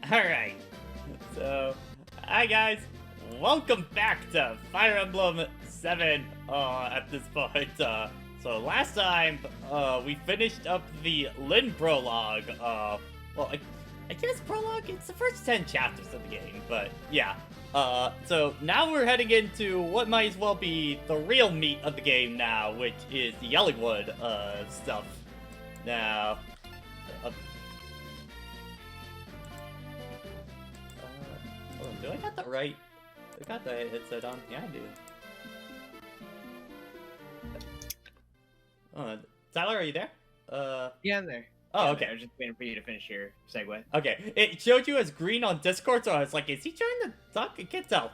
Alright, so, hi guys, welcome back to Fire Emblem 7, at this point, so last time, we finished up the Lin prologue, well, I guess prologue, it's the first 10 chapters of the game, but yeah, so now we're heading into what might as well be the real meat of the game now, which is the Yellowwood, stuff. Now, hold on, do I got the right? I got the headset on. Yeah, I do. Tyler, are you there? Yeah, I'm there. Oh, Yeah, okay. I was just waiting for you to finish your segue. Okay. It showed you as green on Discord, so I was like, is he trying to talk? I can't tell.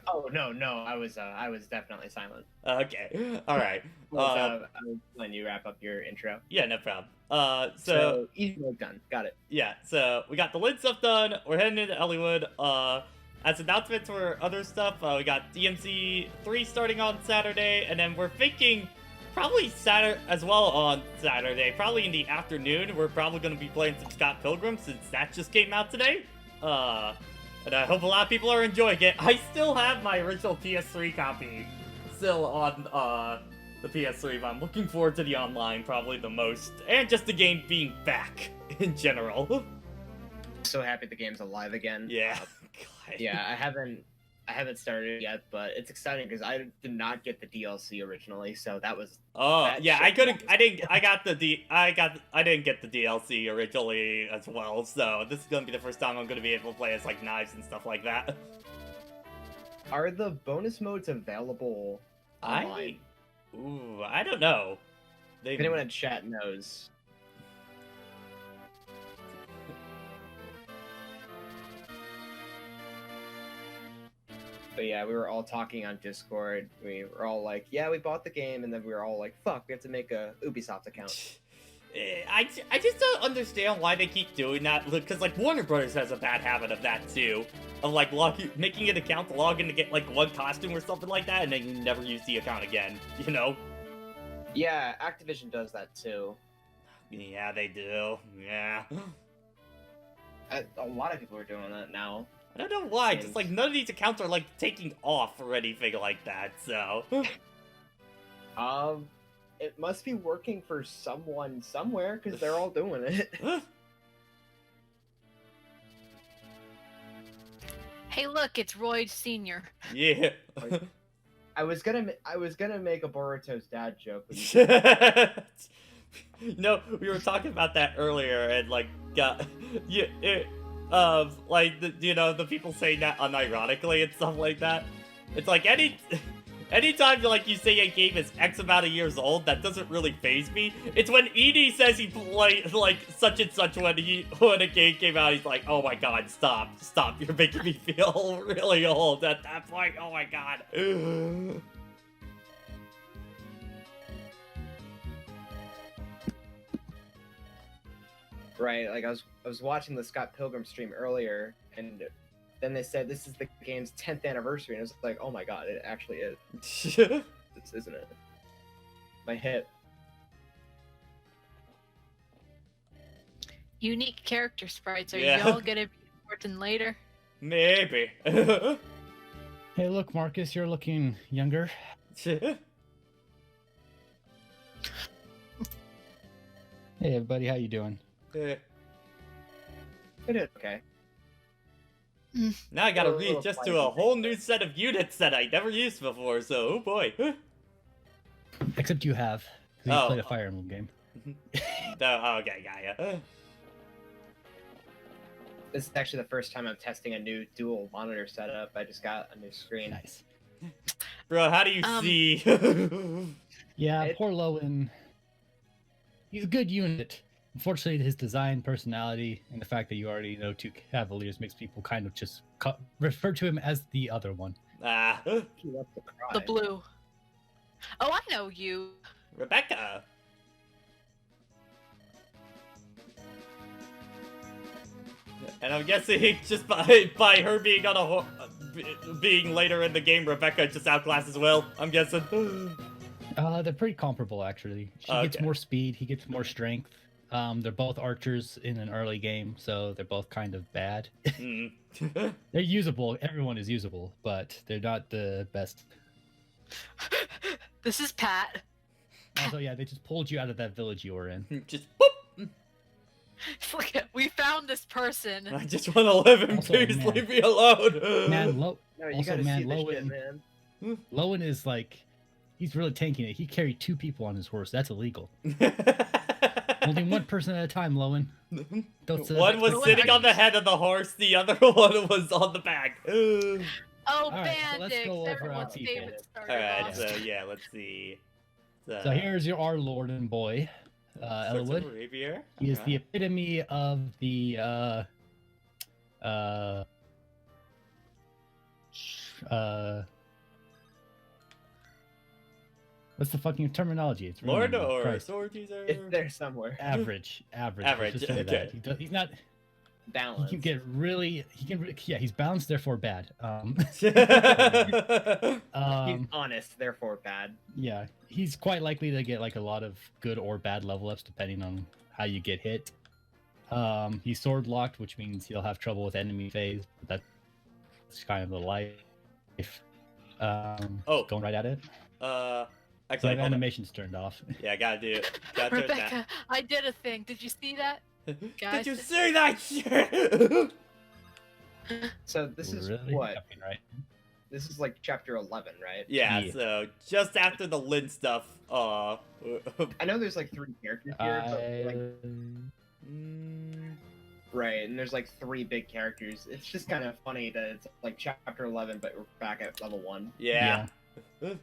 Oh no, I was definitely silent. Okay. All right. I was letting you wrap up your intro. Yeah, no problem. So easy mode done. Got it. Yeah, so we got the Lid stuff done. We're heading into Elliewood. As announcements for other stuff, we got DMC 3 starting on Saturday, and then we're thinking probably Saturday as well on Saturday, probably in the afternoon. We're probably going to be playing some Scott Pilgrim since that just came out today. And I hope a lot of people are enjoying it. I still have my original PS3 copy still on the PS3, but I'm looking forward to the online probably the most, and just the game being back in general. So happy the game's alive again. Yeah. God. Yeah, I haven't started it yet, but it's exciting because I did not get the DLC originally, so that was. Oh that yeah, shit I didn't get the DLC originally as well, so this is gonna be the first time I'm gonna be able to play as like knives and stuff like that. Are the bonus modes available online? I don't know. If anyone in chat knows. But yeah, we were all talking on Discord. We were all like, yeah, we bought the game, and then we were all like, fuck, we have to make a Ubisoft account. I just don't understand why they keep doing that, because like Warner Brothers has a bad habit of that too, of like making an account to log in to get like one costume or something like that, and then you never use the account again, you know? Yeah, Activision does that too. Yeah, they do. Yeah. A lot of people are doing that now. I don't know why, just like none of these accounts are like taking off or anything like that, so. It must be working for someone somewhere, because they're all doing it. Hey, look, it's Roy Senior. Yeah. I was gonna make a Boruto's dad joke. No, we were talking about that earlier, and like, like the people saying that unironically and stuff like that. It's like anytime like you say a game is X amount of years old, that doesn't really faze me. It's when Edie says he played like such and such when a game came out, he's like, oh my god, stop, you're making me feel really old at that point. Oh my god. Right, like I was watching the Scott Pilgrim stream earlier, and then they said this is the game's 10th anniversary, and I was like, oh my god, it actually is. This isn't it? My hip. Unique character sprites. Are Yeah. y'all gonna be important later? Maybe. Hey, look, Marcus, you're looking younger. Hey, everybody, how you doing? It is okay. Now I gotta A little readjust to fighting a whole thing, new but- set of units that I never used before, so oh boy. Except you have. 'Cause you Oh. played a Fire Emblem game. Oh, okay, got ya. This is actually the first time I'm testing a new dual monitor setup. I just got a new screen. Nice. Bro, how do you see? Yeah, It- poor Lowen. He's a good unit. Unfortunately, his design, personality, and the fact that you already know two Cavaliers makes people kind of just refer to him as the other one. Ah, He wants to cry. The blue. Oh, I know you. Rebecca. And I'm guessing just by her being on being later in the game, Rebecca just outclasses Will. I'm guessing. They're pretty comparable, actually. She gets Okay. more speed, he gets more strength. They're both archers in an early game, so they're both kind of bad. Mm. They're usable. Everyone is usable, but they're not the best. This is Pat. Also, yeah, they just pulled you out of that village you were in. Just boop. Look at, we found this person. I just want to live in Also, peace. man. Leave me alone. Man, No, you Also, gotta man, see this Lowen- shit, man. Lowen is like, he's really tanking it. He carried 2 people on his horse. That's illegal. Only 1 person at a time, Lowen. Don't One was Lowen, sitting are on the you- head of the horse. The other one was on the back. Oh, right, so let's bandits! go over our Everyone's people. favorite starter All right, boss. so yeah, let's see. So here's our lord and boy, Elwood. Rapier. He is the epitome of the what's the fucking terminology? It's really Lord or Christ. sword user. It's there somewhere. Average. Average, Let's just say that. okay. He's not. He Balance. can get really. He can. Yeah, he's balanced, therefore bad. He's Um, honest, therefore bad. yeah, he's quite likely to get like a lot of good or bad level ups depending on how you get hit. He's sword locked, which means he'll have trouble with enemy phase. But that's kind of the life. Oh. Going right at it. Actually, So hold on. animation's turned off. Yeah, gotta do it. Gotta turn that. Rebecca, I did a thing. Did you see that? Did you see that shit? So this is Really? what? I mean, right? This is like chapter 11, right? Yeah, Yeah. so just after the Lin stuff, I know there's like 3 characters here, but like, mm, right, and there's like 3 big characters. It's just kind of funny that it's like chapter 11, but we're back at level 1. yeah. I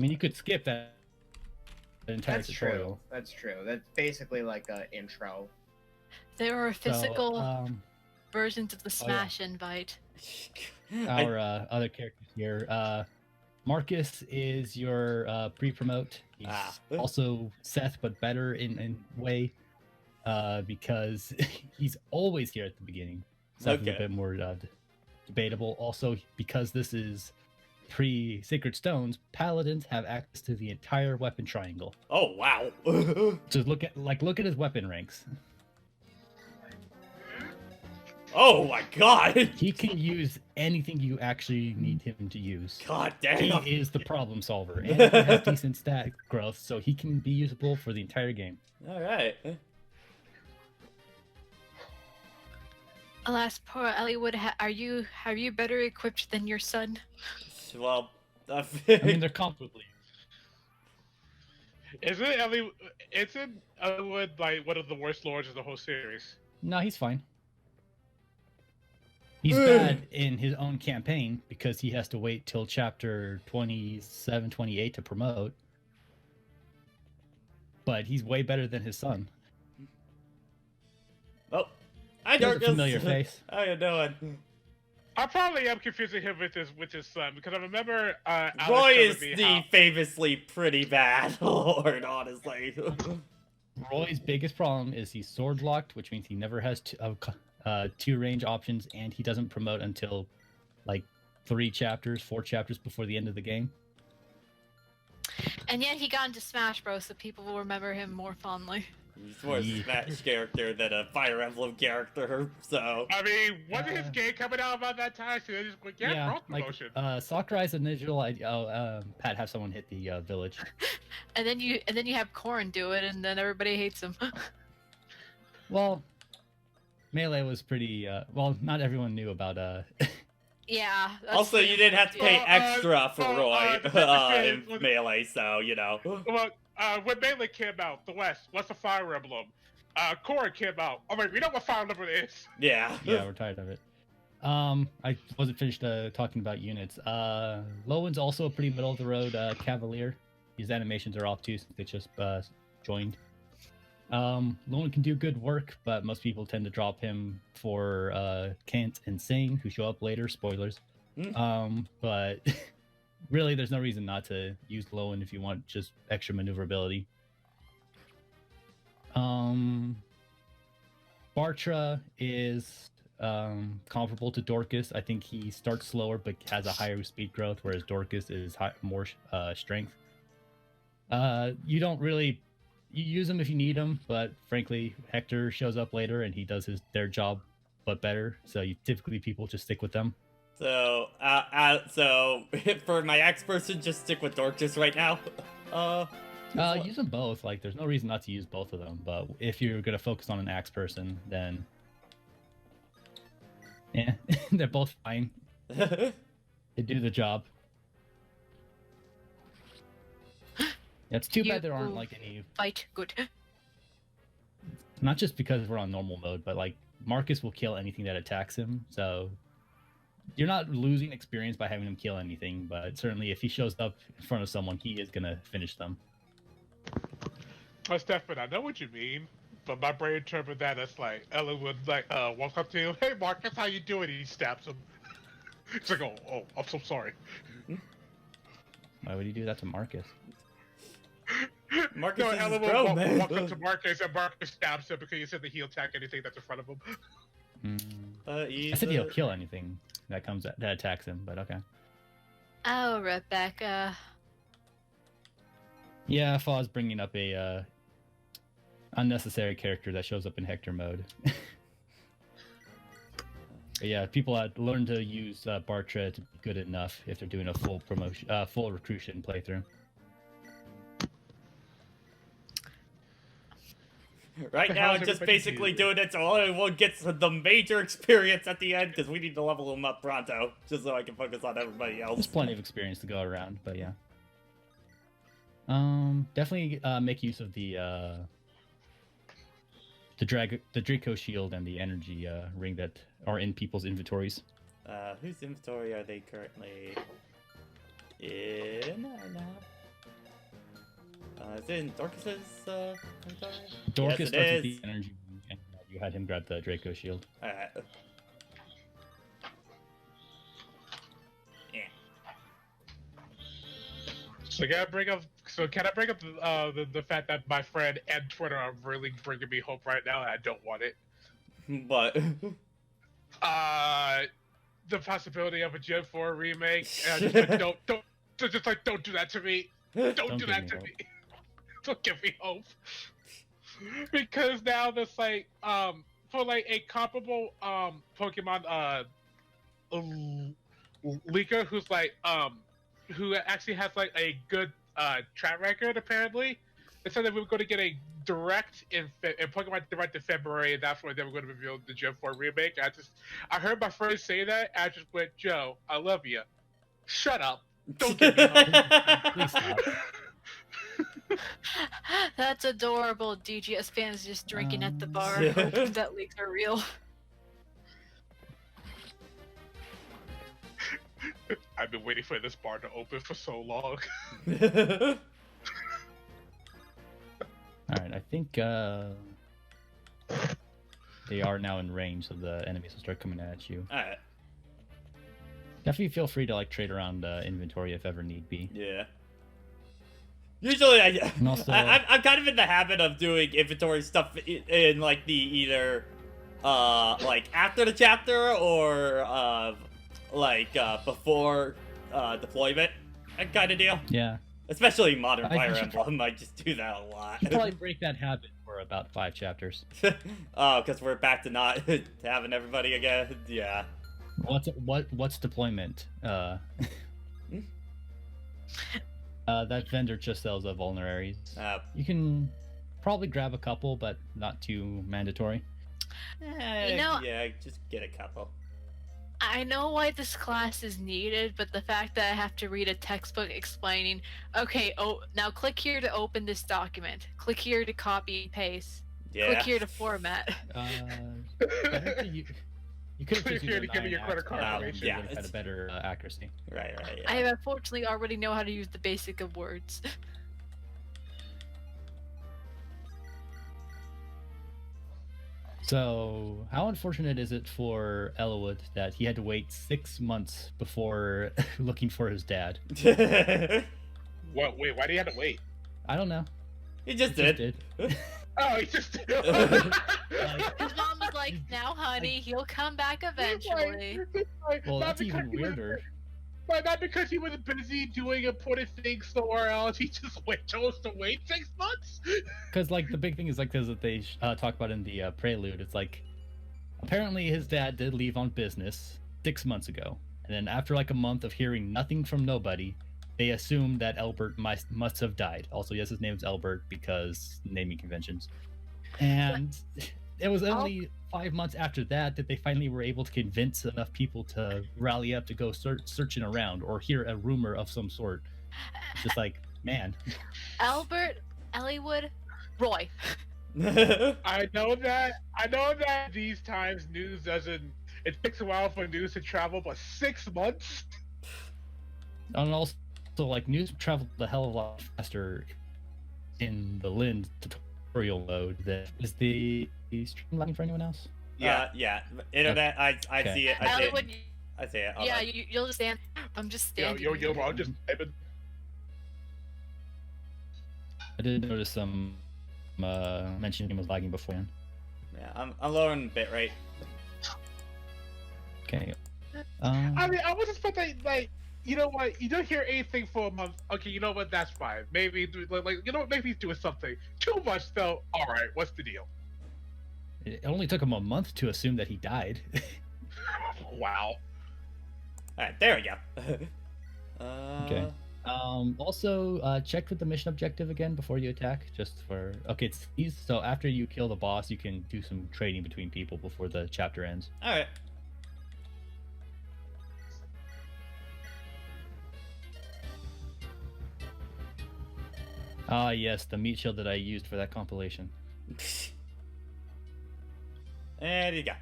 mean, you could skip that entire That's tutorial. true. That's true. That's basically like a intro. There are physical So, versions of the oh, yeah. Smash invite. our other characters here. Marcus is your pre-promote. He's Ah. also Seth, but better in way, because he's always here at the beginning. Seth is Okay. a bit more debatable. Also, because this is pre-Sacred Stones, Paladins have access to the entire weapon triangle. Oh wow. So look at his weapon ranks. Oh my god. He can use anything you actually need him to use. God He damn. is the problem solver, and he has decent stat growth, so he can be usable for the entire game. All right. Alas, poor Elliewood, are you better equipped than your son? Well, I mean, they're comparably. Isn't Elwood like one of the worst lords of the whole series? No, he's fine. He's bad in his own campaign because he has to wait till chapter 27, 28 to promote. But he's way better than his son. Oh, I There's a Dorcas. familiar face. How you doing? I probably am confusing him with his son because I remember Alex Roy telling is me the how- famously pretty bad lord, honestly. Roy's biggest problem is he's sword locked, which means he never has two range options, and he doesn't promote until like 4 chapters before the end of the game. And yet he got into Smash Bros, so people will remember him more fondly. He's more a Smash character than a Fire Emblem character, so. I mean, wasn't his game coming out about that time? So they just went, yeah, cross like promotion. Sakurai's initial. Pat, have someone hit the village. And then you have Corrin do it, and then everybody hates him. Well, Melee was pretty. Well, not everyone knew about. Yeah. that's Also, the- you didn't have to pay Well, extra for Roy the difference in is- Melee, so, you know. Well, when Melee came out, the West, what's a Fire Emblem? Korra came out. Oh wait, we know what Fire Emblem is. Yeah. Yeah, we're tired of it. I wasn't finished talking about units. Lowen's also a pretty middle of the road cavalier. His animations are off too since they just joined. Lowen can do good work, but most people tend to drop him for Kant and Sing, who show up later. Spoilers. But really, there's no reason not to use Lowen if you want just extra maneuverability. Bartra is comparable to Dorcas. I think he starts slower but has a higher speed growth, whereas Dorcas is more strength. You don't really you use them if you need them, but frankly, Hector shows up later and he does their job, but better. So typically people just stick with them. So, for my axe person, just stick with Dorcas right now. Use them both. Like, there's no reason not to use both of them. But if you're gonna focus on an axe person, then yeah, they're both fine. They do the job. Yeah, it's too bad there aren't like any fight good. Not just because we're on normal mode, but like Marcus will kill anything that attacks him. So you're not losing experience by having him kill anything, but certainly if he shows up in front of someone, he is gonna finish them. Oh, Stefan, I know what you mean, but my brain interpreted that as like Ellen would like walk up to him, "Hey Marcus, how you doing?" And he stabs him. It's like, oh, I'm so sorry. Why would he do that to Marcus? Marcus No, is his Ellen bro, will man. walk up to Marcus and Marcus stabs him because he said that he'll attack anything that's in front of him. I said he'll kill anything that attacks him, but okay. Oh, Rebecca. Yeah, Faw's bringing up a unnecessary character that shows up in Hector mode. But yeah, people learn to use Bartra to be good enough if they're doing a full recruitment playthrough. Right So now, how's it's just everybody basically doing? doing it so everyone gets the major experience at the end, because we need to level them up pronto, just so I can focus on everybody else. There's plenty of experience to go around, but yeah. Definitely make use of the Draco shield and the energy ring that are in people's inventories. Whose inventory are they currently in right now? Is it in Dorcas's inventory? Dorcas Yes, it starts with is. the energy ring, and you had him grab the Draco shield. Alright. Yeah. So can I bring up the fact that my friend and Twitter are really bringing me hope right now, and I don't want it. But The possibility of a Gen 4 remake, and I'm just like, don't do that to me. Don't do that to me. Don't give me hope. Because now there's like for like a comparable Pokemon leaker who's like who actually has like a good track record apparently. They said that we were going to get a direct in Pokemon Direct in February, and that's when they were going to reveal the Gen 4 remake. I heard my friend say that, and I just went, Joe, I love you. Shut up. Don't give me hope. Please stop. That's adorable. DGS fans just drinking at the bar, hoping that leaks are real. I've been waiting for this bar to open for so long. Alright, I think they are now in range, so the enemies will start coming at you. Alright. Definitely feel free to like trade around inventory if ever need be. Yeah. Usually, And also- I'm kind of in the habit of doing inventory stuff in like the either, like after the chapter or before deployment, that kind of deal. Yeah. Especially Modern I Fire should Emblem, I just do that a lot. You probably break that habit for about 5 chapters. Oh, because we're back to not having everybody again. Yeah. What's deployment? That vendor just sells vulneraries. You can probably grab a couple, but not too mandatory. You know- Yeah, just get a couple. I know why this class is needed, but the fact that I have to read a textbook explaining, okay, now click here to open this document. Click here to copy and paste. Yeah. Click here to format. You could have Click just here used to give me your credit card information. Yeah, Yeah, had a better accuracy. Right, yeah. I unfortunately already know how to use the basic of words. So, how unfortunate is it for Elwood that he had to wait 6 months before looking for his dad? What? Wait, why do you have to wait? I don't know. He just He did. Oh, he just. His mom was like, now honey, he'll come back eventually. Well, that's even weirder. But not because he was busy doing important things somewhere else. He just chose to wait 6 months. Because like the big thing is like there's that they talk about in the prelude. It's like apparently his dad did leave on business 6 months ago, and then after like a month of hearing nothing from nobody, they assumed that Albert must have died. Also, yes, his name's Albert because naming conventions. And it was only 5 months after that that they finally were able to convince enough people to rally up to go searching around or hear a rumor of some sort. Just like, man. Albert, Elliewood, Roy. I know that these times news doesn't. It takes a while for news to travel, but 6 months. And also, like news traveled a hell of a lot faster in the Lind tutorial mode. That is the stream lagging for anyone else? Yeah. Internet. I Okay. see it. I see it. I see it. Hold Yeah, on. you'll just stand. I'm just standing. Yo, I'm just typing. I did notice some mentioning him was lagging beforehand. Yeah, I'm lowering bitrate. Okay. I mean, I was expecting like, you know what? You don't hear anything for a month. Okay, you know what? That's fine. Maybe you know, maybe he's doing something. Too much though. All right, what's the deal? It only took him a month to assume that he died. Wow. Alright, there we go. Okay. Also, check with the mission objective again before you attack, just for... Okay, it's easy. So after you kill the boss, you can do some trading between people before the chapter ends. Alright. Ah, yes, the meat shield that I used for that compilation. And you go.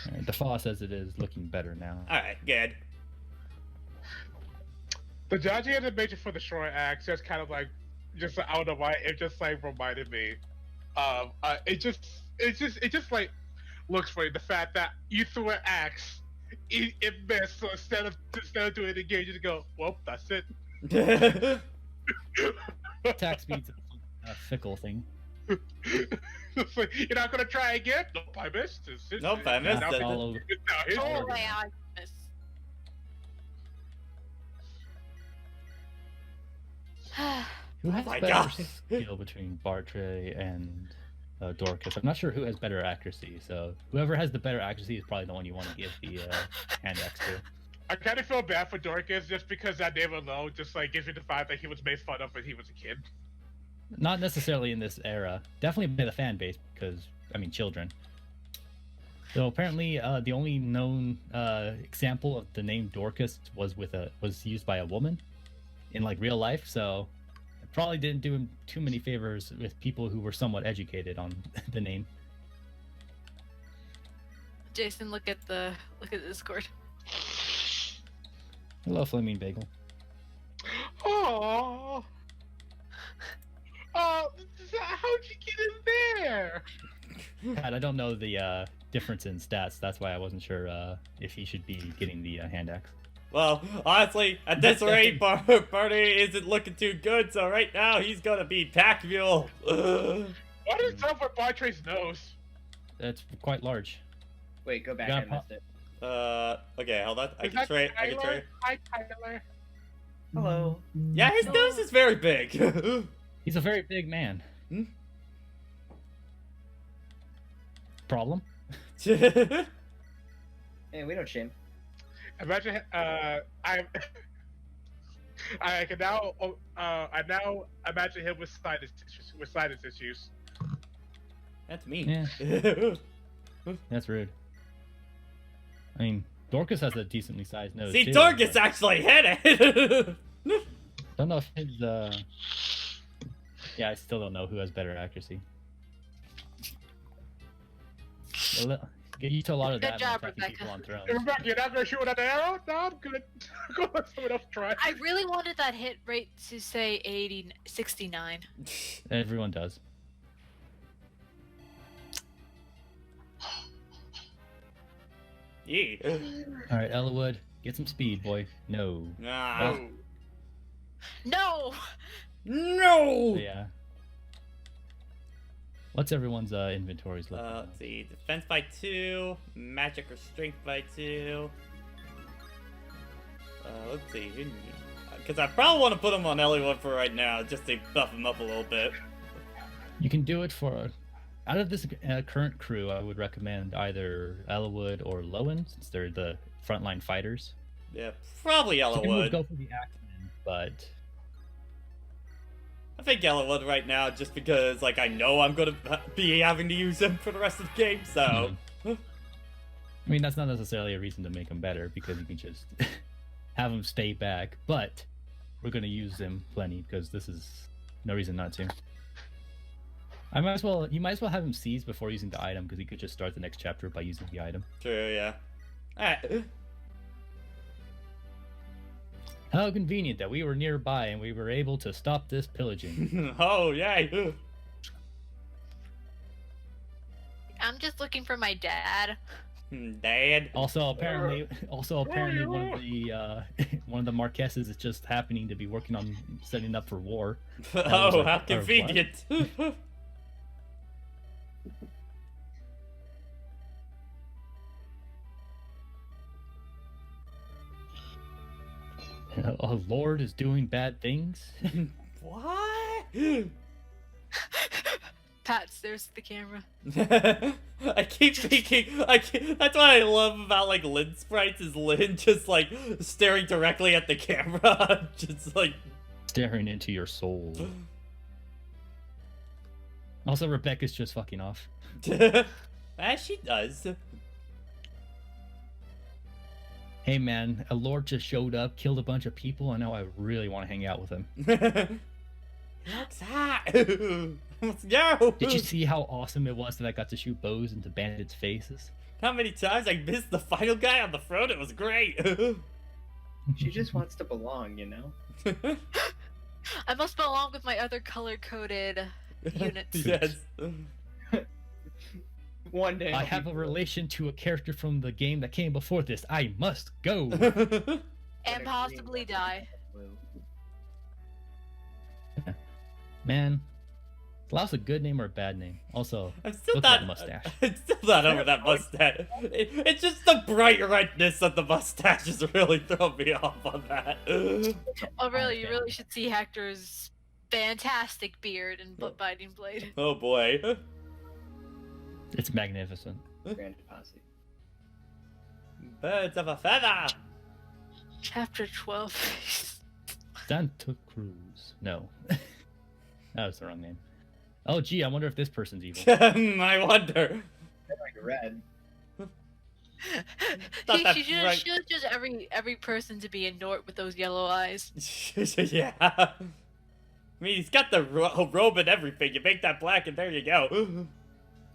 Alright, the Fa says it is looking better now. Alright, good. The dodging animation for the short axe just kind of like, just I don't know why, it just like reminded me. It just like looks funny. The fact that you threw an axe, it missed. So instead of doing it again, you just go, well, that's it. Attack speed's a fickle thing. It's like, you're not gonna try again? Nope, I missed. Nope, I missed now it. Follow- now his Oh, turn. yeah, I miss. Who has my better gosh. skill between Bartray and Dorcas? I'm not sure who has better accuracy, so whoever has the better accuracy is probably the one you want to give the hand axe to. I kind of feel bad for Dorcas just because that name alone just like gives me the vibe that he was made fun of when he was a kid. Not necessarily in this era. Definitely by the fan base because, I mean, children. So apparently, the only known example of the name Dorcas was used by a woman in like real life. So it probably didn't do him too many favors with people who were somewhat educated on the name. Jason, look at the Discord. Hello, Flaming Bagel. Oh, how'd you get in there? God, I don't know the difference in stats. That's why I wasn't sure if he should be getting the hand axe. Well, honestly, at this rate, Barney isn't looking too good, so right now he's gonna be Pack Mule. What is up with Bartray's nose? That's quite large. Wait, go back. Yeah, I missed it. Okay, hold on. I Is can that trade. I Tyler? can trade. Hi, Tyler. Hello. Yeah, his nose is very big. He's a very big man. Hmm? Problem? Hey, we don't shame. Imagine, I can now, I now imagine him with sinus issues. That's mean. Yeah, that's rude. I mean, Dorcas has a decently sized nose. See, too, Dorcas but actually hit it. don't know if his. Yeah, I still don't know who has better accuracy. Get used to a lot of Good that. job, when attacking people Rebecca. on thrones. Rebecca, you're not gonna shoot with an arrow? No, I'm good. I'm gonna let someone else try. I really wanted that hit rate to say 69. Everyone does. Yeah. All right, Elwood, get some speed, boy. No. Nah. Oh. No! No. So, yeah. What's everyone's inventories looking like? Let's see. Defense by 2, magic or strength by 2. Let's see. Because I probably want to put him on Ellie for right now, just to buff him up a little bit. You can do it for... Out of this current crew, I would recommend either Elwood or Lowen, since they're the frontline fighters. Yeah, probably Some would Elwood. go for the Axeman, but... I think Elwood right now, just because, like, I know I'm going to be having to use him for the rest of the game, so... I mean, that's not necessarily a reason to make him better, because you can just have him stay back, but we're going to use him plenty, because this is no reason not to. You might as well have him seize before using the item, because he could just start the next chapter by using the item. True, yeah. Alright. How convenient that we were nearby and we were able to stop this pillaging. Oh, yay! I'm just looking for my dad. Dad. Also, apparently, one of the Marquesses is just happening to be working on setting up for war. Oh, like, how what? convenient. A lord is doing bad things. What? Pat stares at the camera. I keep thinking, that's what I love about, like, Lyn sprites, is Lyn just, like, staring directly at the camera. Just, like... Staring into your soul. Also, Rebecca's just fucking off. As she does. Hey man, a lord just showed up, killed a bunch of people, and now I really want to hang out with him. Looks hot. Let's go. Did you see how awesome it was that I got to shoot bows into bandits' faces? How many times I missed the final guy on the front? It was great. She just wants to belong, you know? I must belong with my other color-coded units. Yes. One day. I have a relation to a character from the game that came before this. I must go. And possibly die. Man, Lau's a good name or a bad name? Also, I'm still look not at that mustache. I'm still not over that mustache. It's just the bright redness of the mustache is really throwing me off on that. Oh really? You really should see Hector's fantastic beard and butt-biting blade. Oh boy. It's magnificent. Grand Posse. Birds of a feather. Chapter 12. Santa Cruz. No. That was the wrong name. Oh gee, I wonder if this person's evil. I wonder. They're like red. Not that She should bright. just every person to be a Nort with those yellow eyes. Yeah. I mean, he's got the robe and everything. You make that black and there you go.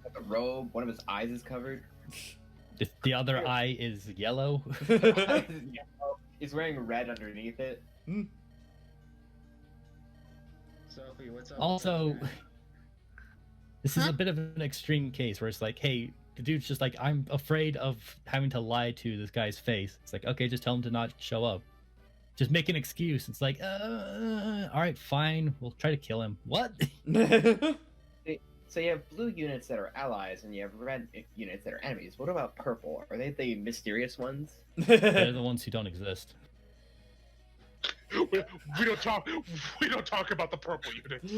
Got the robe, one of his eyes is covered. The other eye is yellow. He's wearing red underneath it. Sophie, what's up? Also, this is a bit of an extreme case where it's like, hey, the dude's just like, I'm afraid of having to lie to this guy's face. It's like, okay, just tell him to not show up. Just make an excuse. It's like, all right, fine. We'll try to kill him. What? So you have blue units that are allies, and you have red units that are enemies. What about purple? Are they the mysterious ones? They're the ones who don't exist. We don't talk about the purple units.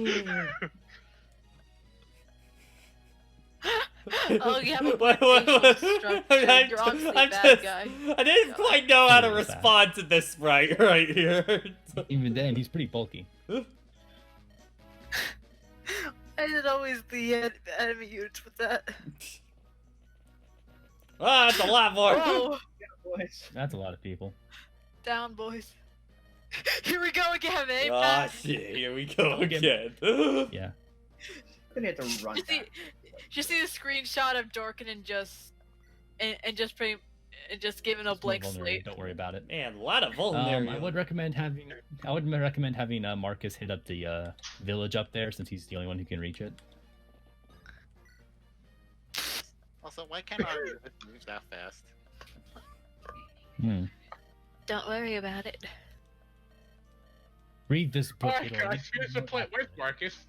Oh, you have a What- facial structure. You're honestly a bad guy. I didn't quite know how to Really bad. respond to this right here. Even then, he's pretty bulky. I did always the enemy units with that. Ah, that's a lot more. Oh, Boys. That's a lot of people. down, boys. Here we go again, eh, Ah, Pat? shit, here we go Okay. again. Yeah. Gonna have to run back. Just see the screenshot of Dorkin and just giving a Just blank no vulnerary, slate. Don't worry about it. Man, a lot of vulnerary. I would recommend having Marcus hit up the village up there since he's the only one who can reach it. Also, why can't our unit move that fast? Don't worry about it. Read this book. Oh my it'll- gosh, here's the point. Where's Marcus?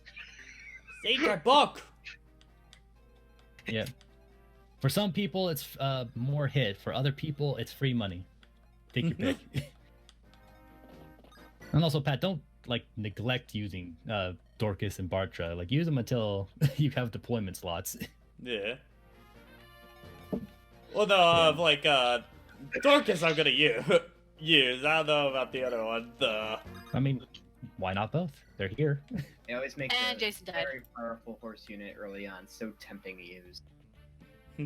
Save your book. Yeah. For some people, it's more hit. For other people, it's free money. Take your pick. And also, Pat, don't like neglect using Dorcas and Bartra. Like, use them until you have deployment slots. Yeah. Well, no, like, Dorcas I'm gonna use. I don't know about the other one. I mean, why not both? They're here. They always make And a Jason died. very powerful horse unit early on, so tempting to use.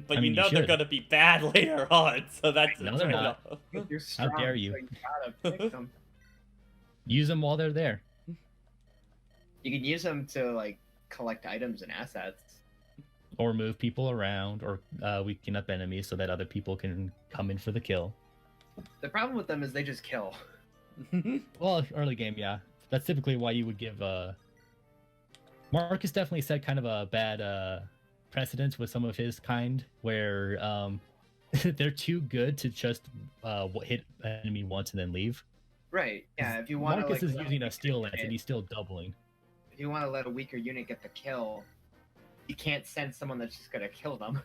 But I mean, you know you they're should. gonna be bad later on, so that's No, they're not. You're strong, dare you. So you gotta pick them. Use them while they're there. You can use them to like collect items and assets. Or move people around, or weaken up enemies so that other people can come in for the kill. The problem with them is they just kill. Well, early game, yeah. That's typically why you would give Marcus definitely set kind of a bad precedence with some of his kind, where they're too good to just hit an enemy once and then leave. Right. Yeah. If you want Marcus to, is using a steel lance and he's still doubling. if you want to let a weaker unit get the kill, you can't send someone that's just gonna kill them.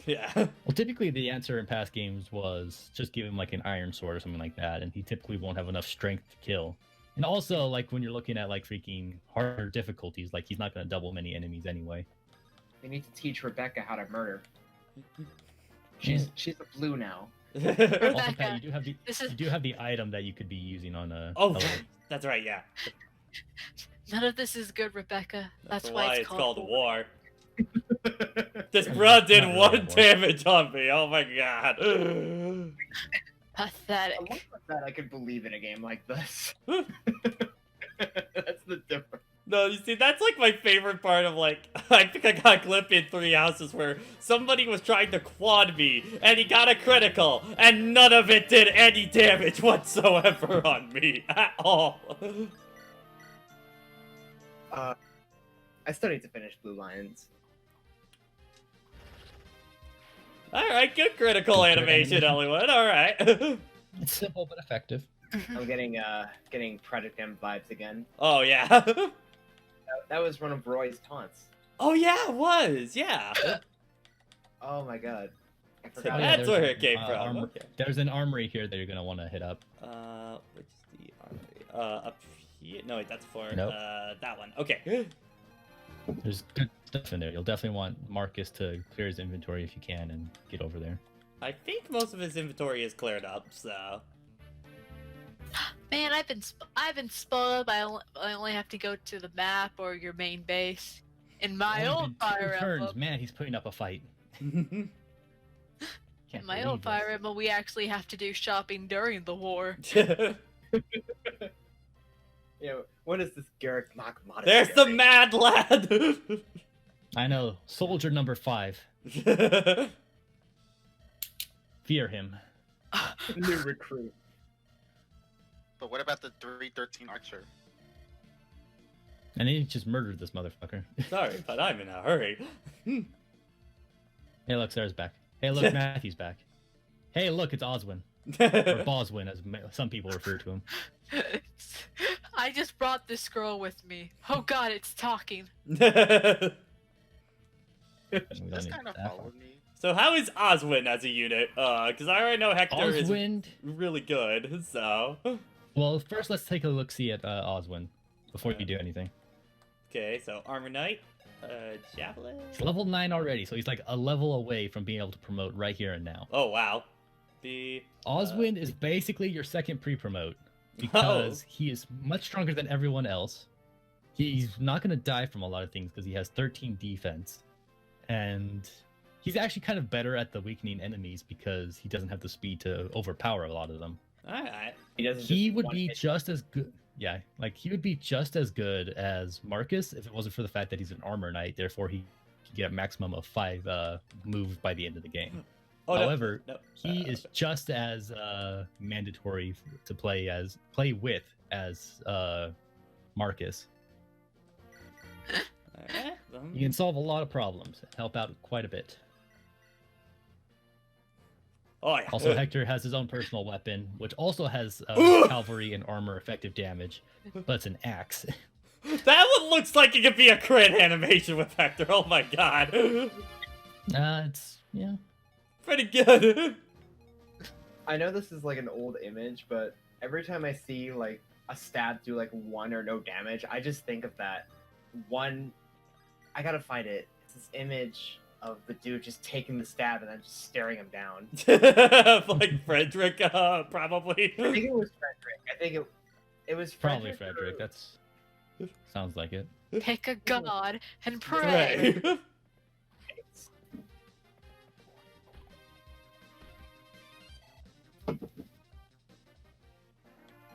Yeah. Well, typically the answer in past games was just give him like an iron sword or something like that, and he typically won't have enough strength to kill. And also, like when you're looking at like freaking harder difficulties, like he's not going to double many enemies anyway. You need to teach Rebecca how to murder. She's a blue now. Also, Rebecca, Pat, you do have the this is you do have the item that you could be using on a. Oh, that's right. Yeah. none of this is good, Rebecca. That's why it's called war. war. This bro did Not really one war. damage on me. Oh my god. Pathetic. I love that I could believe in a game like this. That's the difference. No, you see, that's like my favorite part of like, I think I got a clip in 3 Houses where somebody was trying to quad me, and he got a critical, and none of it did any damage whatsoever on me at all. I still need to finish Blue Lions. Alright, good critical Good animation, animation. Hollywood, alright. It's simple but effective. I'm getting Project M vibes again. Oh, yeah. That was one of Roy's taunts. Oh, yeah, it was, yeah. Oh my god. I So forgot. that's there's where an, it came from. armor- Okay. There's an armory here that you're going to want to hit up. Which is the armory? Up here? No, wait, that's for, Nope. that one. Okay. There's good stuff in there. You'll definitely want Marcus to clear his inventory if you can and get over there. I think most of his inventory is cleared up, so. Man, I've been spoiled. I only have to go to the map or your main base. In my Only old been two Fire turns. Emblem, Man, he's putting up a fight. in Can't my believe old this. Fire Emblem, we actually have to do shopping during the war. You know, what is this Garrick Mock mod? There's the mad lad! I know. Soldier number 5. Fear him. new recruit. But what about the 313 Archer? And he just murdered this motherfucker. Sorry, but I'm in a hurry. Hey, look, Sarah's back. Hey, look, Matthew's back. Hey, look, it's Oswin. Or Boswin, as some people refer to him. I just brought this girl with me. Oh god, it's talking. We don't This need kind of that followed me. So how is Oswin as a unit? Because I already know Hector Oswin. is really good, so... Well, first let's take a look-see at Oswin before you do anything. Okay, so Armor Knight, Javelin... He's level 9 already, so he's like a level away from being able to promote right here and now. Oh, wow. The... Oswin is basically your second pre-promote because he is much stronger than everyone else. He's not going to die from a lot of things because he has 13 defense. And he's actually kind of better at the weakening enemies because he doesn't have the speed to overpower a lot of them. Alright. He would be just as good. Yeah, like he would be just as good as Marcus if it wasn't for the fact that he's an armor knight. Therefore, he can get a maximum of 5 moves by the end of the game. Oh, no, However, no, he is just as mandatory to play with as Marcus. Alright, He can solve a lot of problems, help out quite a bit. Oh, yeah. Also, Hector has his own personal weapon, which also has cavalry and armor effective damage, but it's an axe. That one looks like it could be a crit animation with Hector, oh my god. It's yeah. Pretty good. I know this is like an old image, but every time I see like a stab do like 1 or no damage, I just think of that one. I gotta find it. It's this image of the dude just taking the stab and then just staring him down. Like Frederick, probably. I think it was Frederick. I think it was Probably Frederick. Frederick. That's sounds like it. Pick a god and pray. Right.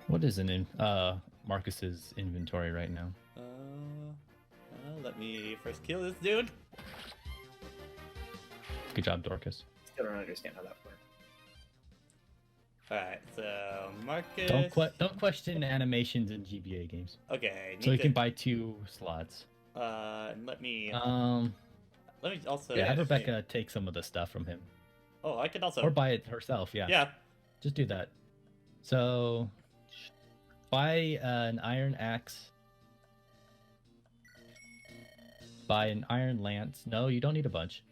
What is in Marcus's inventory right now? Let me first kill this dude. Good job, Dorcas. Still don't understand how that works. Alright, so Marcus. Don't question animations in GBA games. Okay. So you can buy 2 slots. Let me also. Yeah, have Rebecca take some of the stuff from him, Oh, I could also. or buy it herself. Yeah. Yeah. Just do that. So, buy an iron axe. Buy an iron lance. No, you don't need a bunch.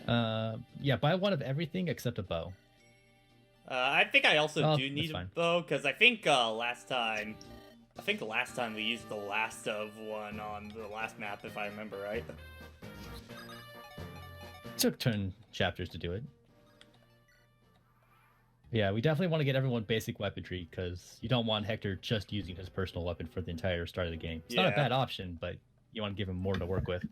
Yeah, buy one of everything except a bow. I think I also do that's need a fine. bow because I think last time we used the last of one on the last map, if I remember right. Took turn chapters to do it. Yeah, we definitely want to get everyone basic weaponry because you don't want Hector just using his personal weapon for the entire start of the game. It's not a Yeah. bad option, but you want to give him more to work with.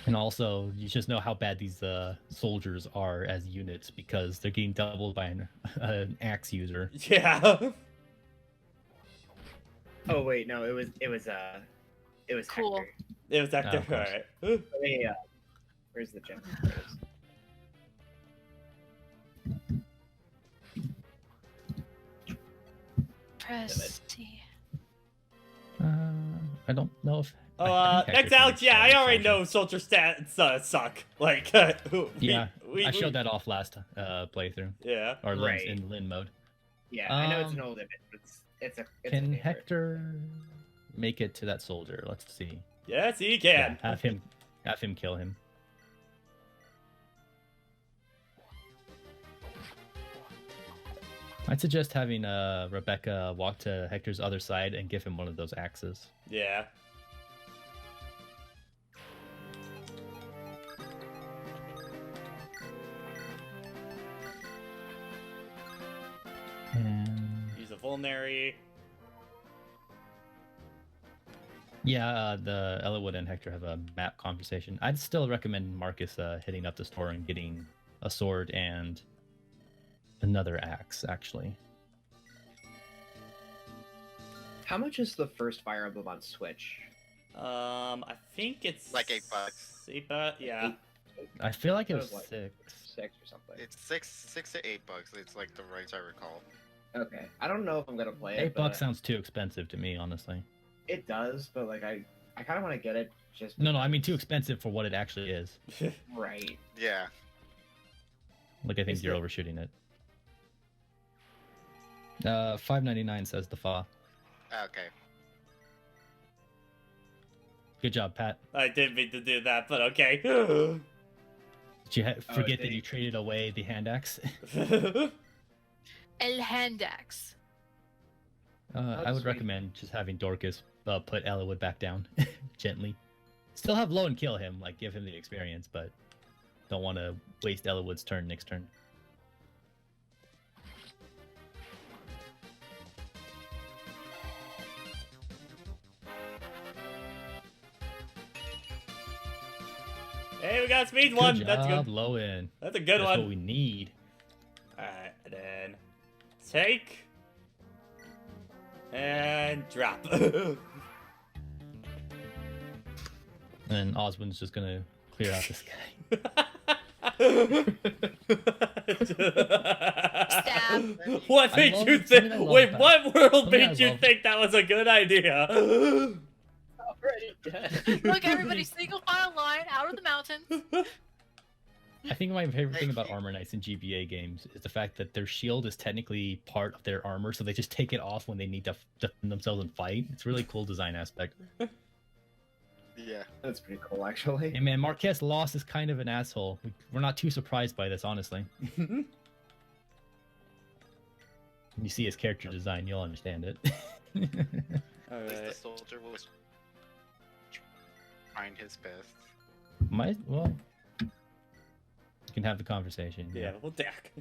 And also, you just know how bad these soldiers are as units because they're getting doubled by an axe user. Yeah. Oh wait, no, it was Cool. Hector. It was Hector. of course. Alright. Let me, where's the gem? There it is. Press T. I don't know if. Oh, I think next Hector Alex, can yeah, I soldier. already know soldier stats suck. Like, Yeah, I showed that off last playthrough Yeah. or Right. in Lin mode. Yeah, I know it's an Um, old image, but it's a Can favorite. Hector make it to that soldier? Let's see. Yes, he Yeah, can. have him kill him. I'd suggest having Rebecca walk to Hector's other side and give him one of those axes. Yeah. And Use a vulnerary. yeah, the Elwood and Hector have a map conversation. I'd still recommend Marcus hitting up the store and getting a sword and another axe, actually. How much is the first Fire Emblem on Switch? I think it's Like $8. $8, yeah. I feel like it That was was like- 6. 6 or something. It's six to $8. It's like the rates I recall. Okay, I don't know if I'm gonna play it. $8 but sounds too expensive to me, honestly. It does, but like I kind of want to get it just. No, I mean too expensive for what it actually is. Right. Yeah. Like I think Is you're it- overshooting it. $5.99 says the fa. Okay. Good job, Pat. I didn't mean to do that, but okay. Did you forget that thank- you traded away the hand axe? El Handax. I That's would sweet. recommend just having Dorcas put Elwood back down gently. Still have Low and kill him, like give him the experience, but don't want to waste Elwood's turn next turn. Hey, we got a speed Good one. job, That's good. Lowen. That's a good That's one. what we need. Alright, and then take and drop. And Oswind's just gonna clear out the sky. Stab. What I made love- you something think? I love Wait, about- what world something I made you love- think that was a good idea? Already dead. Look, everybody, single file line out of the mountains. I think my favorite thing about Armor Knights in GBA games is the fact that their shield is technically part of their armor, so they just take it off when they need to defend themselves and fight. It's a really cool design aspect. Yeah. That's pretty cool, actually. Hey man, Marquez Loss is kind of an asshole. We're not too surprised by this, honestly. When you see his character design, you'll understand it. At least the Alright. soldier was trying his best. Well, you can have the conversation. Yeah, well, Dak.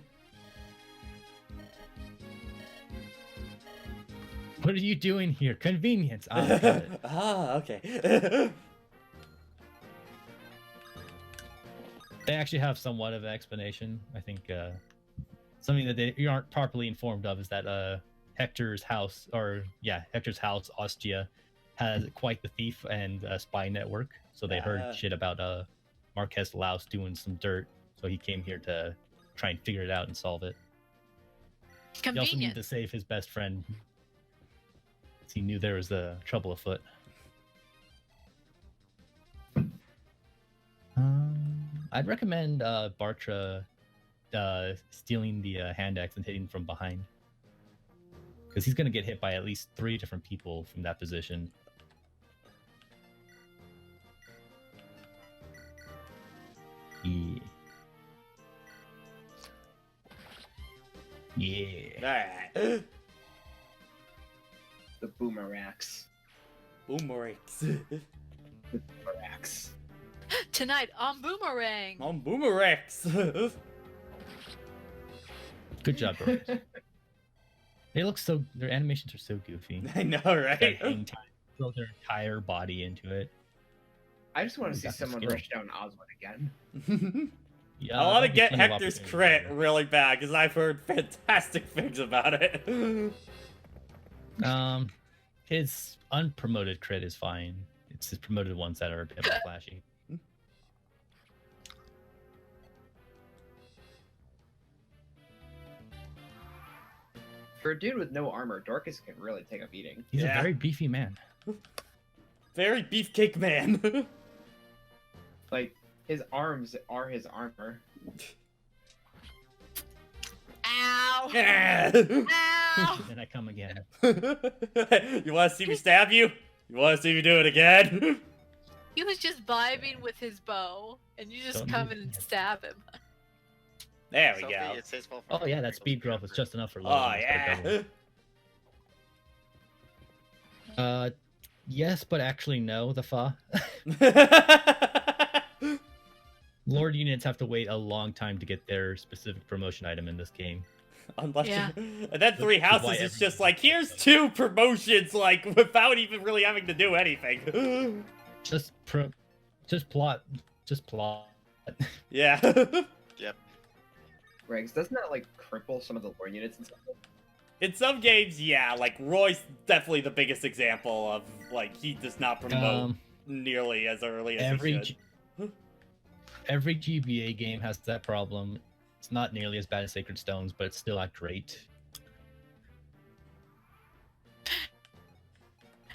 What are you doing here? Convenience. Ah, got it. Ah, okay. They actually have somewhat of an explanation. I think something that you aren't properly informed of is that Hector's house, Ostia, has quite the thief and spy network. So they heard shit about Marquez Laus doing some dirt. So he came here to try and figure it out and solve it. He also needed Convenient. to save his best friend. He knew there was trouble afoot. I'd recommend Bartra stealing the hand axe and hitting from behind. Because he's going to get hit by at least 3 different people from that position. Yeah. Yeah. Alright. The boomerangs. Boomerangs. The boomerangs. Tonight on Boomerang. On boomerangs. Good job, bro. They look so. Their animations are so goofy. I know, That right? hang time, throw their entire body into it. I just want to You see got the someone skill. rush down Oswald again. Yeah, I want to that'd be get plenty of Hector's opportunity. crit really bad because I've heard fantastic things about it. His unpromoted crit is fine. It's his promoted ones that are a bit more flashy. For a dude with no armor, Dorcas can really take a beating. He's Yeah. a very beefy man. Very beefcake man. Like, his arms are his armor. Ow! Yeah. Ow! Then I come again. You want to see me stab you? You want to see me do it again? He was just vibing with his bow, and you just Don't come do in and that. stab him. There we Sophie, go. it's his fault for Oh yeah, making that Pringles speed growth was jumper. just enough for Oh Logan. yeah. Yes, but actually no. The fa. Lord units have to wait a long time to get their specific promotion item in this game. Unless Yeah. and then Three Which is why Houses is just everything like, is here's like 2 promotions, like without even really having to do anything. Just plot. Yeah. Regs, doesn't that, like, cripple some of the lore units and stuff? In some games, yeah, like Roy's definitely the biggest example of like he does not promote nearly as early as he should. Every GBA game has that problem. It's not nearly as bad as Sacred Stones, but it's still not great.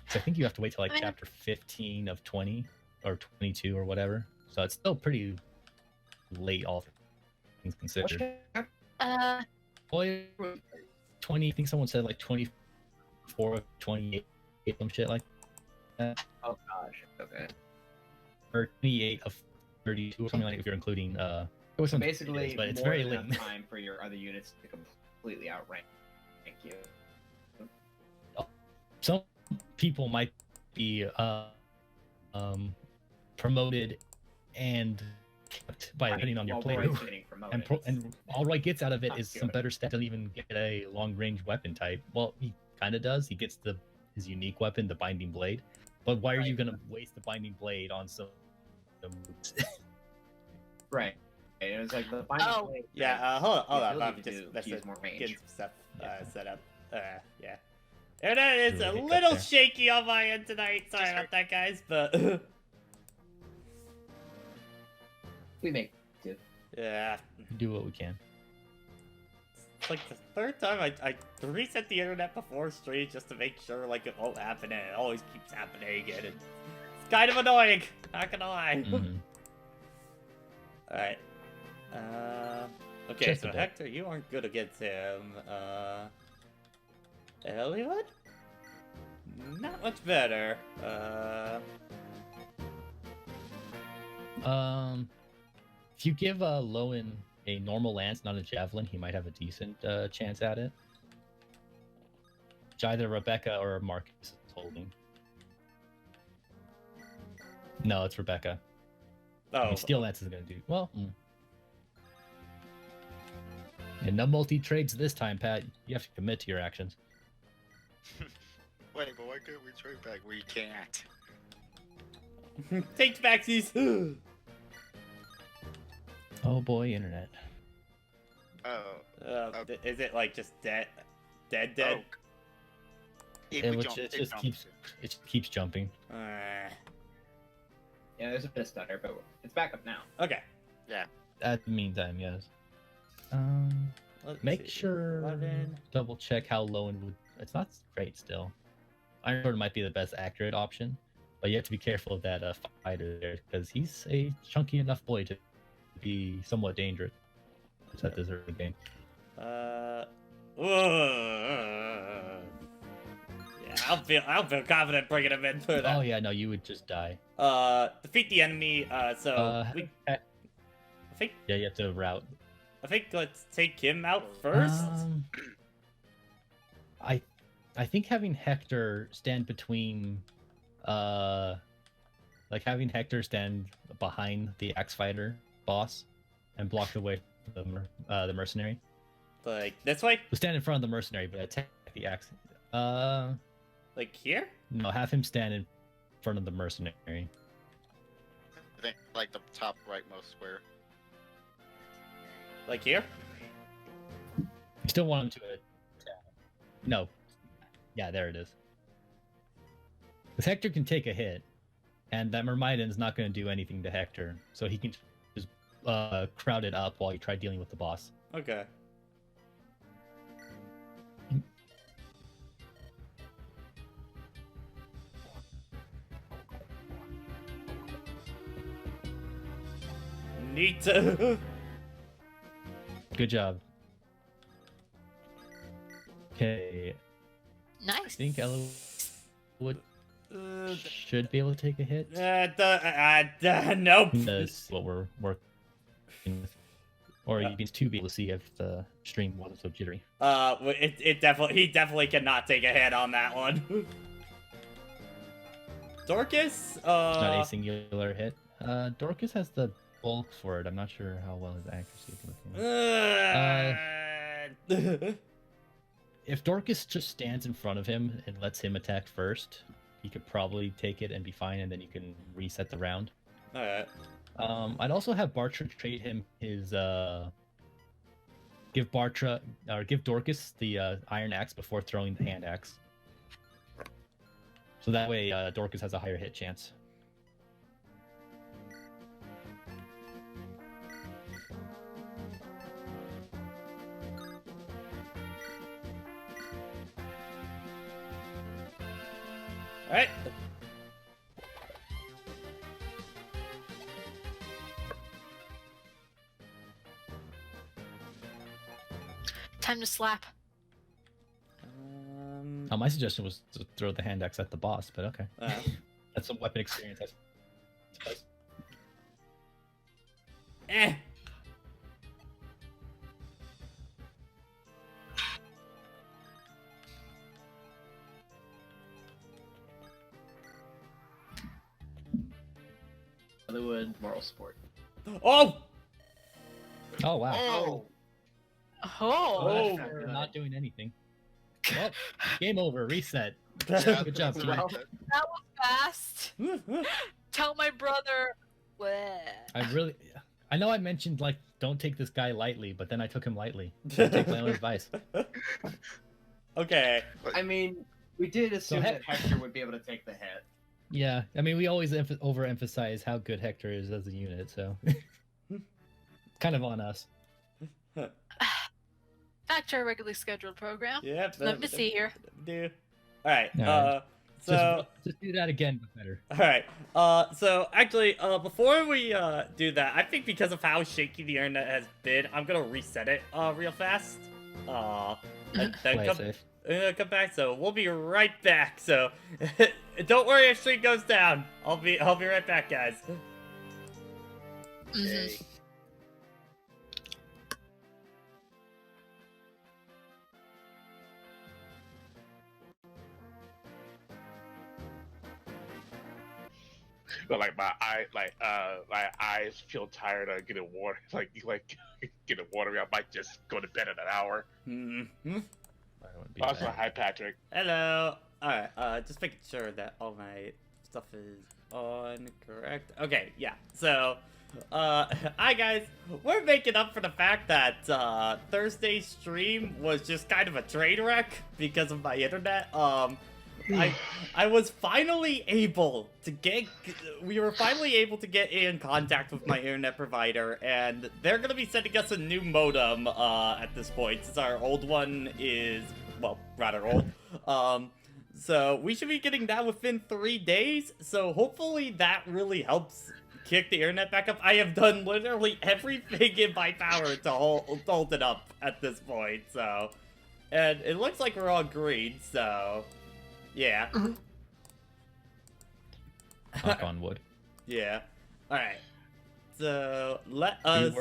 So I think you have to wait till like chapter 15 of 20 or 22 or whatever. So it's still pretty late, all things considered. Boy, 20. I think someone said like 24, 28, some shit like that, Oh gosh, okay. or 28 of 32 or something like. If you're including it was So some basically, videos, but it's more very than late. enough time for your other units to completely outrank you. Some people might be promoted and kept by depending on your While player. Roy's getting promoted. And all Roy gets out of it Not is some good. better stats. Doesn't even get a long range weapon type. Well, he kind of does. He gets his unique weapon, the Binding Blade. But why are you Right. gonna waste the Binding Blade on some moves? Right. It was like the binding Oh. blade Yeah, has hold the on. I'm ability just to that's use more range. getting some stuff Yeah. set up. Yeah. Internet is Really a hiccup little there. shaky on my end tonight. Sorry Just about that, guys. But We make do. yeah, Do what we can. it's like the 3rd time I reset the internet before stream just to make sure like it won't happen, and it always keeps happening, and it's kind of annoying. Not gonna lie. Mhm. All right. Okay, Just a so bit. Hector, you aren't good against him. Hollywood? Not much better. If you give Lowen a normal lance, not a javelin, he might have a decent chance at it. Which either Rebecca or Marcus is holding. No, it's Rebecca. I Oh, mean, steel lance is gonna do well. And no multi trades this time, Pat. You have to commit to your actions. Wait, but why can't we trade back? We can't. take backsies. Oh boy, internet. Oh. Is it like just dead? Dead? Oh. If we jump, It just keeps jumping. Yeah, there's a bit of stutter, but it's back up now. Okay. At the meantime, yes. Let's Make see. sure 11. double check how Lowen would. It's not great still. Iron Sword might be the best accurate option, but you have to be careful of that fighter there because he's a chunky enough boy to be somewhat dangerous at this early game. Yeah, I'll feel confident bringing him in for that. Oh yeah, no, you would just die. Defeat the enemy. So we. I think. Yeah, you have to route. I think let's take him out first. I think having Hector stand between, like having Hector stand behind the axe fighter boss, and block the way from the mercenary. Like this way. So stand in front of the mercenary, but attack the axe. Like here. No, have him stand in front of the mercenary. I think like the top rightmost square. Like here. You still want him to attack. No. Yeah, there it is. Because Hector can take a hit, and that Myrmidon's not going to do anything to Hector, so he can just crowd it up while you try dealing with the boss. Okay. Neat. Good job. Okay, I Nice. think Ella would should be able to take a hit. Nope. That's what we're working with. Or you can too be able to see if the stream wasn't so jittery. He definitely cannot take a hit on that one. Dorcas, It's not a singular hit. Dorcas has the bulk for it. I'm not sure how well his accuracy is looking. If Dorcas just stands in front of him and lets him attack first, he could probably take it and be fine, and then you can reset the round. Alright. I'd also have Bartra trade him his give Dorcas the iron axe before throwing the hand axe. So that way Dorcas has a higher hit chance. Alright. Time to slap. My suggestion was to throw the hand axe at the boss, but okay. Uh, That's some weapon experience, I suppose. eh. Hollywood moral support. Oh! Oh wow. Oh! Oh. We're not doing anything. Well, game over. Reset. Yeah, Good job, that's team. what That was fast. Tell my brother. Bleh. I know I mentioned like don't take this guy lightly, but then I took him lightly. Don't take my own advice. Okay. I mean, we did assume So that Hector would be able to take the hit. Yeah, I mean we always overemphasize how good Hector is as a unit, so it's kind of on us. Back to our regularly scheduled program. Yep. Love to see here. Do. Alright. Alright. So just do that again, but better. all right. So actually, before we do that, I think because of how shaky the internet has been, I'm gonna reset it real fast. And then Play it safe. come back. So we'll be right back. So don't worry if stream goes down. I'll be right back, guys. Mhm. But like my eyes feel tired of getting water. Like getting water. I might just go to bed in an hour. Mm-hmm. Also, hi Patrick. Hello. All right. Just making sure that all my stuff is on correct. Okay. Yeah. So, hi guys. We're making up for the fact that Thursday's stream was just kind of a train wreck because of my internet. I was finally able to get. We were finally able to get in contact with my internet provider, and they're gonna be sending us a new modem at this point, since our old one is, well, rather old. So we should be getting that within 3 days. So hopefully that really helps kick the internet back up. I have done literally everything in my power to hold it up at this point. So, and it looks like we're all green. So. Yeah. Knock on wood. Yeah. Alright. So, let us...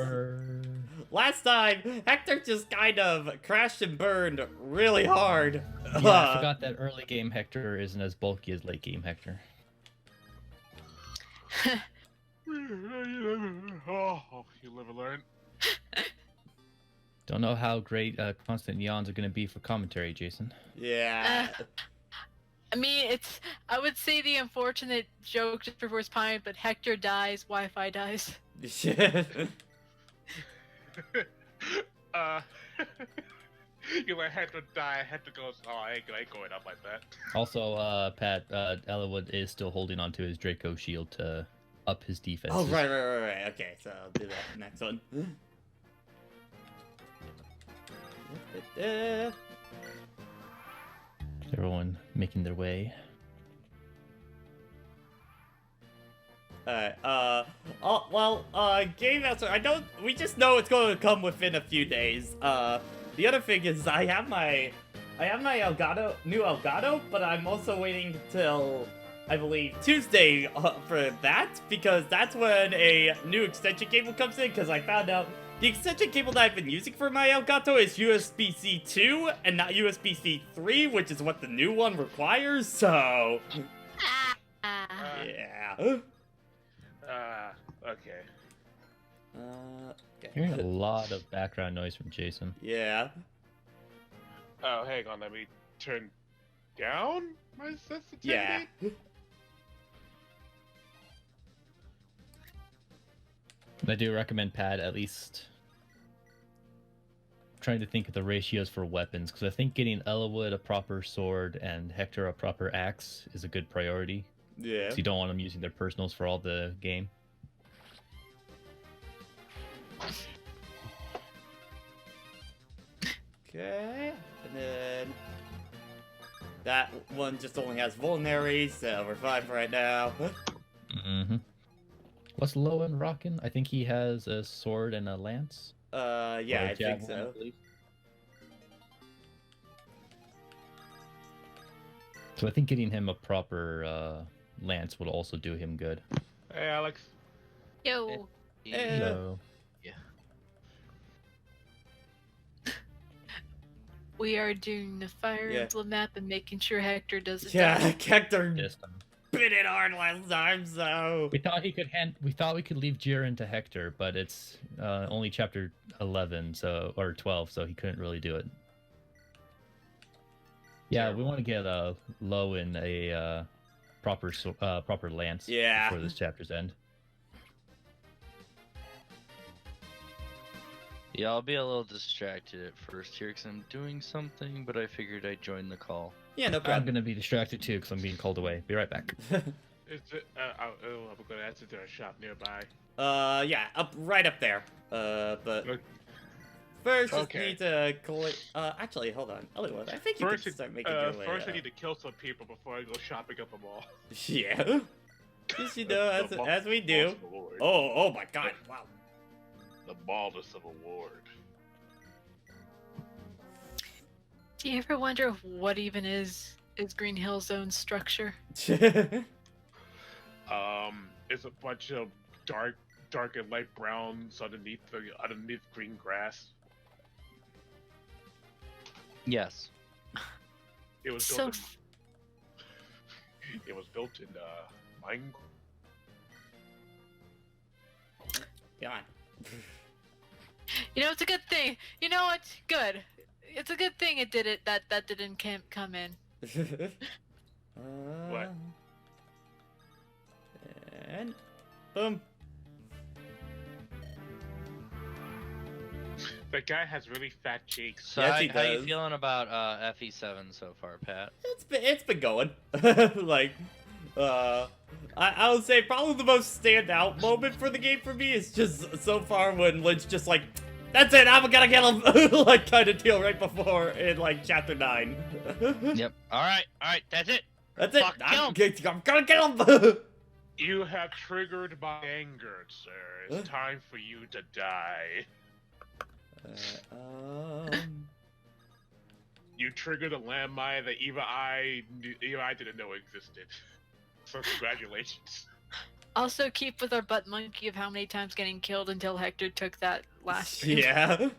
Last time, Hector just kind of crashed and burned really hard. Yeah, I forgot that early game Hector isn't as bulky as late game Hector. Oh, you live and learn. Don't know how great constant yawns are going to be for commentary, Jason. Yeah. I mean, I would say the unfortunate joke just before his pine, but Hector dies, Wi-Fi dies. You let Hector die, Hector goes, oh, I ain't going up like that. Also, Pat, Elwood is still holding onto his Draco shield to up his defense. Oh, right. Okay, so I'll do that next one. Everyone making their way. Alright, game answer, we just know it's going to come within a few days. The other thing is I have my new Elgato, but I'm also waiting till, I believe, Tuesday for that, because that's when a new extension cable comes in, because I found out the extension cable that I've been using for my Elgato is USB-C 2 and not USB-C 3, which is what the new one requires, so... yeah. Okay. Okay. Hearing a lot of background noise from Jason. Yeah. Oh, hang on, let me turn down my sensitivity? Yeah. I do recommend Pat at least trying to think of the ratios for weapons, because I think getting Elwood a proper sword and Hector a proper axe is a good priority. Yeah. So you don't want them using their personals for all the game. Okay. And then that one just only has vulnerary, so we're fine for right now. Mm-hmm. What's Lowen rocking? I think he has a sword and a lance. Yeah, I think so. So I think getting him a proper lance would also do him good. Hey, Alex. Yo. Hello. We are doing the Fire Emblem map and making sure Hector does it. Yeah, Hector Yes. bit it hard last time, so... We thought we could leave Jiren to Hector, but it's only chapter 11, or 12, so he couldn't really do it. Yeah, we want to get Low in a proper lance before this chapter's end. Yeah, I'll be a little distracted at first here because I'm doing something, but I figured I'd join the call. Yeah, no I'm problem. gonna be distracted too because I'm being called away. Be right back. Is it, I'm gonna answer to a shop nearby. Yeah, right up there. But... First, just Okay. need to actually, hold on. Hollywood, I think you First, can start making your way. first I need to kill some people before I go shopping at the mall. Yeah. Just, you know, The as we do. Mall's Award. Oh my God! Wow. The Baldus of Award. Do you ever wonder what even is Green Hill Zone's structure? It's a bunch of dark and light browns underneath green grass. Yes. It was So built. It was built in mine. Come on. you know, it's a good thing. You know what? Good. It's a good thing that didn't come in. What? And boom. That guy has really fat cheeks. So Yes, he how you does. feeling about FE7 so far, Pat? It's been going. Like, I would say probably the most standout moment for the game for me is just so far when Lynch just like, that's it, I'm gonna kill him, like kind of deal right before in like chapter 9. Yep. All right, that's it. That's it. Fuck, I'm kill gonna kill him. You have triggered my anger, sir. It's time for you to die. You triggered a landmine that even I didn't know existed. So congratulations. Also, keep with our butt monkey of how many times getting killed until Hector took that last stream. Yeah.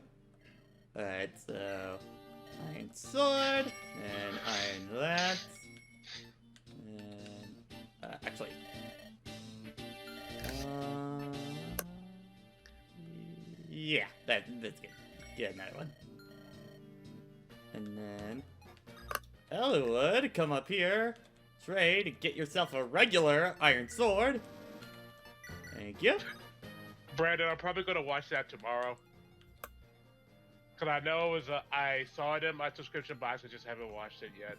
Alright, so Iron Sword and Iron Lance. And actually. Yeah, that's good. Get another one. And then Elwood, come up here. Trade, get yourself a regular Iron Sword. Thank you. Brandon, I'm probably gonna watch that tomorrow. Cause I know it was I saw it in my subscription box, I just haven't watched it yet.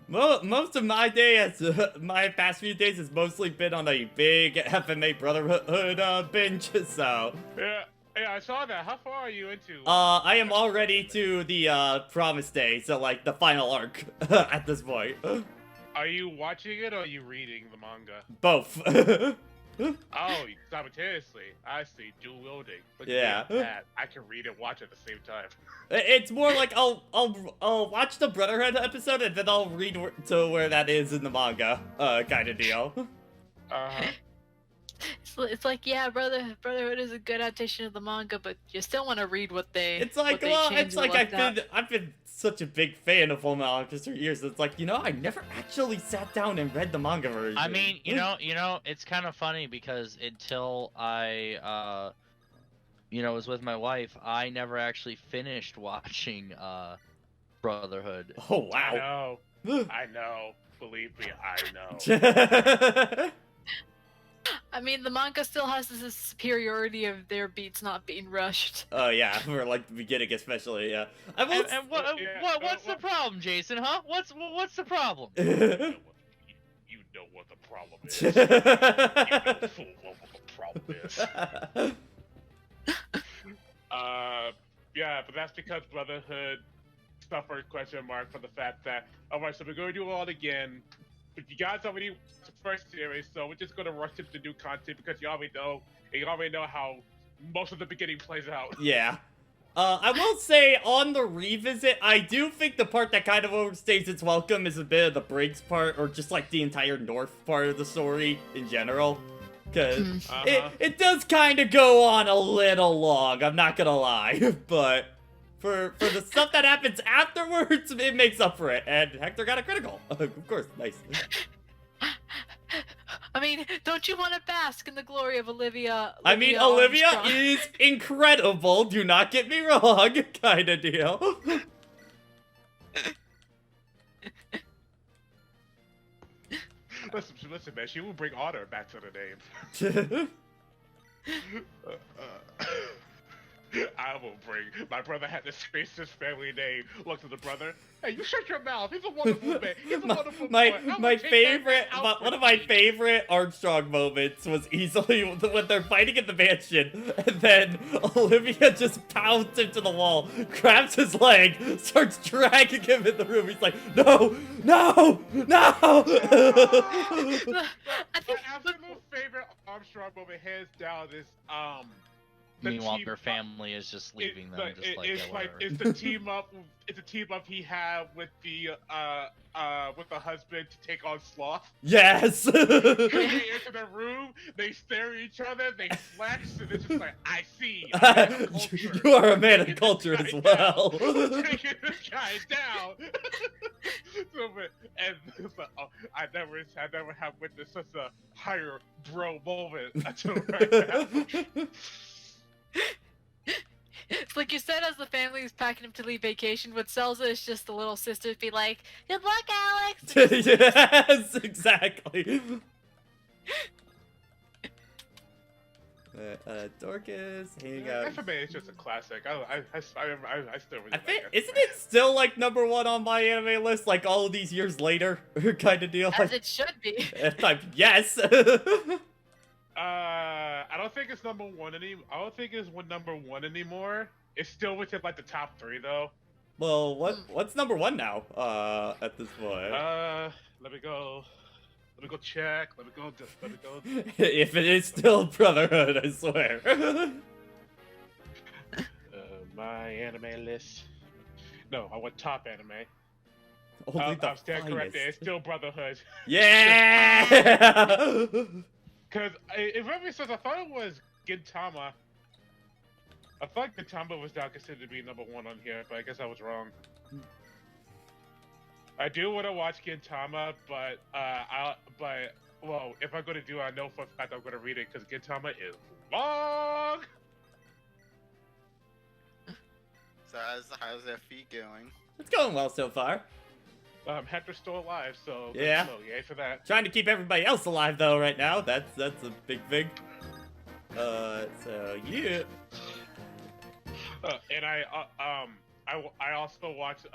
Most of my day, my past few days, has mostly been on a big FMA Brotherhood binge. So Yeah, I saw that. How far are you into? I am already to the Promise Day, so like the final arc at this point. Are you watching it or are you reading the manga? Both. Oh, simultaneously. I see. Dual wielding. Look at Yeah. that. I can read and watch at the same time. It's more like I'll watch the Brotherhood episode and then I'll read to where that is in the manga, kind of deal. It's like, yeah, Brotherhood is a good adaptation of the manga, but you still want to read what they. It's like, what they well, changed it's or like left out. I've been such a big fan of Full Metal Alchemist for years. It's like, you know, I never actually sat down and read the manga version. I mean, you know, it's kind of funny because until I, was with my wife, I never actually finished watching Brotherhood. Oh wow. I know. Believe me, I know. I mean, the manga still has this superiority of their beats not being rushed. Oh yeah, for like the beginning especially, yeah. I will. And what's the problem, Jason? Huh? What's the problem? You know what the problem is. You know full well what the problem is. Yeah, but that's because Brotherhood suffered question mark for the fact that, alright, so we're going to do it all again. But you guys already watched the first series, so we're just going to rush into new content because you already know how most of the beginning plays out. Yeah. I will say, on the revisit, I do think the part that kind of overstays its welcome is a bit of the Briggs part, or just like the entire North part of the story in general. Because it does kind of go on a little long, I'm not gonna lie. But for the stuff that happens afterwards, it makes up for it. And Hector got a critical. Of course, nice. I mean, don't you want to bask in the glory of Olivia? I mean, Olivia Armstrong? is incredible, do not get me wrong, kind of deal. Listen, man, she will bring honor back to the name. I will bring. My brother had this racist family name. Looked at the brother. Hey, you shut your mouth. He's a wonderful man. He's a wonderful boy. My favorite, one of my favorite Armstrong moments was easily when they're fighting in the mansion, and then Olivia just pounds into the wall, grabs his leg, starts dragging him in the room. He's like, no, no, no. I My think absolute favorite Armstrong moment, hands down, is the Meanwhile, team their up. family is just leaving them, just like, It's yeah, like whatever. it's the team up. It's a team up he had with the husband to take on Sloth. Yes. They enter the room, they stare at each other, they flex, and it's just like, I see. I'm a man of culture. You are a man of Taking culture this as guy well. down. Taking this guy down. So, and it's like, oh, I never have witnessed such a higher bro moment until right now. it's like you said, as the family is packing up to leave vacation, what sells it is just the little sister be like, "Good luck, Alex." And just leaves. Yes, exactly. Dorcas, hang out. FMA is just a classic. I still really like it. Isn't it still like #1 on my anime list, like all of these years later, kind of deal? As it should be. Yes. I don't think it's number one anymore. I don't think it's number one anymore. It's still within like the top 3 though. Well, what's #1 now? At this point. Let me go check. Let me go. If it is still Brotherhood, I swear. My anime list. No, I want top anime. Only the I'm stand corrected. finest. It's still Brotherhood. Yeah. Because if memory says, I thought it was Gintama. I thought Gintama was not considered to be number 1 on here, but I guess I was wrong. I do want to watch Gintama, but well, if I'm gonna do it, I know for a fact I'm gonna read it because Gintama is long. So how's that feed going? It's going well so far. Hector's still alive, so Yeah. yay for that. Trying to keep everybody else alive though right now. That's a big thing. So yeah. And I also watched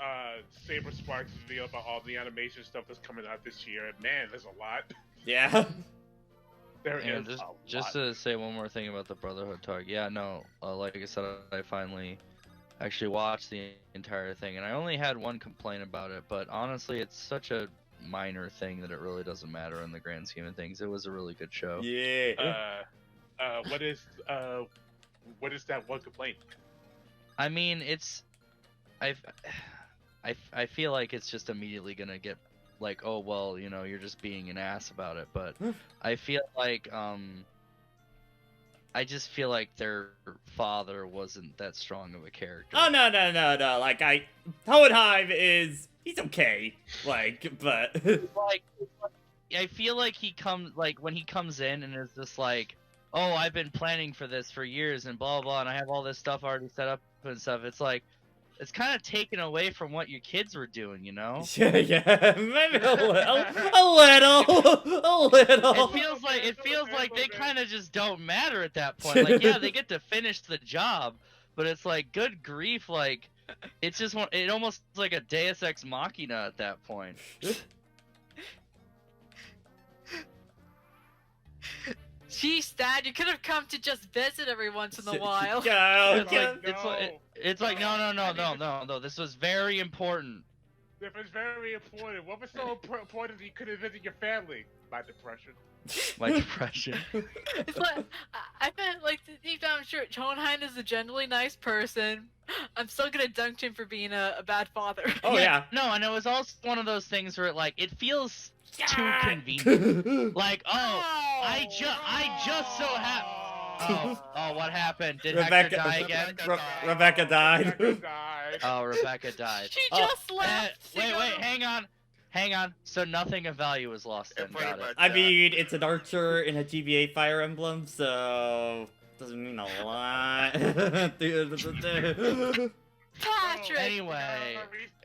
Saber Sparks' video about all the animation stuff that's coming out this year, and man, there's a lot. Yeah. There And is just a lot. to say one more thing about the Brotherhood talk. Yeah, no, like I said, I finally actually watched the entire thing, and I only had one complaint about it, but honestly, it's such a minor thing that it really doesn't matter in the grand scheme of things. It was a really good show. Yeah. What is that one complaint? I mean, it's I feel like it's just immediately gonna get like, oh well, you know, you're just being an ass about it, but I feel like I just feel like their father wasn't that strong of a character. Oh no. Like Hohenheim he's okay. Like, but like I feel like when he comes in and is just like, oh, I've been planning for this for years and blah blah, and I have all this stuff already set up and stuff. It's like, it's kind of taken away from what your kids were doing, you know? yeah, maybe a little. It feels like they kind of just don't matter at that point. Like, yeah, they get to finish the job, but it's like, good grief, like, it's just it almost like a Deus Ex Machina at that point. Jeez, Dad, you could have come to just visit every once in a while. Yeah, It's like no. This was very important. If it's very important, what was so important that you couldn't visit your family? My depression. My depression. It's like, I bet, like, deep down, I'm sure Hohenheim is a generally nice person. I'm still gonna dunk him for being a bad father. Oh yeah. No, and it was also one of those things where it feels too convenient. Like, oh, I just so have. Oh, what happened? Did Hector die again? Rebecca died. Oh, Rebecca died. She just left. Wait, hang on. So nothing of value was lost then. Pretty Got it. much, I mean, it's an archer in a GBA Fire Emblem, so doesn't mean a lot. Patrick. Anyway.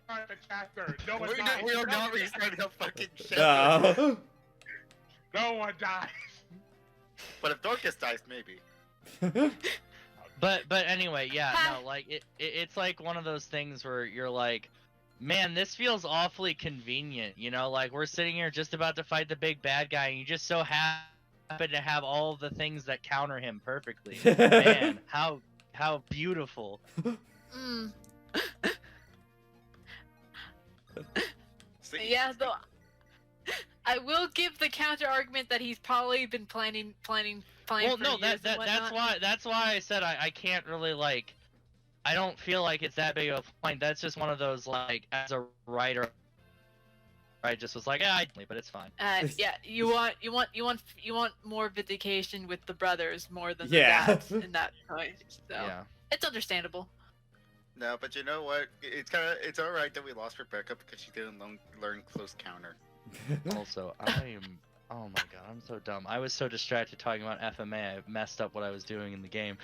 We are not restarting a fucking show. No. No one dies. But if Dorcas dies, maybe. But anyway, yeah, no, like it's like one of those things where you're like, man, this feels awfully convenient, you know, like we're sitting here just about to fight the big bad guy, and you just so happen to have all the things that counter him perfectly. Man, how beautiful. Mm. See? Yeah, though. I will give the counter argument that he's probably been planning Well, for no, years and whatnot. that's why I said I can't really like. I don't feel like it's that big of a point. That's just one of those like as a writer, I just was like, yeah, but it's fine. Yeah, you want more vindication with the brothers more than Yeah. the dads in that point. So Yeah. it's understandable. No, but you know what? It's all right that we lost Rebecca because she didn't learn close counter. Also, oh my god, I'm so dumb. I was so distracted talking about FMA, I messed up what I was doing in the game.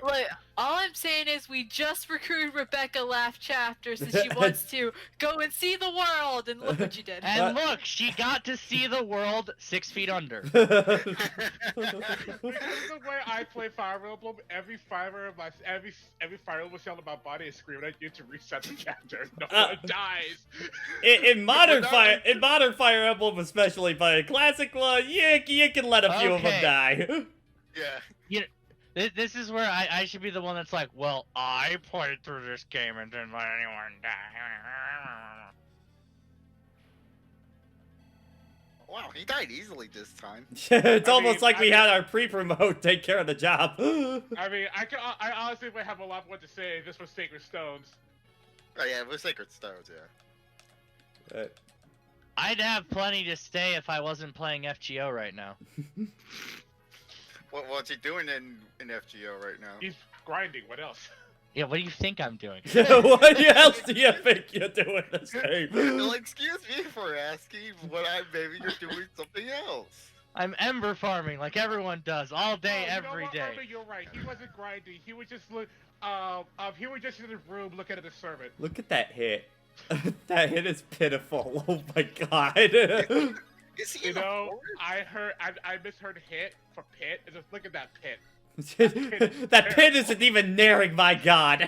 Look, all I'm saying is we just recruited Rebecca last chapter, so she wants to go and see the world, and look what you did. And look, she got to see the world 6 feet under. Because of the way I play Fire Emblem, every Fire Emblem shell in my body is screaming at you to reset the chapter. No one dies. in modern Fire Emblem, especially, but in classic one, you can let a few of them Okay. die. Yeah. This is where I should be the one that's like, well, I played through this game and didn't let anyone die. Wow, he died easily this time. It's almost mean, like we had our pre-promote take care of the job. I mean, I honestly would have a lot more to say. This was Sacred Stones. Oh yeah, it was Sacred Stones, yeah. I'd have plenty to say if I wasn't playing FGO right now. What's he doing in FGO right now? He's grinding. What else? Yeah, what do you think I'm doing? What else do you think you're doing this game? Well, excuse me for asking, but maybe you're doing something else. I'm ember farming like everyone does, all day, Oh, you know every what, day. Armin, you're right. He wasn't grinding. He was just he was just in his room looking at the servant. Look at that hit. That hit is pitiful. Oh my god. Is he You in the know, forest? I misheard hit for pit, and just look at that pit. That pit isn't even nearing my god.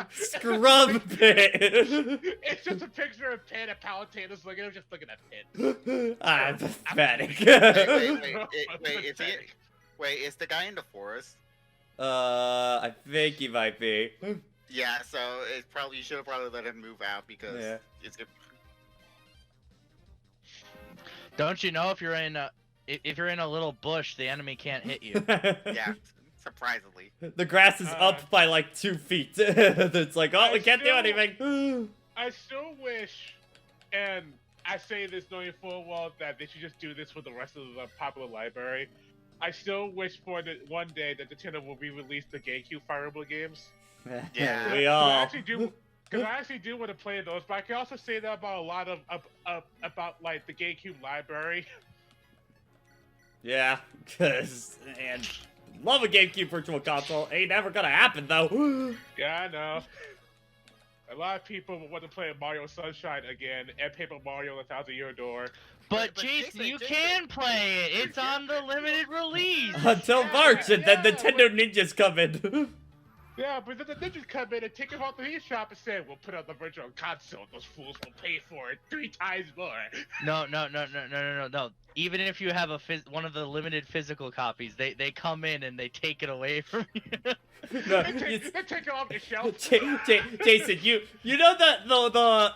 Scrub pit. It's just a picture of Pit and Palutina's looking at him, just looking at Pit. I'm pathetic. Wait, is the guy in the forest? I think he might be. Yeah, so it's probably you should have probably let him move out because Yeah. it's good. Don't you know if you're in a little bush, the enemy can't hit you? Yeah, surprisingly. The grass is up by like 2 feet. It's like, oh, we can't do still- anything. I still wish, and I say this knowing full well that they should just do this with the rest of the popular library. I still wish for one day that Nintendo will re-release the GameCube Fire Emblem games. Yeah. We I all. actually do want to play those, but I can also say that about a lot of about like the GameCube library. Yeah, cause man, love a GameCube Virtual Console. Ain't never gonna happen though. Yeah, I know. A lot of people want to play Mario Sunshine again and Paper Mario 1,000 Year Door. But But Jason, Jason, you Jason, can play it. It's on the limited release. Until March, and then Nintendo Ninjas come in. Yeah, but then the ninjas come in and take it off the eShop and say, we'll put it on the virtual console. Those fools will pay for it 3 times more. No. Even if you have one of the limited physical copies, they come in and they take it away from you. No, They take it off the shelf. Jason, you know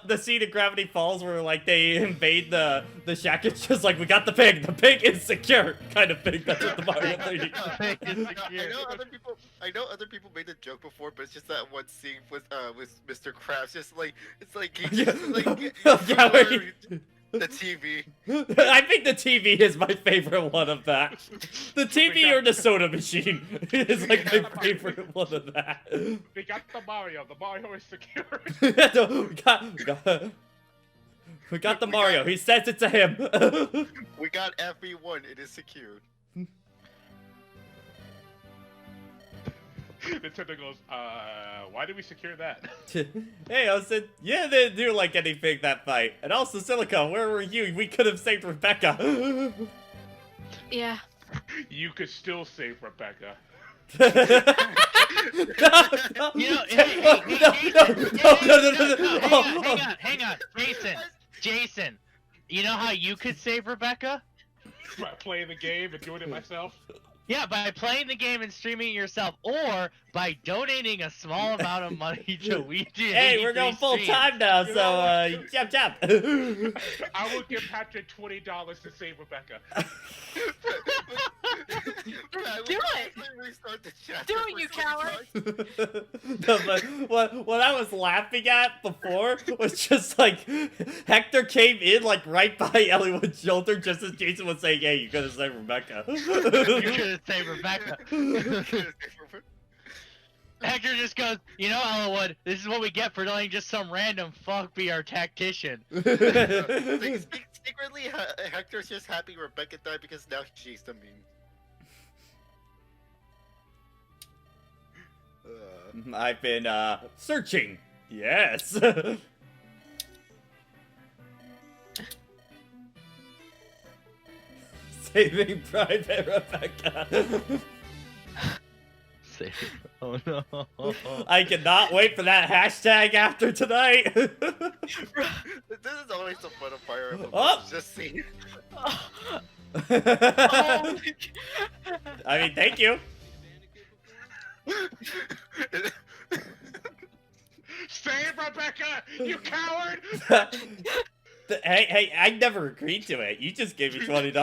the scene in Gravity Falls where like they invade the shack. It's just like we got the pig. The pig is secure, kind of thing. That's what the Mario 3D. I know other people made the joke before, but it's just that one scene with Mr. Krabs. Just like it's like he's just, Yeah, where he- the TV. I think the TV is my favorite one of that. The TV or the soda machine is like my favorite one of that. They got the Mario. The Mario is secure. we got the Mario. He sends it to him. We got FB1. It is secured. Nintendo goes, why did we secure that? Hey, I said, yeah, they didn't do like anything that fight. And also, Silicon, where were you? We could have saved Rebecca. Yeah. You could still save Rebecca. No, You know, hang on, Jason. You know how you could save Rebecca? By playing the game and doing it myself. Yeah, by playing the game and streaming it yourself, or by donating a small amount of money to Ouija. Hey, we're going full time now, You so know chop chop. I will give Patrick $20 to save Rebecca. Do it! Do it, you coward! No, but what I was laughing at before was just like Hector came in like right by Elliowood's shoulder just as Jason was saying, "Hey, you gotta say Rebecca." You could save Rebecca. Hector just goes, you know, Elwood, this is what we get for letting just some random fuck be our tactician. Secretly, Hector's just happy Rebecca died because now she's the meme. I've been searching. Yes. Saving Private Rebecca. Oh no. I cannot wait for that hashtag after tonight. This is always the fun of Fire Emblem. Oh! Just see. I mean, thank you. Save Rebecca, you coward! Hey, I never agreed to it. You just gave me $20.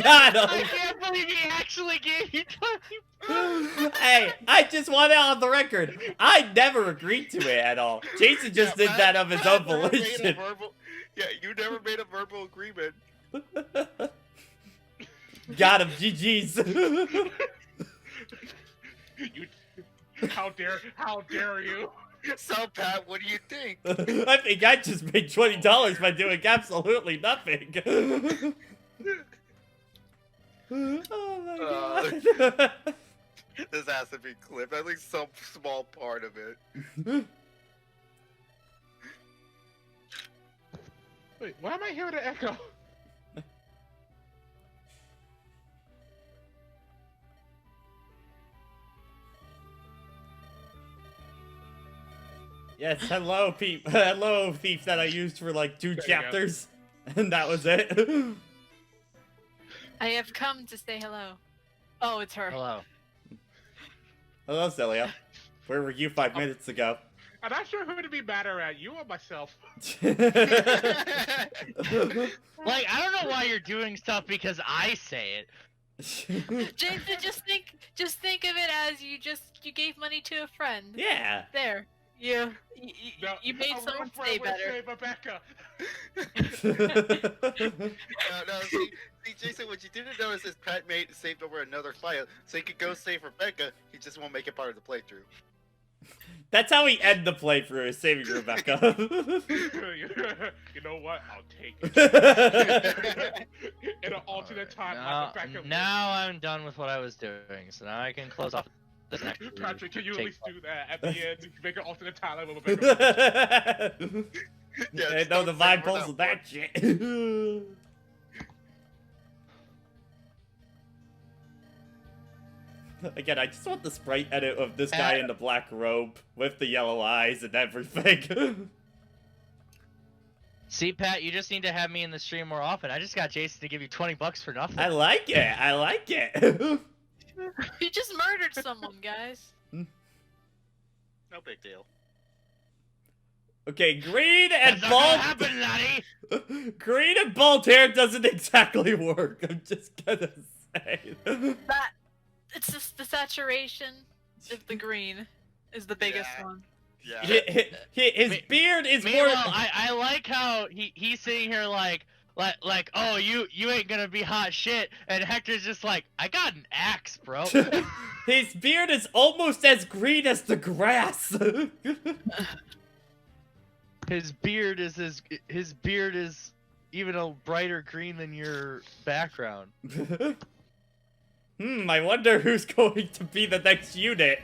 God, I can't believe he actually gave you 20. Hey, I just want it on the record. I never agreed to it at all. Jason just did that of his own volition. Yeah, you never made a verbal agreement. Got him, GG's. How dare you? So, Pat, what do you think? I think I just made $20 by doing absolutely nothing. Oh my god. This has to be clipped. At least some small part of it. Wait, why am I hearing an echo? Yes, hello, hello, thief that I used for like 2 chapters, and that was it. I have come to say hello. Oh, it's her. Hello. Hello, Celia. Where were you 5 minutes ago? I'm not sure who to be madder at, you or myself. Like, I don't know why you're doing stuff because I say it. Jason, just think of it as you gave money to a friend. Yeah. There. You No, you made a someone real say friend would better. save Rebecca. No, see, Jason, what you didn't notice is Pat saved over another file, so he could go save Rebecca. He just won't make it part of the playthrough. That's how we end the playthrough, is saving Rebecca. You know what? I'll take it. In an alternate time, Rebecca. Now I'm done with what I was doing, so now I can close off this next. Patrick, can you at least do that at the end? Make an alternate timeline a little bit. Yeah, Ain't no divine pulls with that shit. Again, I just want the sprite edit of this guy in the black robe with the yellow eyes and everything. See, Pat, you just need to have me in the stream more often. I just got Jason to give you $20 for nothing. I like it. I like it. You just murdered someone, guys. No big deal. Okay, green and That's not gonna bald. happen, laddie. Green and bald hair doesn't exactly work. I'm just gonna say. It's just the saturation of the green is the biggest one. Yeah. His beard is more. Meanwhile, I like how he's sitting here like, oh, you ain't gonna be hot shit, and Hector's just like, I got an axe, bro. His beard is almost as green as the grass. His beard is even a brighter green than your background. I wonder who's going to be the next unit.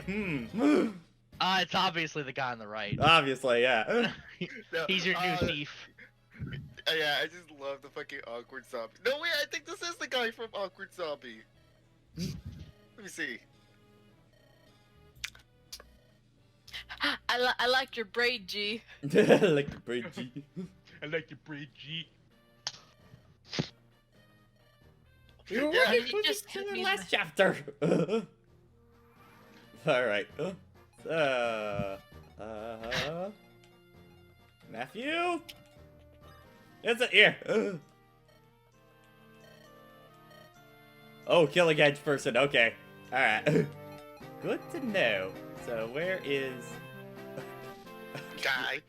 It's obviously the guy on the right. Obviously, yeah. No, He's your new thief. Yeah, I just love the fucking awkward zombie. No, wait, I think this is the guy from Awkward Zombie. Let me see. I like your braid, G. Like the braid G. I like your braid, G. We were Yeah, working you for just this hit in the me in last the- chapter. Alright. Matthew? Is it here? Oh, killing edge person. Okay. Alright. Good to know. So, where is... Guy.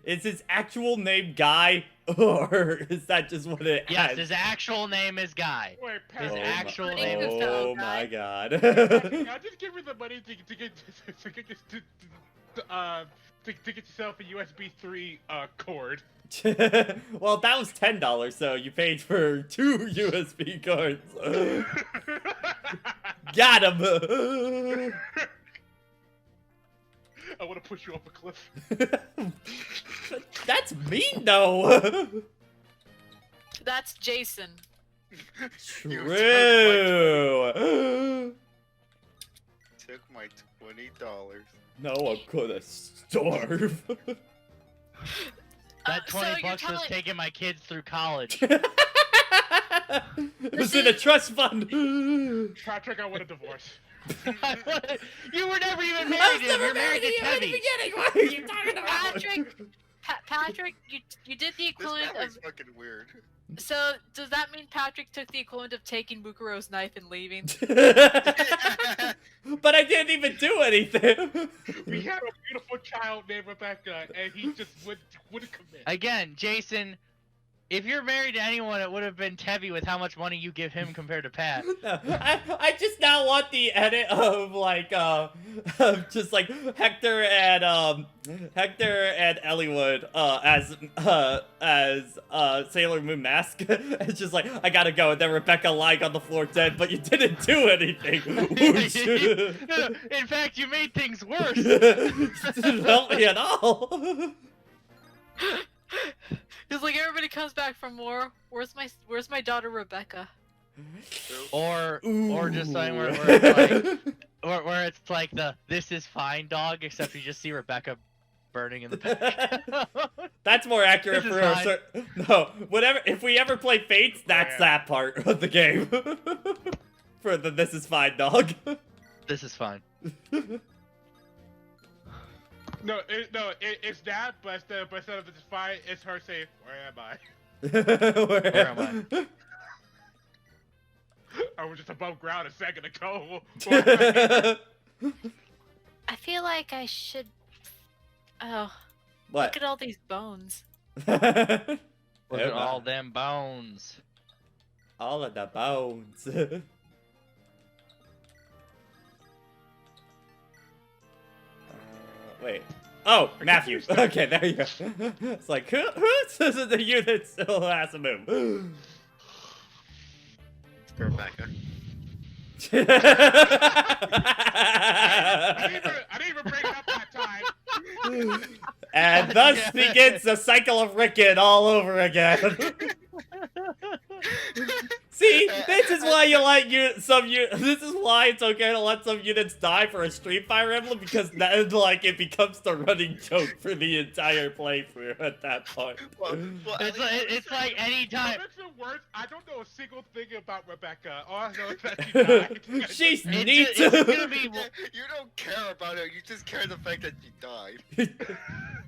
Is his actual name Guy? Or is that just what it Yes, has? his actual name is Guy. Wait, His Pat, actual My name name is is Guy. Oh Guy. my god. I'll just give her the money to get yourself a USB 3 cord. Well, that was $10, so you paid for 2 USB cards. Got him! I want to push you off a cliff. That's mean, though. That's Jason. True. Took my $20. No, I'm gonna starve. That So 20 you're bucks was telling- taking my kids through college. It was in a trust fund. Patrick, I want a divorce. You were never even I married was to him. never You're married to you in the Tebby. beginning. What are you talking about? Patrick, you did the This equivalent family's of. fucking weird. So does that mean Patrick took the equivalent of taking Mukuro's knife and leaving? But I didn't even do anything. We had a beautiful child named Rebecca, and he just wouldn't commit. Again, Jason, if you're married to anyone, it would have been Tebby with how much money you give him compared to Pat. No, I just now want the edit of like of just like Hector and Elliewood as Sailor Moon Mask. It's just like I gotta go, and then Rebecca lying on the floor dead, but you didn't do anything. Whoosh. In fact, you made things worse. Didn't help me at all. It's like everybody comes back from war. Where's my daughter Rebecca? Or just something where Ooh. it's like, where it's like the "this is fine" dog, except you just see Rebecca burning in the back. That's more accurate This is for a fine. certain. No, whatever. If we ever play Fates, that's that part of the game. For the "this is fine" dog. This is fine. No, it's that, but instead of it's fine, it's her saying, "Where am I?" Where am I? I was just above ground a second ago. I feel like I should. Oh, What? look at all these bones. Look at Oh, all my. them bones. All of the bones. Wait. Oh, Matthew. Okay, there you go. It's like, who says that the unit still has to move? Rebecca. I didn't even bring it up that time. And thus begins the cycle of Rickon all over again. See, this is why you let this is why it's okay to let some units die for a Street Fire Emblem, because then like it becomes the running joke for the entire playthrough at that point. Well, It's like any time. Makes it worse. I don't know a single thing about Rebecca. All I know is that she died. She's It's, neat. it's gonna be. You don't care about her. You just care the fact that she died.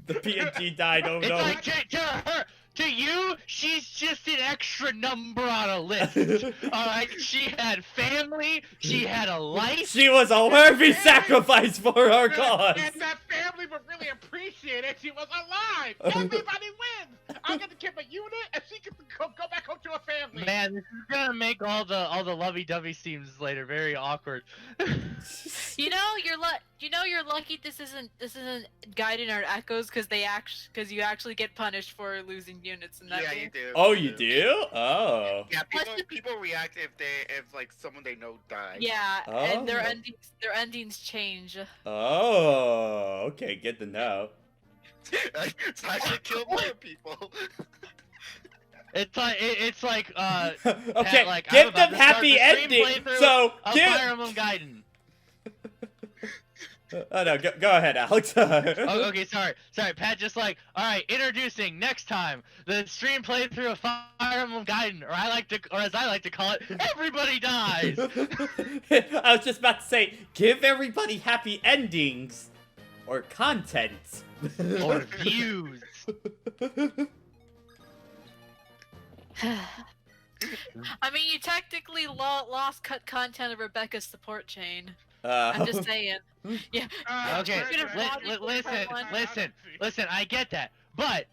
The PNG died. Oh It's no. like to her, to you, she's just an extra number on a list. Alright, she had family, she had a life. She was a worthy sacrifice for our cause. And that family would really appreciate it. She was alive. Everybody wins. I get to keep a unit, and she can go back home to her family. Man, this is gonna make all the lovey-dovey scenes later very awkward. You know you're lucky this isn't guiding our echoes because you actually get punished for losing units in that Yeah, game. you do. Oh, you do? Oh. Yeah, Plus people react if like someone they know dies. Yeah, and their Oh. endings change. Oh, okay, good to know. So I should kill more people. It's like Okay, Pat, like, I'm give about them to start happy the stream ending. playthrough So of give. Fire Emblem Gaiden. Oh no, go ahead, Alex. Oh, okay, sorry. Pat, just like, all right, introducing next time the stream playthrough of Fire Emblem Gaiden, or as I like to call it, everybody dies. I was just about to say, give everybody happy endings or content Or views. I mean, you technically lost cut content of Rebecca's support chain. I'm just saying. Yeah. Okay, listen, I get that, but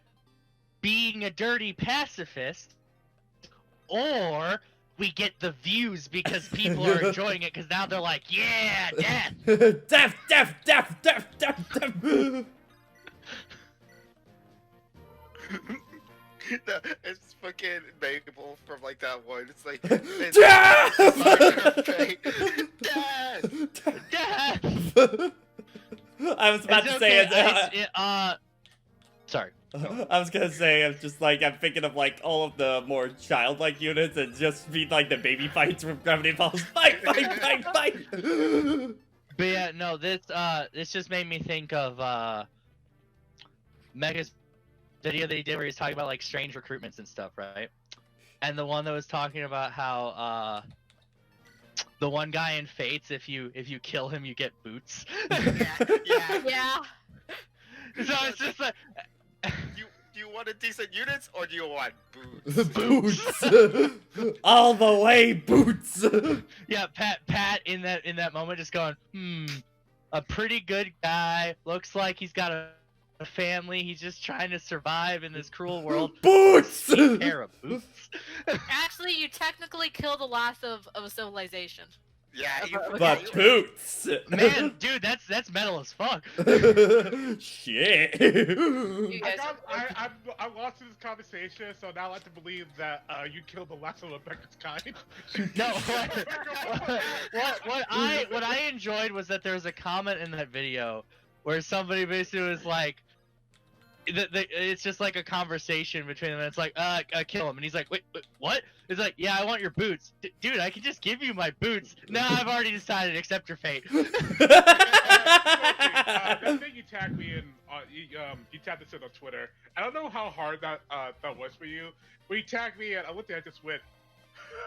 being a dirty pacifist, or we get the views because people are enjoying it because now they're like, yeah, death. Death. No, it's fucking Mabel from like that one. It's like Death. I was about to say sorry. I was gonna say, I'm just like, I'm thinking of like all of the more childlike units and just be like the baby fights from Gravity Falls. Fight! But yeah, no, this just made me think of Mega's video that he did where he was talking about like strange recruitments and stuff, right? And the one that was talking about how the one guy in Fates, if you kill him, you get boots. Yeah. So it's just like, do you want a decent units or do you want boots? Boots! All the way, boots! yeah, Pat in that moment just going, a pretty good guy, looks like he's got a family, he's just trying to survive in this cruel world. Boots! Take care of boots. Actually, you technically killed the last of a civilization. Yeah, but boots! Man, dude, that's metal as fuck. Shit. I'm lost in this conversation, so now I have to believe that you killed the last of Rebecca's kind. No, what I enjoyed was that there was a comment in that video where somebody basically was like, it's just like a conversation between them. And it's like, kill him, and he's like, wait, what? It's like, yeah, I want your boots, dude. I can just give you my boots. No, I've already decided. Accept your fate. That thing you tagged me in, you tagged this in on Twitter. I don't know how hard that was for you. But you tagged me, and I looked at it, just went,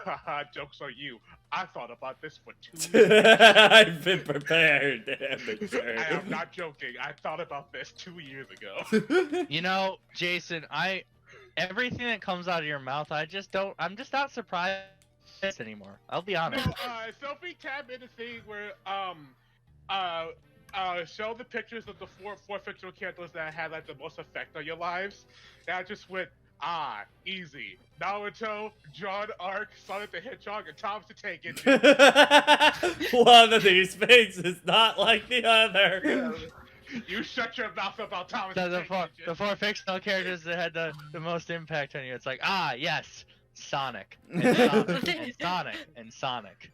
haha, joke's on you. I thought about this for 2 years. I've been prepared. I am not joking. I thought about this 2 years ago. You know, Jason, everything that comes out of your mouth, I'm just not surprised anymore. I'll be honest. No, Sophie tagged me in the thing where show the pictures of the four fictional characters that had like the most effect on your lives. And I just went, easy. Naruto, John Arc, Sonic the Hedgehog, and Thomas the Tank Engine. One of these things is not like the other. You shut your mouth about Thomas the Tank Engine. The four fictional characters that had the most impact on you. It's like, yes, Sonic, and Sonic, and Sonic, and Sonic.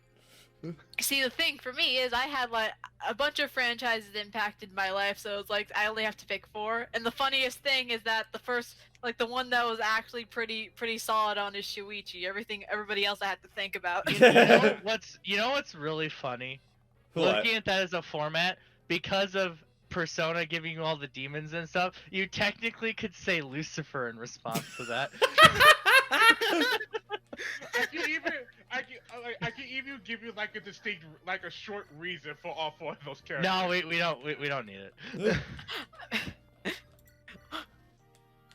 See, the thing for me is I had like a bunch of franchises that impacted my life, so it's like I only have to pick 4. And the funniest thing is that the first, like the one that was actually pretty solid on is Shuichi. Everybody else I had to think about. You know what's really funny? What? Looking at that as a format, because of Persona giving you all the demons and stuff, you technically could say Lucifer in response to that. I can even give you like a distinct, like a short reason for all 4 of those characters. No, we don't need it.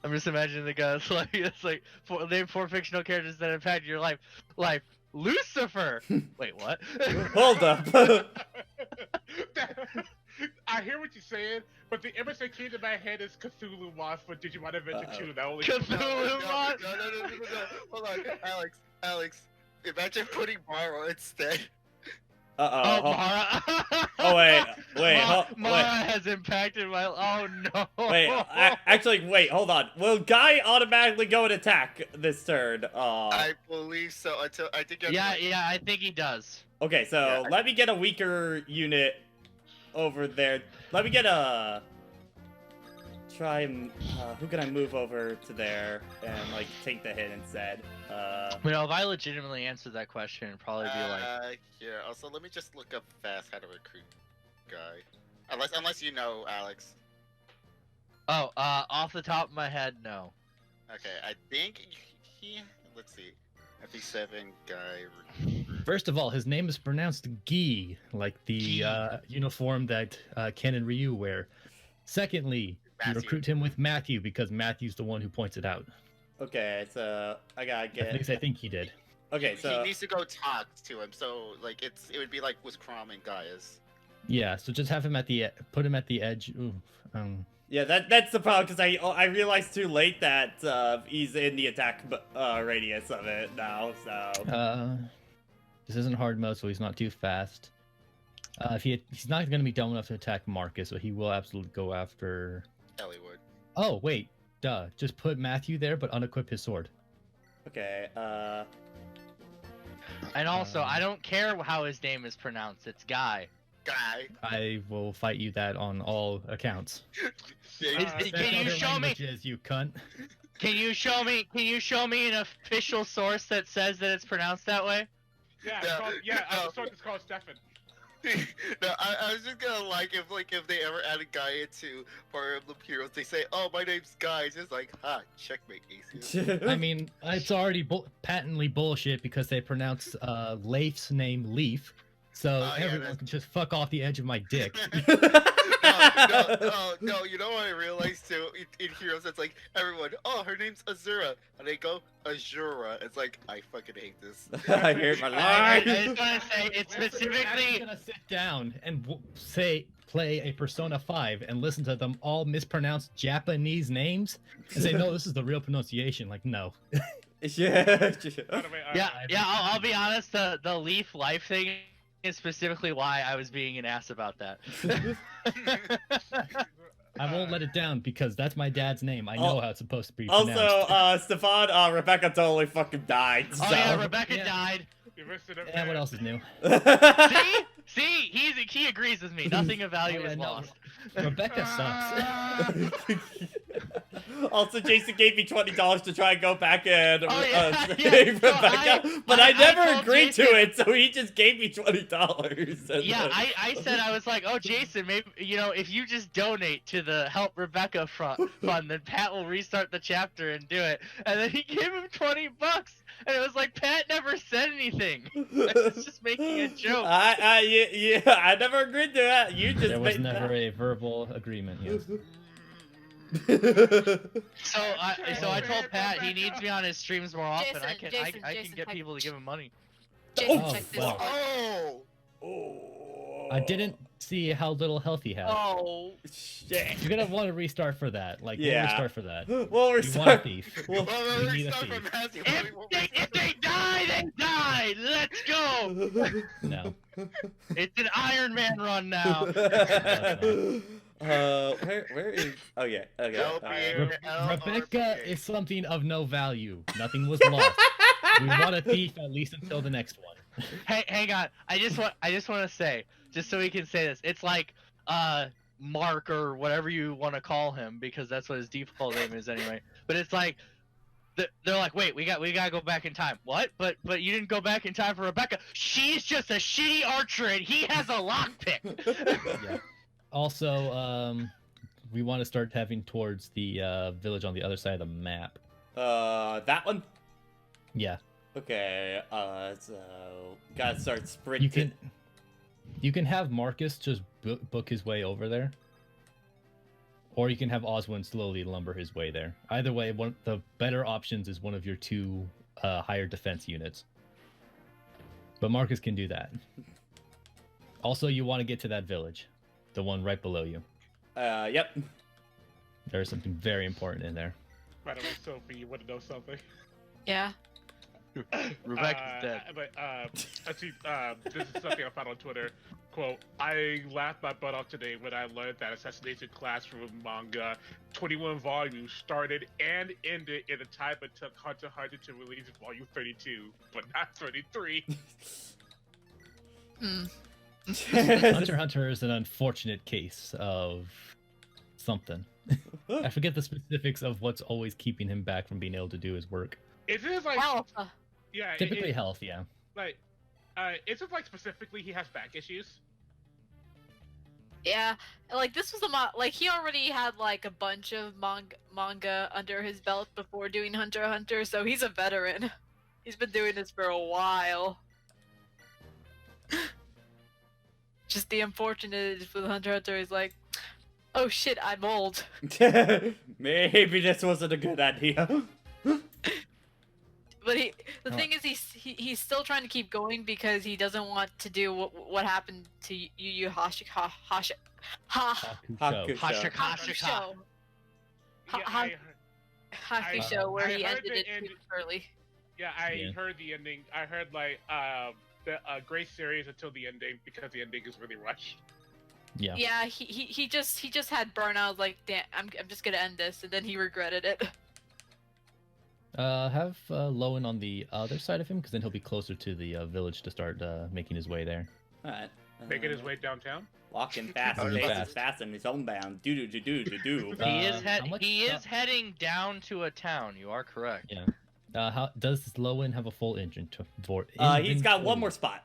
I'm just imagining the guys like it's like name 4 fictional characters that impact your life. Like Lucifer. Wait, what? Hold up. I hear what you're saying, but the image that came to my head is Cthulhu Moth for Digimon Adventure 2. That only Cthulhu Moth. No. Hold on, Alex. Alex, imagine putting Mara instead. Uh-oh. Oh, Mara. Oh, wait, Mara wait. has impacted my. Oh no. Wait, actually, wait, hold on. Will Guy automatically go and attack this turn? I believe so. Until I think. Yeah, I think he does. Okay, so Yeah. let me get a weaker unit over there. Let me get a... Try and... who can I move over to there and, like, take the hit instead? You know, if I legitimately answered that question, it'd probably be like, Here. Also, let me just look up fast how to recruit Guy. Unless you know, Alex. oh, off the top of my head, no. Okay, I think he. Let's see. FP7 Guy. First of all, his name is pronounced Gi, like the Gi. uniform that Ken and Ryu wear. Secondly, you Matthew. recruit him with Matthew because Matthew's the one who points it out. okay, so I gotta At get... least I think he did. Okay, He so... needs to go talk to him. So like it would be like with Crom and Gaius. Yeah, so just have him at the put him at the edge. Ooh, Yeah, that's the problem, because I realized too late that he's in the attack radius of it now, so... this isn't hard mode, so he's not too fast. He's not going to be dumb enough to attack Marcus, so he will absolutely go after. Ellie would. Oh wait, duh! Just put Matthew there, but unequip his sword. Okay, And also, I don't care how his name is pronounced. It's Guy. Guy. I will fight you that on all accounts. Yeah, Can you show me? Languages, you cunt. Can you show me? Can you show me an official source that says that it's pronounced that way? Yeah, Yeah. the song is called Stefan. No, I was just gonna if they ever added Guy into Fire Emblem Heroes, they say, "Oh, my name's Guy." It's just like, ha, checkmate, Ace. I mean, it's already patently bullshit because they pronounce Leif's name Leaf, so Yeah, everyone that's- can just fuck off the edge of my dick. No, you know what I realized too? In Heroes, it's like, everyone, oh, her name's Azura. And they go, Azura. It's like, I fucking hate this. I hate my I life. just want to say it's I'm specifically. gonna sit down and play a Persona 5 and listen to them all mispronounce Japanese names and say, no, this is the real pronunciation. Like, no. Yeah. By the way, Yeah, I'll be honest. The Leaf Life thing is specifically why I was being an ass about that. I won't let it down because that's my dad's name. I know how it's supposed to be Also, pronounced. Stefan, Rebecca totally fucking died. So. Oh yeah, Rebecca Yeah. died. you missed it up And what there. else is new? See, he agrees with me. Nothing of value Oh, yeah, is no. lost. Rebecca sucks. Also, Jason gave me $20 to try and go back and Oh, yeah, save so Rebecca, but I I never told agreed Jason- to it, so he just gave me $20. And Yeah, I said I was like, oh Jason, maybe if you just donate to the Help Rebecca fund, then Pat will restart the chapter and do it. And then he gave him $20, and it was like Pat never said anything. I was just making a joke. Yeah, I never agreed to that. You just There was made never a verbal agreement. Yes. So I told Pat he needs me on his streams more often. Jason, I can Jason, get check- people to give him money. Jason, Oh, check this fuck. out. Oh! I didn't see how little health he had. Oh. Shit. You're gonna want to restart for that. Like, Yeah. we'll restart for that. Well, You want a start. thief. Well, Well, We we need a start thief. from Matthew. If they die, they die. Let's go. No. It's an Iron Man run now. Where is? Oh yeah. Okay. Help alright. me. Rebecca is something of no value. Nothing was lost. We want a thief at least until the next one. Hey, hang on. I just want to say, just so we can say this, it's like Mark or whatever you want to call him because that's what his default name is anyway. But it's like they're like, wait, we got to go back in time. What? But you didn't go back in time for Rebecca. She's just a shitty archer and he has a lockpick. Yeah. Also, we want to start heading towards the village on the other side of the map. That one. Yeah. Okay. So gotta start sprinting. You can have Marcus just book his way over there, or you can have Oswin slowly lumber his way there. Either way, one the better options is one of your two higher defense units. But Marcus can do that. Also, you want to get to that village, the one right below you. Yep. There's something very important in there. By the way, Sophie, you want to know something? Yeah. Rebecca's dead. But let's see. This is something I found on Twitter. Quote: I laughed my butt off today when I learned that Assassination Classroom manga, 21 volumes, started and ended in the time it took Hunter x Hunter to release volume 32, but not 33. Hunter x Hunter is an unfortunate case of something. I forget the specifics of what's always keeping him back from being able to do his work. Is it like Health. yeah? Typically health, yeah. Like, is it like specifically he has back issues? Yeah, like this was like he already had like a bunch of manga under his belt before doing Hunter x Hunter, so he's a veteran. He's been doing this for a while. Just the unfortunate with Hunter x Hunter is like, oh shit, I'm old. Maybe this wasn't a good idea. But the thing is, he's still trying to keep going because he doesn't want to do what happened to Yu Hakusho. Hakusho. Hakusho, where he ended it too early. Yeah, I heard the ending. I heard like the great series until the ending because the ending is really rushed. Yeah. Yeah, he just had burnout. Like, damn, I'm just gonna end this, and then he regretted it. Have Lowen on the other side of him, because then he'll be closer to the village to start making his way there. Alright. Making his way downtown. Walking fast, Walking faces fast. fast in his own bound. Do do do do do do. He is heading down to a town. You are correct. Yeah. How does Lowen have a full engine? He's got one more spot.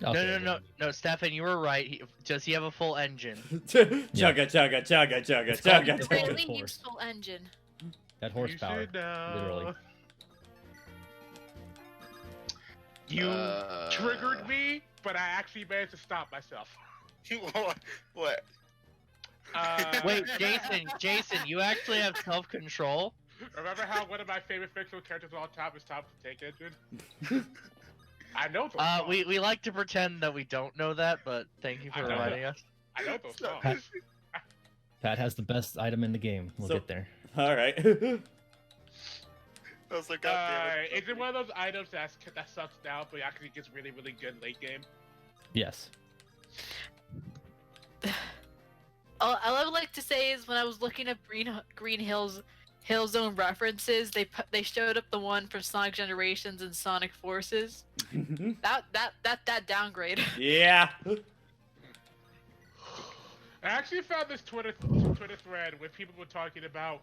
Okay, No, Stefan, you were right. Does he have a full engine? Chugga chugga chugga chugga chugga. Really horse. needs full engine. That horsepower, literally. You triggered me, but I actually managed to stop myself. What? Wait, Jason, you actually have self-control? Remember how one of my favorite fictional characters of all time is Tom the Tank Engine? I know those songs. We like to pretend that we don't know that, but thank you for reminding us. I know those songs. Pat has the best item in the game. We'll get there. Alright. I was like, God damn it. Is it one of those items that sucks now, but actually gets really, really good late game? Yes. All I would like to say is when I was looking up Green Hill Zone references, they showed up the one for Sonic Generations and Sonic Forces. that downgrade. Yeah. I actually found this Twitter thread where people were talking about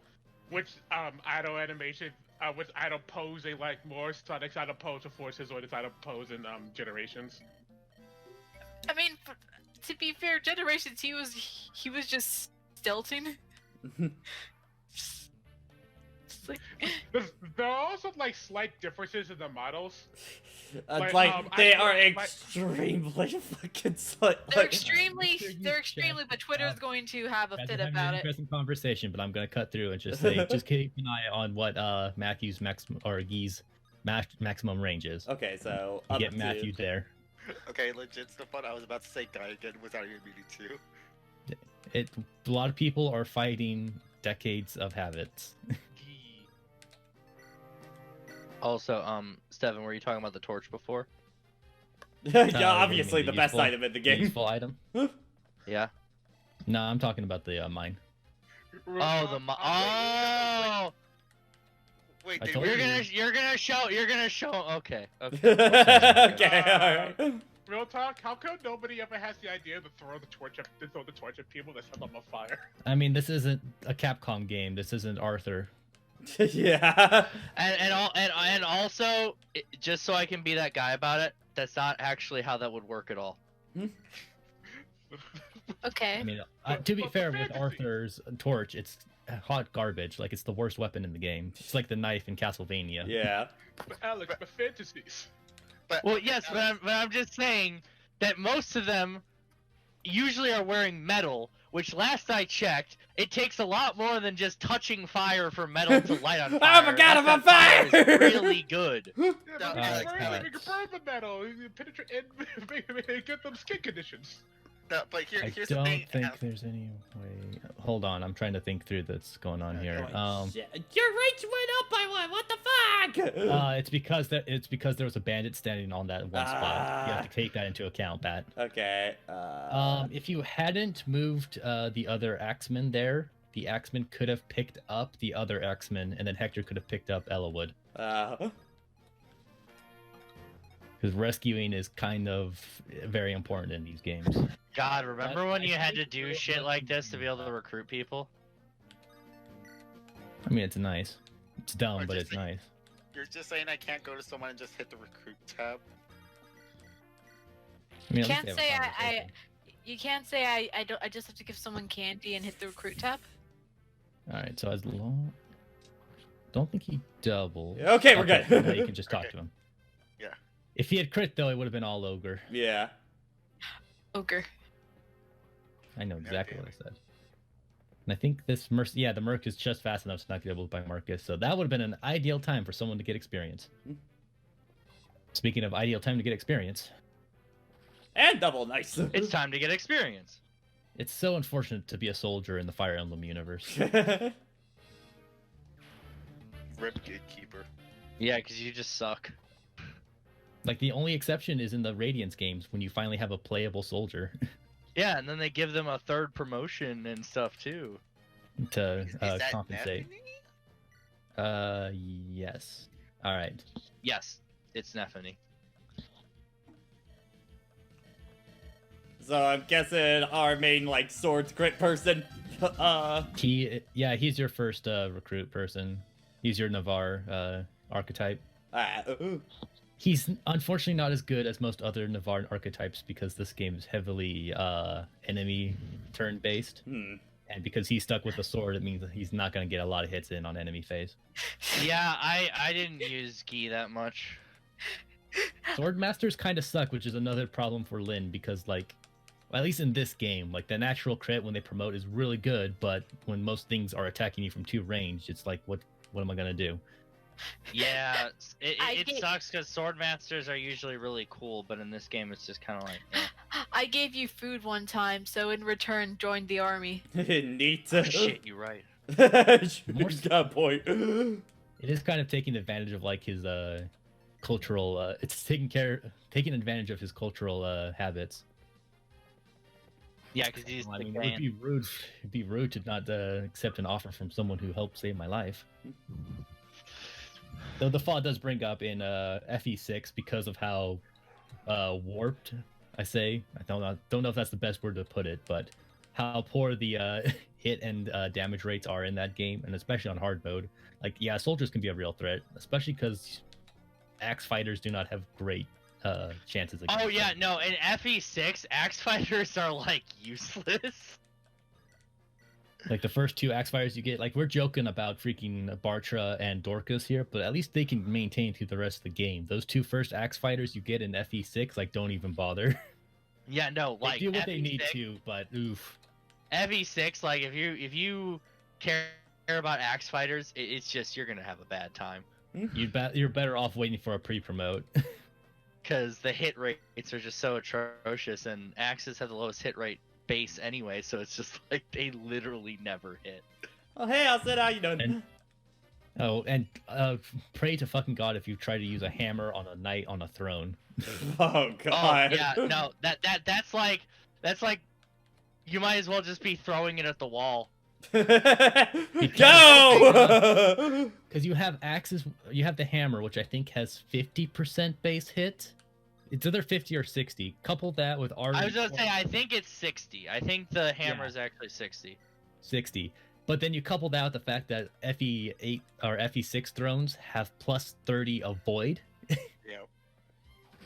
which idol animation, which idol pose they like more, Sonic's idol pose in Forces or this idol pose in Generations. I mean, to be fair, Generations he was just stilting. There are also like slight differences in the models. They are extremely fucking They're extremely, but Twitter's going to have a fit about it. Interesting conversation, but I'm gonna cut through and just say, just keep an eye on what Matthew's maximum range is. Okay, so you get Matthew there. Okay, legit stuff. I was about to say guy again without even meaning to. A lot of people are fighting decades of habits. Also, Steven, were you talking about the torch before? Yeah, obviously the best item in the game. Useful item. Yeah. No, I'm talking about the mine. Oh, Oh. Wait, You're gonna show. Okay. Okay, alright. Real talk. How come nobody ever has the idea to throw the torch at people that set them on fire? I mean, this isn't a Capcom game. This isn't Arthur. Yeah. And also, just so I can be that guy about it, that's not actually how that would work at all. Okay. I mean, to be fair, with Arthur's torch, it's hot garbage. Like, it's the worst weapon in the game. It's like the knife in Castlevania. Yeah. But Alex, the fantasies. Well, yes, but I'm just saying that most of them usually are wearing metal, which last I checked, it takes a lot more than just touching fire for metal to light on fire. Oh my god, I'm on fire! Is really good. Yeah, but we can burn the metal, penetrate, and get them skin conditions. No, but here's the don't thing. think there's any way. Hold on, I'm trying to think through what's going on here. Shit. Your reach went up by one. What the fuck? It's because there was a bandit standing on that one spot. You have to take that into account, Pat. Okay. If you hadn't moved the other axeman there, the axeman could have picked up the other axeman, and then Hector could have picked up Ellawood. Because rescuing is kind of very important in these games. God, remember when you had to do shit like this to be able to recruit people? I mean, it's nice. It's dumb, Or but just it's nice. You're just saying I can't go to someone and just hit the recruit tab? I mean, You at least can't they say have a conversation. you can't say I just have to give someone candy and hit the recruit tab. All right, so as long, don't think he doubled. Okay, we're good. Now you can just talk Okay. to him. Yeah. If he had crit though, it would have been all ogre. Yeah. Ogre. I know exactly damn what I said. And I think this the Merc is just fast enough to not get doubled by Marcus, so that would have been an ideal time for someone to get experience. Speaking of ideal time to get experience, And double, nice. It's time to get experience. it's so unfortunate to be a soldier in the Fire Emblem universe. Rip Gatekeeper. Yeah, because you just suck. Like, the only exception is in the Radiance games when you finally have a playable soldier Yeah, and then they give them a third promotion and stuff too. to Is that compensate. Neffany? Yes. All right. Yes, it's Neffany. So I'm guessing our main like swords crit person. He's your first recruit person. He's your Navarre archetype. He's unfortunately not as good as most other Navarre archetypes because this game is heavily enemy turn based. And because he's stuck with the sword, it means that he's not going to get a lot of hits in on enemy phase. Yeah, I didn't use Gi that much. Sword masters kind of suck, which is another problem for Lin because, like, at least in this game, like the natural crit when they promote is really good, but when most things are attacking you from 2 range, it's like, what am I going to do? Yeah, it get- sucks because sword masters are usually really cool, but in this game it's just kind of like. I gave you food one time, so in return, joined the army. Neat. Oh, shit, you're right. More got point. It is kind of taking advantage of like his cultural. It's taking advantage of his cultural habits. Yeah, because he's I the mean, it would man. be rude. It'd be rude to not accept an offer from someone who helped save my life. Though the FAW does bring up in FE6 because of how warped. I don't know if that's the best word to put it, but how poor the hit and damage rates are in that game, and especially on hard mode. Like, yeah, soldiers can be a real threat, especially because axe fighters do not have great chances. Oh against yeah, them. no, in FE6, axe fighters are like useless. Like the first 2 axe fighters you get, like we're joking about freaking Bartra and Dorcas here, but at least they can maintain through the rest of the game. Those 2 first axe fighters you get in FE6, like don't even bother. Yeah, no, They like do what FE6, they need to, but oof. FE6, like if you care about axe fighters, it's just you're gonna have a bad time You're better off waiting for a pre-promote. because the hit rates are just so atrocious, and axes have the lowest hit rate base anyway, so it's just like they literally never hit. Oh hey, how's it? How you doing? And pray to fucking God if you try to use a hammer on a knight on a throne. Oh god. Oh yeah, no, that's like you might as well just be throwing it at the wall. Go! Because you have axes, you have the hammer, which I think has 50% base hit. It's either 50 or 60. Couple that with R. I was gonna say I think it's 60. I think the hammer is actually 60. 60. But then you couple that with the fact that FE8 or FE6 thrones have plus 30 avoid. Yeah.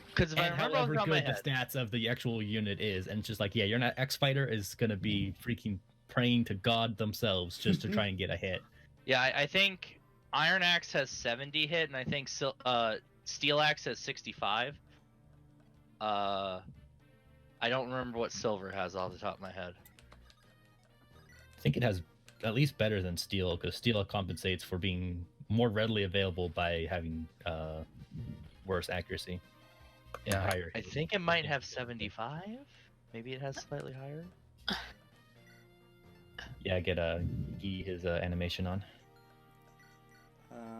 Because if I And remember off however the top of my good head, the stats of the actual unit is, and it's just like, yeah, you're not X fighter is gonna be freaking praying to God themselves just to try and get a hit. yeah, I think Iron Axe has 70 hit, and I think Steel Axe has 65. I don't remember what Silver has off the top of my head. I think it has at least better than steel, because steel compensates for being more readily available by having worse accuracy. And higher I hit. think it might have 75. Maybe it has slightly higher. Yeah, get his animation on.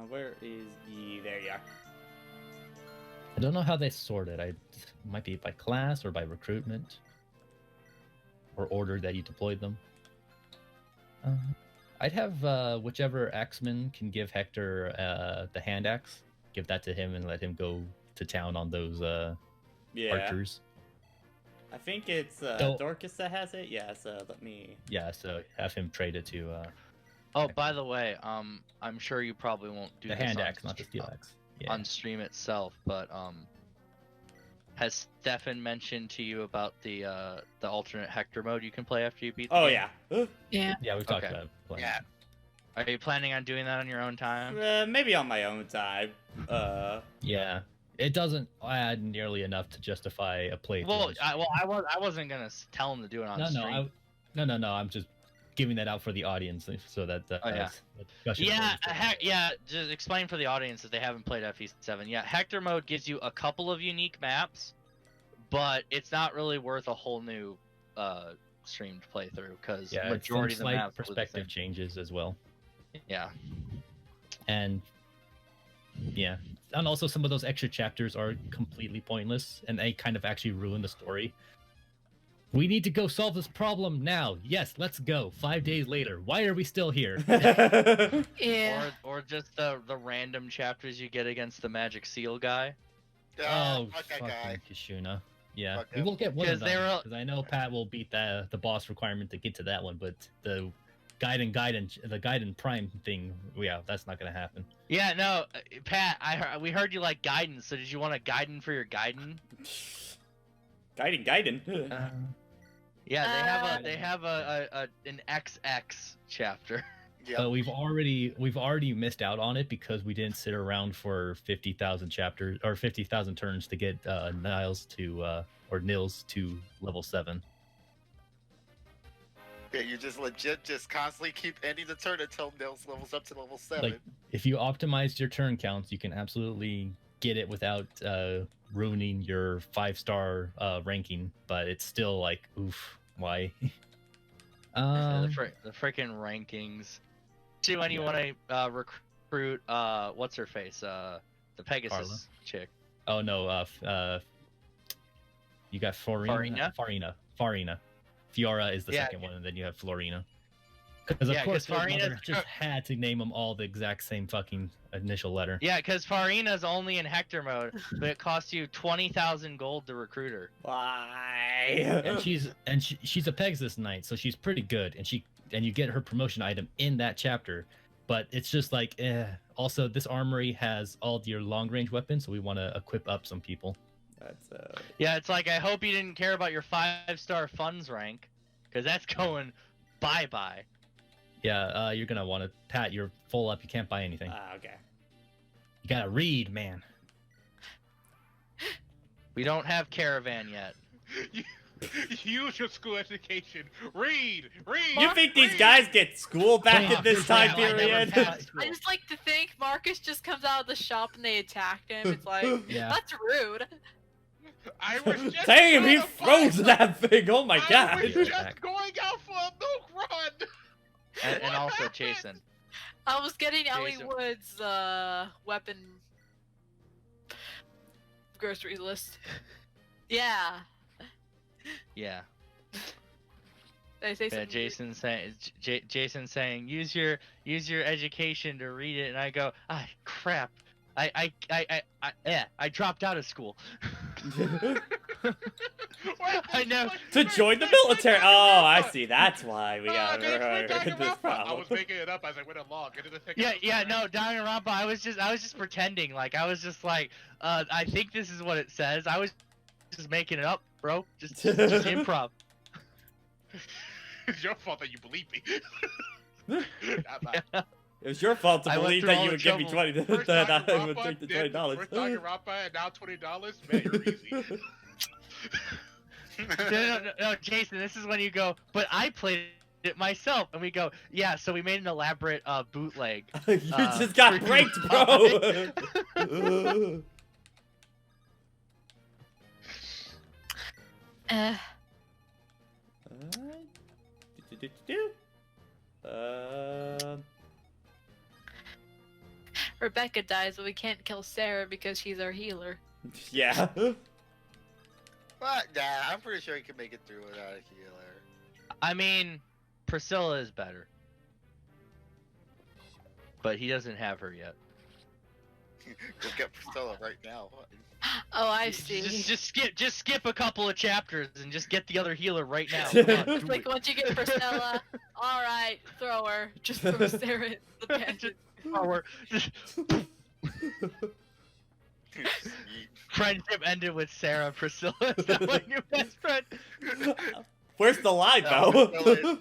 Where is Yi? There you are. I don't know how they sort it. It might be by class or by recruitment or order that you deployed them. I'd have whichever axeman can give Hector the hand axe. Give that to him and let him go to town on those archers. I think it's Dorcas that has it. Yeah, so let me. Yeah, so have him trade it to. Oh, by the way, I'm sure you probably won't do the this hand on axe, not the steel axe. Yeah. on stream itself, but has Stefan mentioned to you about the alternate Hector mode you can play after you beat the game? Yeah. Yeah, we've talked Okay. about it. playing. Yeah. Are you planning on doing that on your own time? Maybe on my own time. Yeah. It doesn't add nearly enough to justify a playthrough. Well, I wasn't gonna tell him to do it on stream. No. I'm just giving that out for the audience so that yeah. discussion Yeah, just explain for the audience if they haven't played FE7. Yeah, Hector mode gives you a couple of unique maps, but it's not really worth a whole new streamed playthrough because majority of the maps perspective changes as well. Yeah. And yeah, and also some of those extra chapters are completely pointless, and they kind of actually ruin the story. We need to go solve this problem now. Yes, let's go. 5 days later. Why are we still here? Yeah. Or just the random chapters you get against the magic seal guy. Oh, fuck that guy. fucking Kishuna. Yeah, Fuck we him. will get one of 'Cause them. they were- Because I know Pat will beat the boss requirement to get to that one, but the Gaiden Prime thing, yeah, that's not gonna happen. Yeah, no, Pat, we heard you like Gaiden, so did you want a Gaiden for your Gaiden? Gaiden. Yeah, they have an XX chapter. Yeah. But we've already missed out on it because we didn't sit around for 50,000 chapters or 50,000 turns to get Nils to level 7. Yeah, you just legit just constantly keep ending the turn until Nils levels up to level 7. Like, if you optimize your turn counts, you can absolutely get it without ruining your 5-star ranking. But it's still like, oof, why? The freaking rankings. See, when you want to recruit, what's her face? The Pegasus Carla? chick. Oh no, you got Farina. Fiora is the second one, and then you have Florina. Because of course, Farina just had to name them all the exact same fucking initial letter. Yeah, because Farina's only in Hector mode, but it costs you 20,000 gold to recruit her. Why? And she's a Pegasus Knight, so she's pretty good, and you get her promotion item in that chapter. But it's just like, Also, this armory has all your long range weapons, so we want to equip up some people. That's Yeah, it's like, I hope you didn't care about your 5-star funds rank, because that's going bye-bye. Yeah, you're gonna want to. Pat, you're full up. You can't buy anything. okay. You gotta read, man. We don't have caravan yet. Use your school education. Read. You think these guys get school back in this time I never period? passed I just like to think Marcus just comes out of the shop and they attacked him. It's like, Yeah. that's rude. I was just Damn, he trying to find froze that thing. Oh my I god. was just going out for a milk run. And What also happened? Jason. I was getting Ellie Jason. Wood's weapon grocery list. Yeah. Yeah. Did I say Yeah, something? Jason saying use your education to read it, and I go, crap, I dropped out of school. I know. To join the military. Oh, I see. That's why we got We're talking this about fun. I problem. was making it up as I went along. It didn't take No, Danganronpa, I was just pretending, like, I was just like, I think this is what it says. I was just making it up, bro. Just improv. It's your fault that you believe me. It was your fault to I went believe through that all you the would give me trouble. 20. First That I would Danganronpa, take the then $20. first Danganronpa, and now $20. Man, you're easy. No, Jason, this is when you go, but I played it myself, and we go, yeah, so we made an elaborate bootleg. You just got freaking pranked, bro. Rebecca dies, but we can't kill Sarah because she's our healer. Yeah. But nah, I'm pretty sure he can make it through without a healer. I mean, Priscilla is better. But he doesn't have her yet. Go get Priscilla right now. Oh, I see. Just skip a couple of chapters and just get the other healer right now. Come on, It's do like it. once you get Priscilla, alright, throw her. Just throw Sarah in the bandit. Or friendship ended with Sarah. Priscilla is now my new best friend. Where's the line, Now Bo?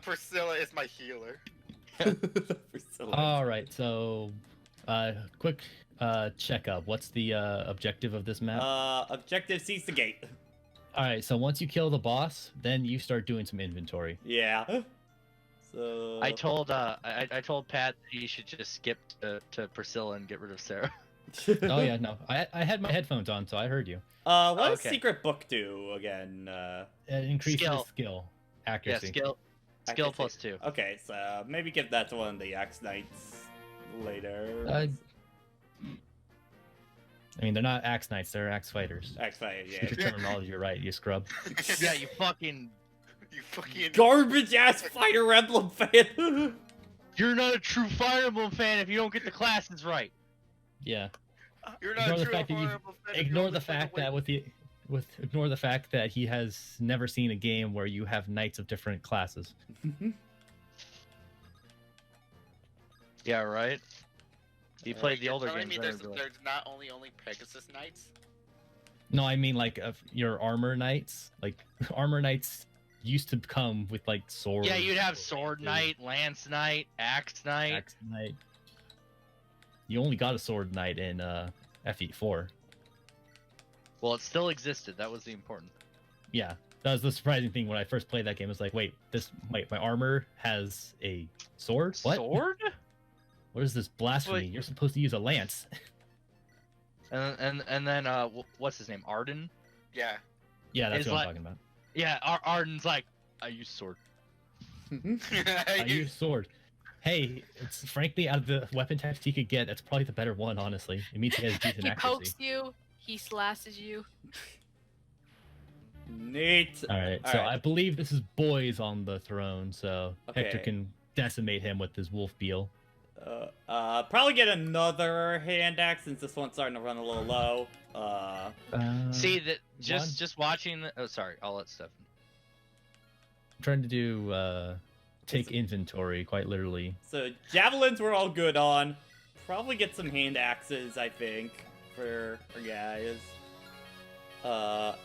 Priscilla is my healer. All right, so quick checkup. What's the objective of this map? Objective seize the gate. All right, so once you kill the boss, then you start doing some inventory. Yeah. So I told Pat that he should just skip to Priscilla and get rid of Sarah. Oh yeah, no, I had my headphones on, so I heard you. what does Okay. secret book do again? It increases Skill. skill, Yeah, accuracy. skill Accuracy. +2. Okay, so maybe give that to one of the Axe Knights later. I mean, they're not axe knights; they're axe fighters. Axe Fight, Get your yeah. terminology right, you scrub. Yeah, you fucking. You fucking Garbage ass Fire Emblem fan. You're not a true Fire Emblem fan if you don't get the classes right. Yeah. You're not Ignore the true fact that Fire you- Emblem fan if you Ignore only the play fact way- that ignore the fact that he has never seen a game where you have knights of different classes. Yeah, right. He played the You're older telling games. me I remember. there's not only Pegasus Knights? No, I mean like of your armor knights. Like armor knights used to come with like swords. Yeah, you'd have Sword Knight, Lance Knight, Axe Knight. Axe knight. You only got a sword knight in FE4. Well, it still existed. That was the important. Yeah, that was the surprising thing when I first played that game. It's like, wait, my armor has a sword. What? Sword? What is this blasphemy? Wait. You're supposed to use a lance. And then what's his name? Arden. Yeah. Yeah, that's It's what like- I'm talking about. Yeah, Arden's like, I use sword. I use sword. Hey, it's frankly out of the weapon types he could get, that's probably the better one. Honestly, it means he has decent He accuracy. pokes you, he slashes you. Neat. All right, All so right. I believe this is Boys on the throne, so Hector Okay. can decimate him with his wolf beal. Probably get another hand axe since this one's starting to run a little low. See that one. just watching. Oh, sorry. I'll let Stefan. I'm trying to do take inventory quite literally. So javelins we're all good on. Probably get some hand axes, I think, for our guys.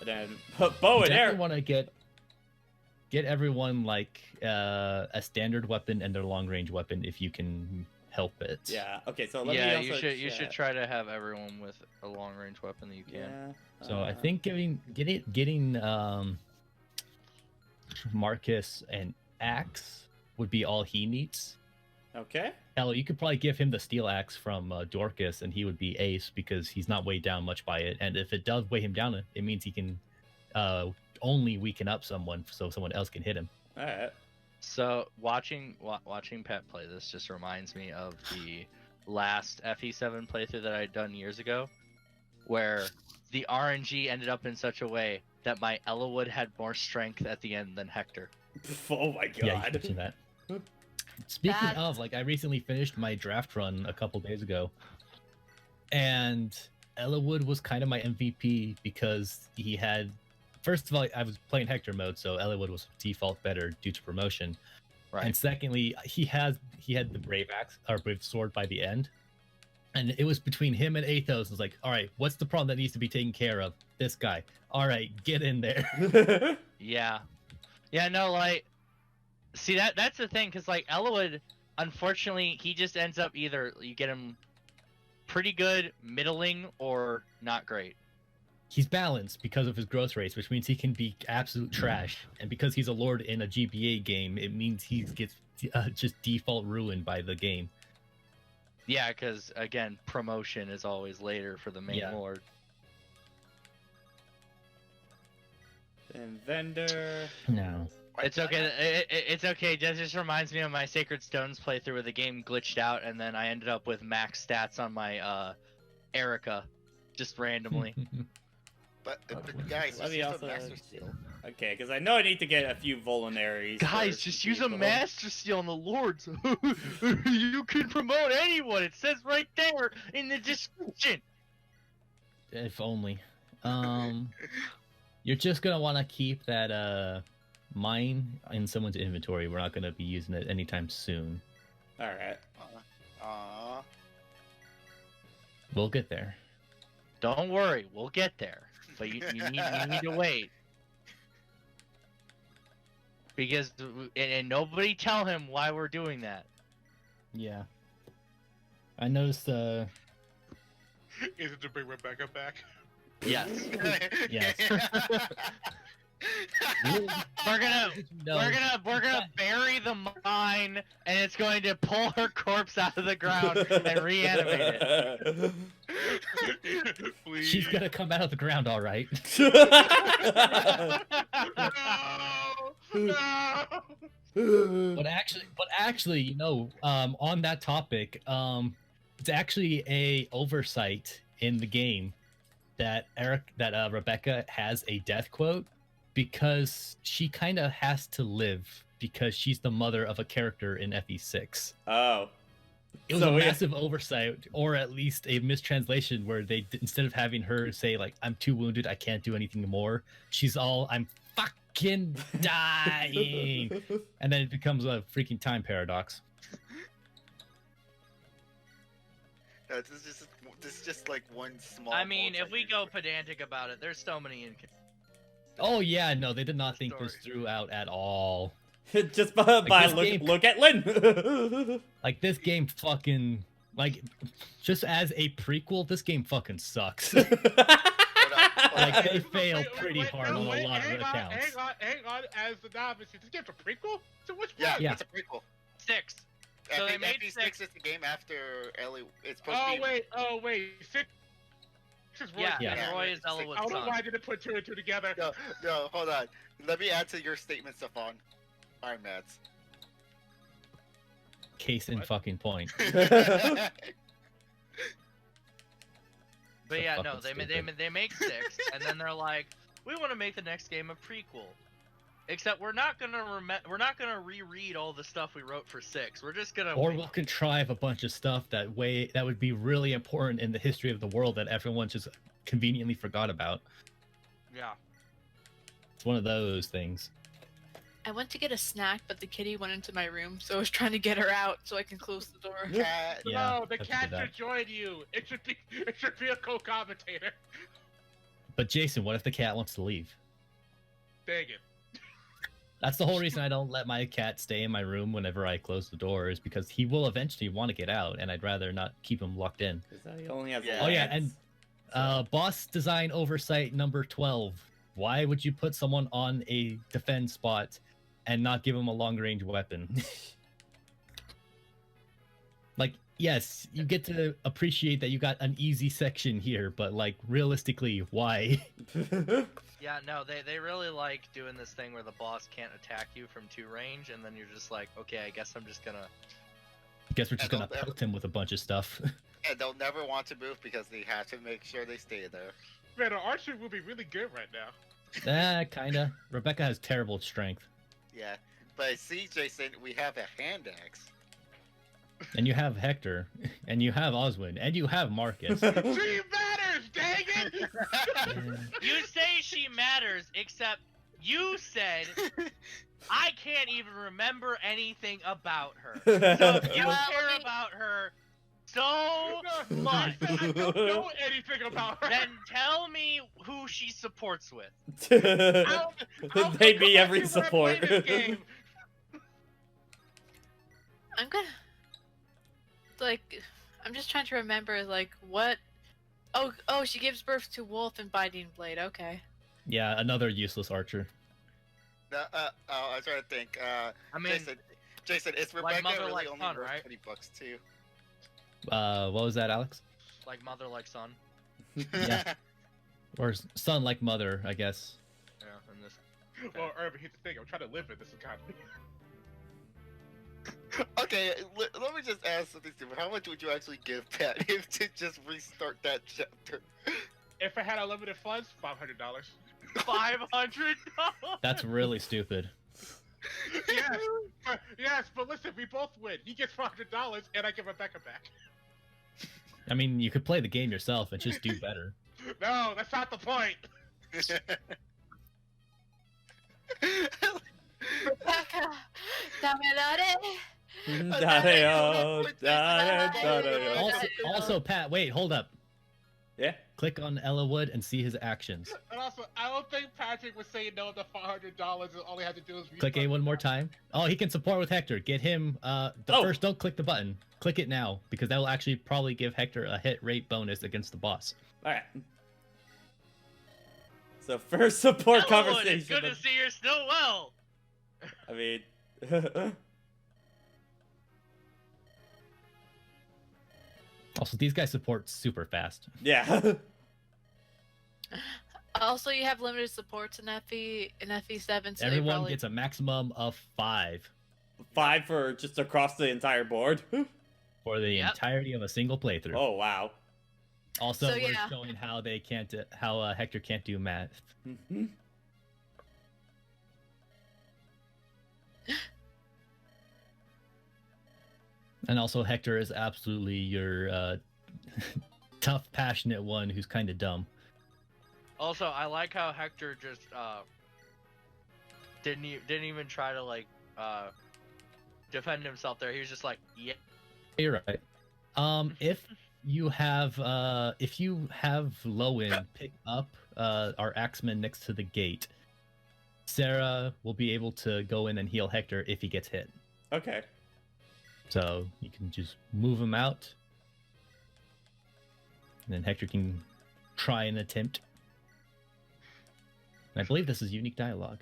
Then bow and Definitely arrow. want to get everyone like a standard weapon and their long range weapon if you can help it. Yeah. Okay. So let Yeah, me you also should check. try to have everyone with a long range weapon that you can. Yeah. So I think getting Marcus an axe would be all he needs. Okay. Hell, you could probably give him the steel axe from Dorcas, and he would be ace because he's not weighed down much by it. And if it does weigh him down, it means he can only weaken up someone, so someone else can hit him. All right. So watching Pat play this just reminds me of the last FE7 playthrough that I'd done years ago, where the RNG ended up in such a way that my Ellawood had more strength at the end than Hector. Oh my god. Yeah, you mentioned that. Speaking That- of, like, I recently finished my draft run a couple days ago, and Ellawood was kind of my MVP because he had. First of all, I was playing Hector mode, so Ellawood was default better due to promotion. Right. And secondly, he had the brave axe or brave sword by the end, and it was between him and Athos. It was like, all right, what's the problem that needs to be taken care of? This guy. All right, get in there. Yeah. Yeah, no, like, see, that's the thing, because, like, Ellawood, unfortunately, he just ends up either you get him pretty good, middling, or not great. He's balanced because of his growth rates, which means he can be absolute trash. And because he's a lord in a GBA game, it means he gets just default ruined by the game. Yeah, because, again, promotion is always later for the main Yeah. lord. And vendor. No. It's okay. It's okay. That just reminds me of my Sacred Stones playthrough where the game glitched out, and then I ended up with max stats on my Erica, just randomly. But guys, Let just me use also a Master Seal. Okay, because I know I need to get a few vulneraries. Guys, for just use a people. Master Seal on the Lords. You can promote anyone. It says right there in the description. If only. You're just gonna want to keep that mine in someone's inventory. We're not gonna be using it anytime soon. All right. We'll get there. Don't worry, we'll get there. But you need to wait. Because and nobody tell him why we're doing that. Yeah. I noticed. Is it to bring Rebecca back? Yes. Yes. We're gonna bury the mine, and it's going to pull her corpse out of the ground and reanimate it. Please. She's gonna come out of the ground, all right. No! But actually, on that topic, it's actually a oversight in the game that Rebecca has a death quote because she kind of has to live because she's the mother of a character in FE6. Oh. It was So a we- massive oversight, or at least a mistranslation, where they instead of having her say like, "I'm too wounded, I can't do anything more," she's all, "I'm fucking dying," and then it becomes a freaking time paradox. No, this is just like one small. I mean, if we go multi- pedantic about it, there's so many Oh yeah, no, they did not think this through out at all. Just by this game- look at Lynn. Like this game fucking just as a prequel, this game fucking sucks. Hold Like they Wait, failed wait, pretty wait, hard no, on wait, a lot of hang on, accounts. Hang on, as the novice, this game's a prequel? So which Yeah, one? Yeah. it's a prequel. 6. I So they think made FE6 6. is the game after Ellie. It's supposed to be. Oh wait, 6 is Roy. Yeah, Yeah. and Roy is It's like- Elwood's I don't know son. why I didn't put 2 and 2 together. No, hold on. Let me add to your statements upon Iron Mats. Case in What? fucking point. But So yeah, no, fucking they stupid. they make 6, and then they're like, we want to make the next game a prequel. Except we're not gonna reread all the stuff we wrote for 6. We're just gonna. Or we'll contrive a bunch of stuff that would be really important in the history of the world that everyone just conveniently forgot about. Yeah. It's one of those things. I went to get a snack, but the kitty went into my room, so I was trying to get her out so I can close the door. Cat. Yeah, No, the that's cat good, should join you. It should be a co-commentator. But Jason, what if the cat wants to leave? Dang it. That's the whole reason I don't let my cat stay in my room whenever I close the door, is because he will eventually want to get out, and I'd rather not keep him locked in. He only has Yeah. Oh yeah, legs. and boss design oversight number 12. Why would you put someone on a defend spot and not give him a long range weapon? Like, yes, you get to appreciate that you got an easy section here, but like realistically, why? Yeah, no, they really like doing this thing where the boss can't attack you from 2 range, and then you're just like, okay, I guess I'm just gonna. Guess we're just I gonna don't- pelt him with a bunch of stuff. And they'll never want to move because they have to make sure they stay there. Man, our archer will be really good right now. Kinda. Rebecca has terrible strength. Yeah. But see, Jason, we have a hand axe. And you have Hector, and you have Oswin, and you have Marcus. She matters, dang it! You say she matters, except you said I can't even remember anything about her. So if you Well, care I mean- about her so No, much, I said I don't know anything about her. then tell me who she supports with. I'll They be correct every you when I support. play this game. I'm gonna I'm just trying to remember what. Oh, she gives birth to Wolf and Binding Blade. Okay. Yeah, another useless archer. No, I was trying to think. I mean, Jason, is like Rebecca mother, really like only son, worth right? $20 too? What was that, Alex? like mother, like son. Yeah. Or son like mother, I guess. Yeah, and this. Well, Irvin, here's the thing. I'm trying to live in this economy. Okay, let me just ask something stupid. How much would you actually give Pat if to just restart that chapter? If I had unlimited funds, $500. $500. That's really stupid. Yes, but listen, we both win. He gets $500, and I give Rebecca back. I mean, you could play the game yourself and just do better. No, that's not the point. Rebecca, Also, Pat, wait, hold up. Yeah. Click on Ella Wood and see his actions. And also, I don't think Patrick would say no to $500, and all he had to do is Click A one more time. Oh, he can support with Hector. Get him. First, don't click the button. Click it now, because that will actually probably give Hector a hit rate bonus against the boss. All right. So first support Elwood, conversation. it's good to see you're still well. I mean. Also, these guys support super fast. Yeah. Also, you have limited supports in FE7, so Everyone probably... gets a maximum of 5 5 for just across the entire board. for the entirety of a single playthrough. Oh wow. Also, So, we're yeah. showing how they can't, Hector can't do math. Mhm. And also, Hector is absolutely your tough, passionate one who's kind of dumb. Also, I like how Hector just didn't even try to like defend himself there. He was just like, yeah. You're right. If you have Lowen pick up our axeman next to the gate, Sarah will be able to go in and heal Hector if he gets hit. Okay. So you can just move him out, and then Hector can try an attempt. And I believe this is unique dialogue.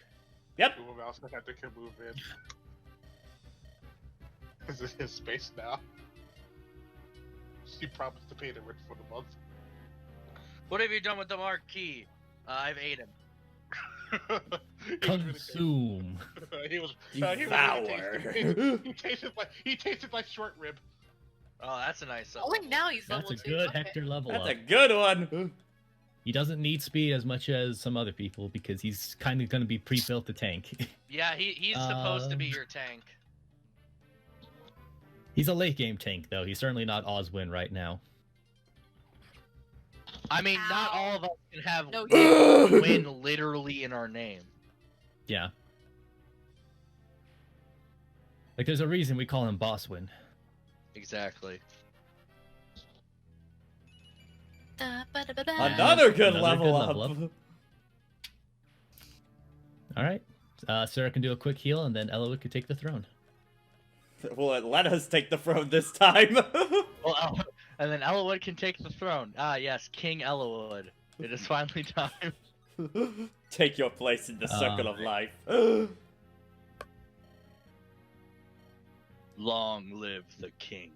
Yep. Move out so Hector can move in. This is his space now. She promised to pay the rent for the month. What have you done with the marquee? I've ate him. Consume. He was Devour. he tasted like short rib. Oh, that's a nice. Oh, wait, now he's That's level a 2. good Okay. Hector level That's up. a good one. He doesn't need speed as much as some other people because he's kind of going to be pre-built to tank. Yeah, he's supposed to be your tank. He's a late game tank though. He's certainly not Oswin right now. I mean, not Ow. all of us can have No, win literally in our name. Yeah. Like there's a reason we call him Bosswin. Exactly. Another good level level up. up. All right. Sarah can do a quick heal, and then Elowood could take the throne. Will it let us take the throne this time? Well, and then Elowood can take the throne. Ah, yes, King Elowood. It is finally time. Take your place in the circle of life. Long live the king.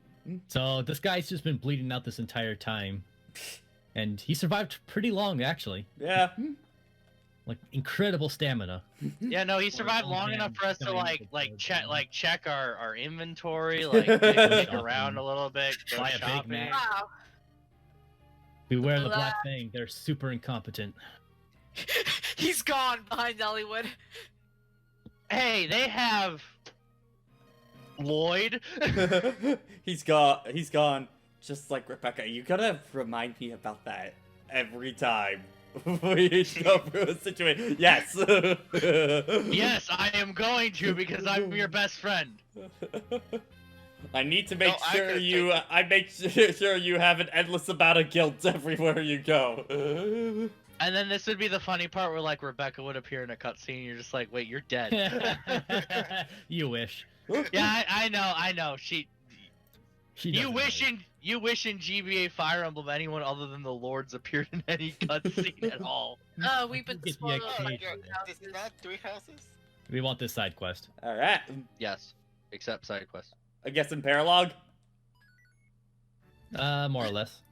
So this guy's just been bleeding out this entire time, and he survived pretty long actually. Yeah. Like incredible stamina. Yeah, no, he survived old long man enough for us to dying check our inventory, like look around a little bit, go Buy a Big shopping. Mac. Wow. Beware the Black Fang. They're super incompetent. He's gone behind Hollywood. Hey, they have Lloyd. He's gone. Just like Rebecca, you gotta remind me about that every time we go through a situation. Yes. Yes, I am going to because I'm your best friend. I need to make No, I sure could you. take I make sure you have an endless amount of guilt everywhere you go. And then this would be the funny part where like Rebecca would appear in a cutscene. And you're just like, wait, you're dead. You wish. Yeah, I know. She You doesn't wish know. in GBA Fire Emblem anyone other than the Lords appeared in any cutscene at all. We've been Get the spoiled. Oh by my occasion. god, this is not 3 houses? We want this side quest. All right. Yes, except side quest. I guess in Paralog. More or less.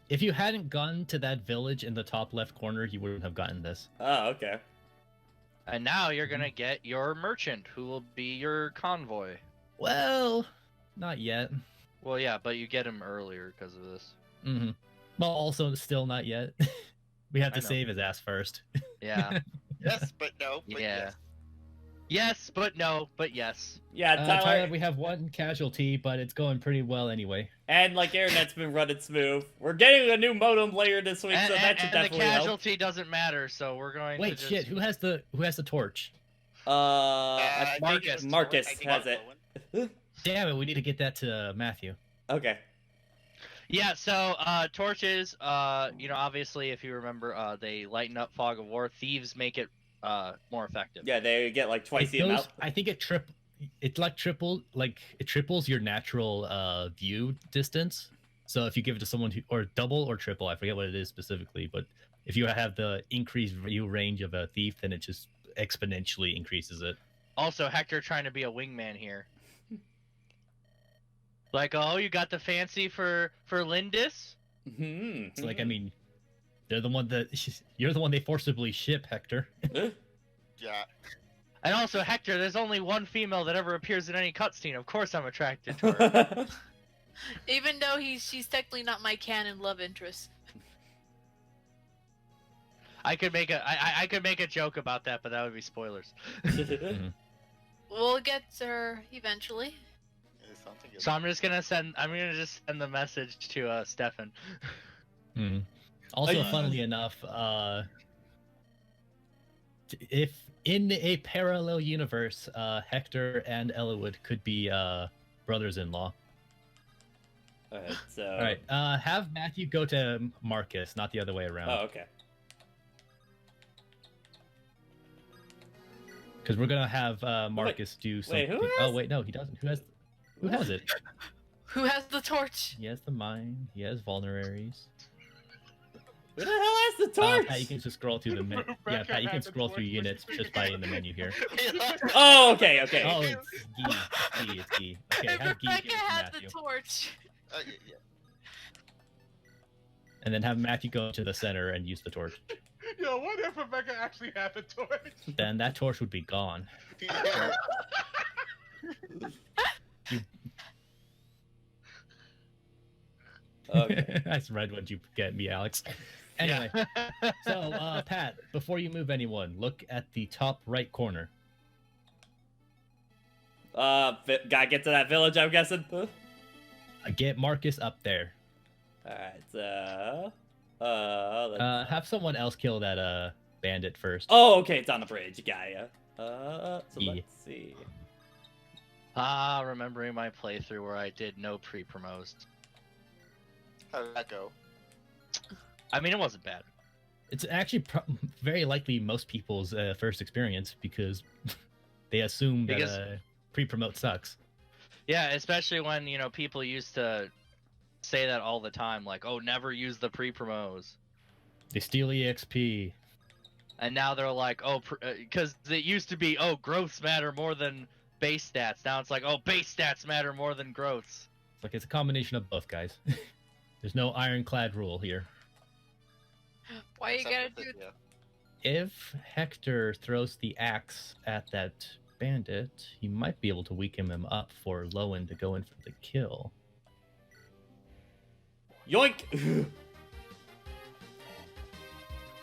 If you hadn't gone to that village in the top left corner, you wouldn't have gotten this. Oh, okay. And now you're gonna get your merchant, who will be your convoy. Well, not yet. Well, yeah, but you get him earlier because of this. Mm-hmm. Well, also still not yet. We have I to know. save his ass first. Yeah. Yes, but no. But Yeah. yes. Yes, but no, but yes. Yeah, Tyler. Tyler, we have one casualty, but it's going pretty well anyway. And like Internet's been running smooth. We're getting a new modem later this week, so that should and the definitely help. casualty doesn't matter, so we're going Wait, to just... shit! Who has the torch? I think Marcus. it's Marcus I think has it's it. Owen. Damn it! We need to get that to Matthew. Okay. Yeah, so torches, obviously if you remember, they lighten up fog of war. Thieves make it more effective. Yeah, they get like twice the amount. I think it triples your natural view distance. So if you give it to someone who, or double or triple, I forget what it is specifically, but if you have the increased view range of a thief, then it just exponentially increases it. Also, Hector trying to be a wingman here. Like, oh, you got the fancy for Lindis? It's like, I mean, you're the one they forcibly ship, Hector. Yeah. And also, Hector, there's only one female that ever appears in any cutscene. Of course I'm attracted to her. Even though she's technically not my canon love interest. I could make a joke about that, but that would be spoilers. We'll get to her eventually. So I'm gonna just send the message to Stefan. Also, funnily enough, if in a parallel universe, Hector and Eliwood could be brothers-in-law. Alright, so... Alright, have Matthew go to Marcus, not the other way around. Oh, okay. Because we're gonna have Marcus do something. who has... Oh wait, no, he doesn't. Who has it? Who has the torch? He has the mine. He has vulneraries. Who the hell has the torch? Pat, you can just scroll through the menu. Yeah, Pat, you can scroll through units just by in the menu here. Oh, okay, okay. Oh, it's Gee. Okay, have Gee give it Rebecca to had Matthew. the torch. Yeah. And then have Matthew go to the center and use the torch. Yo, what if Rebecca actually had the torch? Then that torch would be gone. Okay. That's read what you get me, Alex. Anyway, so Pat, before you move anyone, look at the top right corner. Gotta get to that village, I'm guessing. Get Marcus up there. Alright, so... let's... Have someone else kill that bandit first. Oh, okay, it's on the bridge. Gaia. So Yeah. let's see. Remembering my playthrough where I did no pre-promos. How did that go? I mean, it wasn't bad. It's actually very likely most people's first experience because they assume that pre-promote sucks. Yeah, especially when, people used to say that all the time, like, oh, never use the pre-promos. They steal EXP. And now they're like, oh, because it used to be, oh, growths matter more than base stats. Now it's like, oh, base stats matter more than growths. Like, it's a combination of both, guys. There's no ironclad rule here. Why you gotta do Yeah. If Hector throws the axe at that bandit, he might be able to weaken him up for Lowen to go in for the kill. Yoink!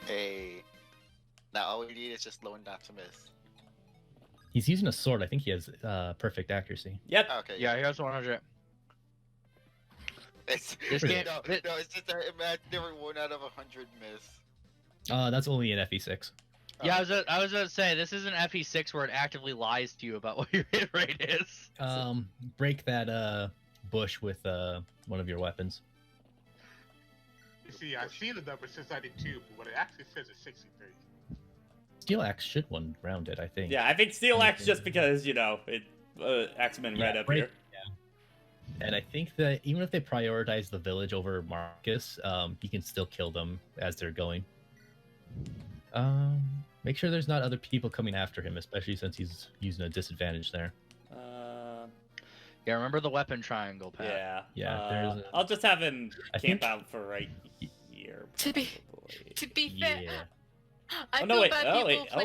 Hey. Now all we need is just low enough to miss. He's using a sword. I think he has perfect accuracy. Yep. Okay. Yeah, here's 100. It's, This no, game- it's just that never 1 out of 100 miss. That's only an FE6. Yeah, I was gonna say, this isn't FE6 where it actively lies to you about what your hit rate is. Break that bush with one of your weapons. You see, I've seen the number since I did 2, but what it actually says is 63. Steel axe should one round it, I think. Yeah, I think Steel Axe just because, it X-Men red up here. Yeah. And I think that even if they prioritize the village over Marcus, he can still kill them as they're going. Make sure there's not other people coming after him, especially since he's using a disadvantage there. Yeah, remember the weapon triangle, Pat. Yeah. Yeah, there's I'll just have him I camp think- out for right here. To be probably. To be fair, Yeah. I Oh no, feel wait. bad Oh people wait. Hold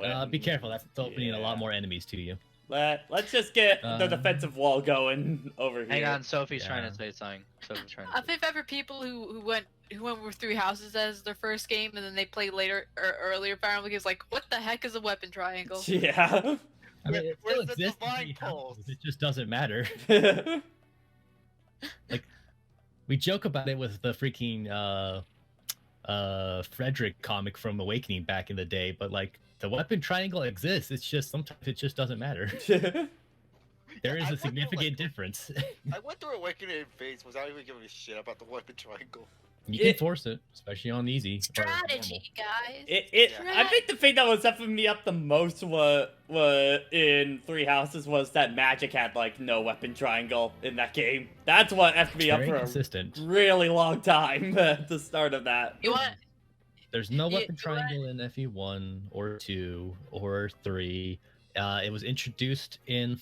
playing on. Be careful. That's opening a lot yeah. more enemies to you. Let's just get the Um, defensive wall going over here. Hang on, Sophie's Yeah. trying to say something. Sophie's trying to I say feel bad for people who went with Three Houses as their first game and then they played later or earlier Fire Emblem games. Like, what the heck is a weapon triangle? Yeah. I mean, it Where's still the exists. in divine Three Houses, pulse? It just doesn't matter. We joke about it with the freaking Frederick comic from Awakening back in the day, but like the weapon triangle exists. It's just sometimes it just doesn't matter. There is I a went through, significant difference. I went through Awakening phase without even giving a shit about the weapon triangle. You can force it, especially on easy. or normal. Strategy, guys. I think the thing that was effing me up the most was in Three Houses was that Magic had like no weapon triangle in that game. That's what effed me up Very for consistent. a really long time at the start of that. You want? There's no You- weapon you want- triangle in FE1 or 2 or 3. It was introduced in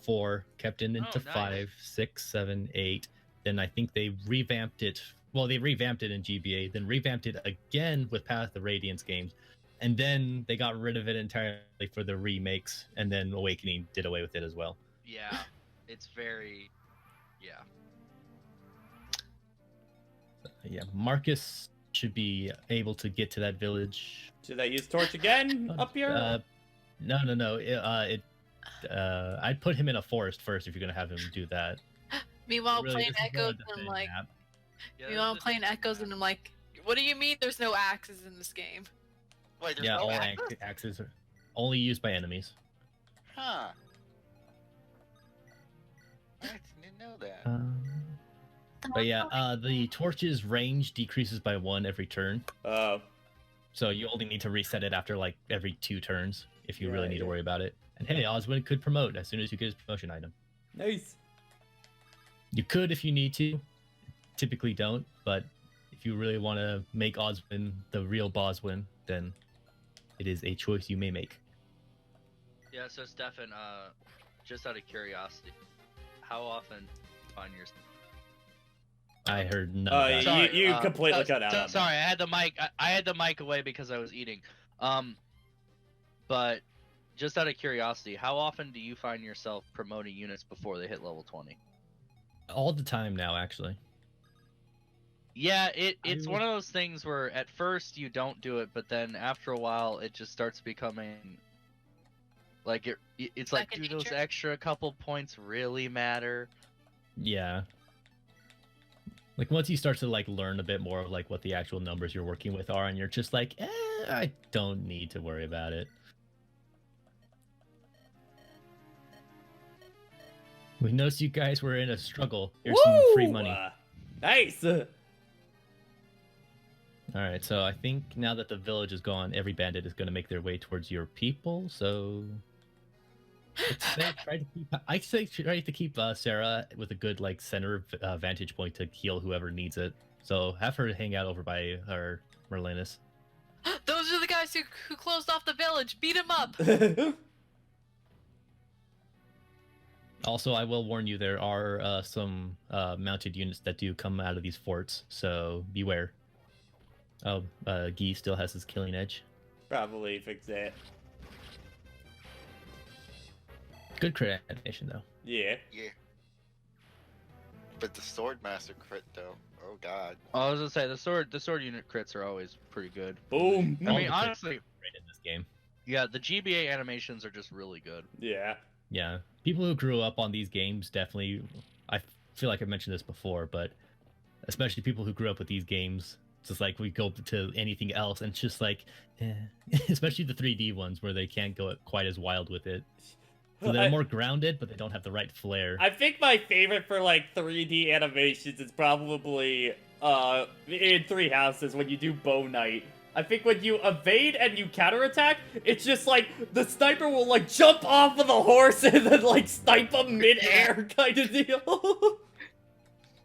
4, kept into nice. 5, 6, 7, 8. Then I think they revamped it. Well, they revamped it in GBA, then revamped it again with Path of the Radiance games. And then they got rid of it entirely for the remakes, and then Awakening did away with it as well. Yeah, it's very, yeah. Yeah, Marcus should be able to get to that village. Should I use Torch again up here? No. I'd put him in a forest first if you're gonna have him do that. Meanwhile, Really, playing this is Echoes not a and I'm defend like, map. meanwhile, I'm playing Echoes and I'm like, what do you mean there's no axes in this game? Wait, there's Yeah, no all axes? axes are only used by enemies. Huh. I didn't know that. But yeah, the torch's range decreases by 1 every turn, so you only need to reset it after like every 2 turns if you really need to worry about it. And hey, Oswin could promote as soon as you get his promotion item. Nice. You could if you need to. Typically don't, but if you really want to make Oswin the real Boswin, then it is a choice you may make. Yeah, so Stefan, just out of curiosity, how often do you find yourself? I heard none of that. Sorry, you completely cut out. on that. Sorry, I had the mic. I had the mic away because I was eating. But just out of curiosity, how often do you find yourself promoting units before they hit level 20? All the time now, actually. Yeah, it's one of those things where at first you don't do it, but then after a while it just starts becoming like it's like, Second do those nature? extra couple points really matter? Yeah. Like once you start to like learn a bit more of like what the actual numbers you're working with are, and you're just like, I don't need to worry about it. We noticed you guys were in a struggle. Here's some free Woo! money. Nice. All right, so I think now that the village is gone, every bandit is going to make their way towards your people. So I say try to keep Sarah with a good like center vantage point to heal whoever needs it. So have her hang out over by her Merlinus. Those are the guys who closed off the village. Beat them up. Also, I will warn you, there are some mounted units that do come out of these forts, so beware. Oh, Guy still has his killing edge. Probably fix it. Good crit animation, though. Yeah. Yeah. But the sword master crit though. Oh god. I was gonna say the sword unit crits are always pretty good. Boom. I All mean, the crits honestly, are great in this game. yeah, the GBA animations are just really good. Yeah. Yeah, people who grew up on these games definitely. I feel like I've mentioned this before, but especially people who grew up with these games, it's just like we go to anything else, and it's just like, especially the 3D ones where they can't go quite as wild with it. So they're more grounded, but they don't have the right flair. I think my favorite for like 3D animations is probably in Three Houses when you do Bow Knight. I think when you evade and you counterattack, it's just like the sniper will like jump off of the horse and then like snipe him mid-air kind of deal.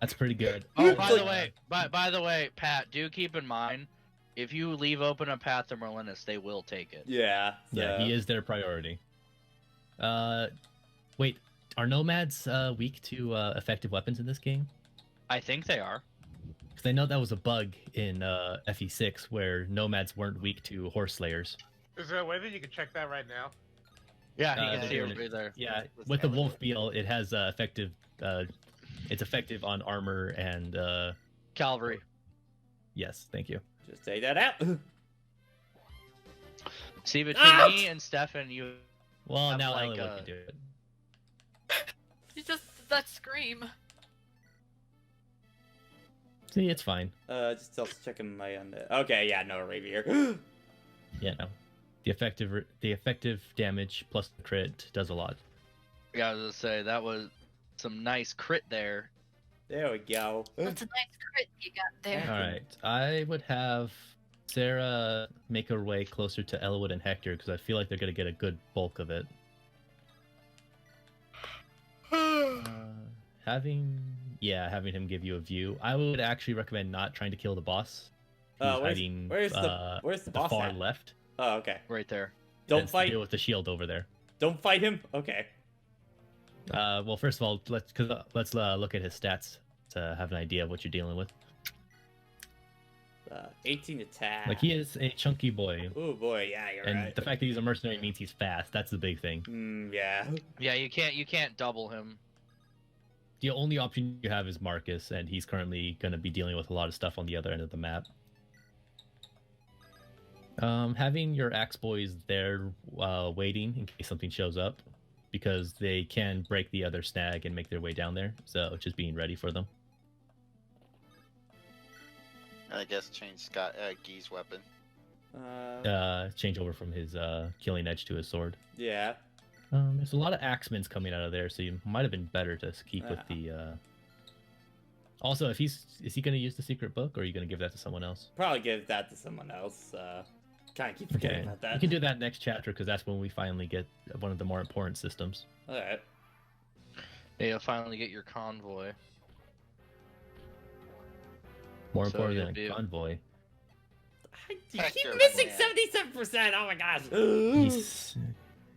That's pretty good. Oh, by the way, Pat, do keep in mind, if you leave open a path to Merlinus, they will take it. Yeah. Yeah, he is their priority. Wait, are nomads weak to effective weapons in this game? I think they are. because I know that was a bug in FE6 where nomads weren't weak to horse slayers. Is there a way that you can check that right now? Yeah, Uh, you can see they're it doing right there. Yeah, with the wolf beetle, it has effective. It's effective on armor and Cavalry. yes, thank you. Just take that out. See, between Ouch! me and Stefan, you Well, have, now like, Elwood can do it. You just that scream. See, it's fine. Just also checking my end. Okay, yeah, no rapier. Yeah, no. The effective damage plus the crit does a lot. I was gonna say that was some nice crit there. There we go. That's a nice crit you got there. All right, I would have Sarah make her way closer to Elwood and Hector because I feel like they're gonna get a good bulk of it. Having him give you a view. I would actually recommend not trying to kill the boss. He's hiding where's the boss far at? left. Oh, okay. Right there. Don't Tends to fight. deal with the shield over there. Don't fight him. Okay. Well, first of all, let's look at his stats to have an idea of what you're dealing with. 18 attack. Like, he is a chunky boy, Oh boy, yeah, you're and right. the fact that he's a mercenary means he's fast. That's the big thing. Yeah. Yeah, you can't double him. The only option you have is Marcus, and he's currently going to be dealing with a lot of stuff on the other end of the map. Having your axe boys there waiting in case something shows up, because they can break the other snag and make their way down there, so just being ready for them. And I guess change Scott Gee's weapon. Change over from his killing edge to his sword. Yeah. There's a lot of axemans coming out of there, so you might have been better to keep with the. Also, is he going to use the secret book, or are you going to give that to someone else? Probably give that to someone else. Kind of keep forgetting about that. You can do that next chapter because that's when we finally get one of the more important systems. All right. Yeah, you'll finally get your convoy. More So important you'll than be- a convoy. You keep Hector, missing man. 77%. Oh my gosh. He's,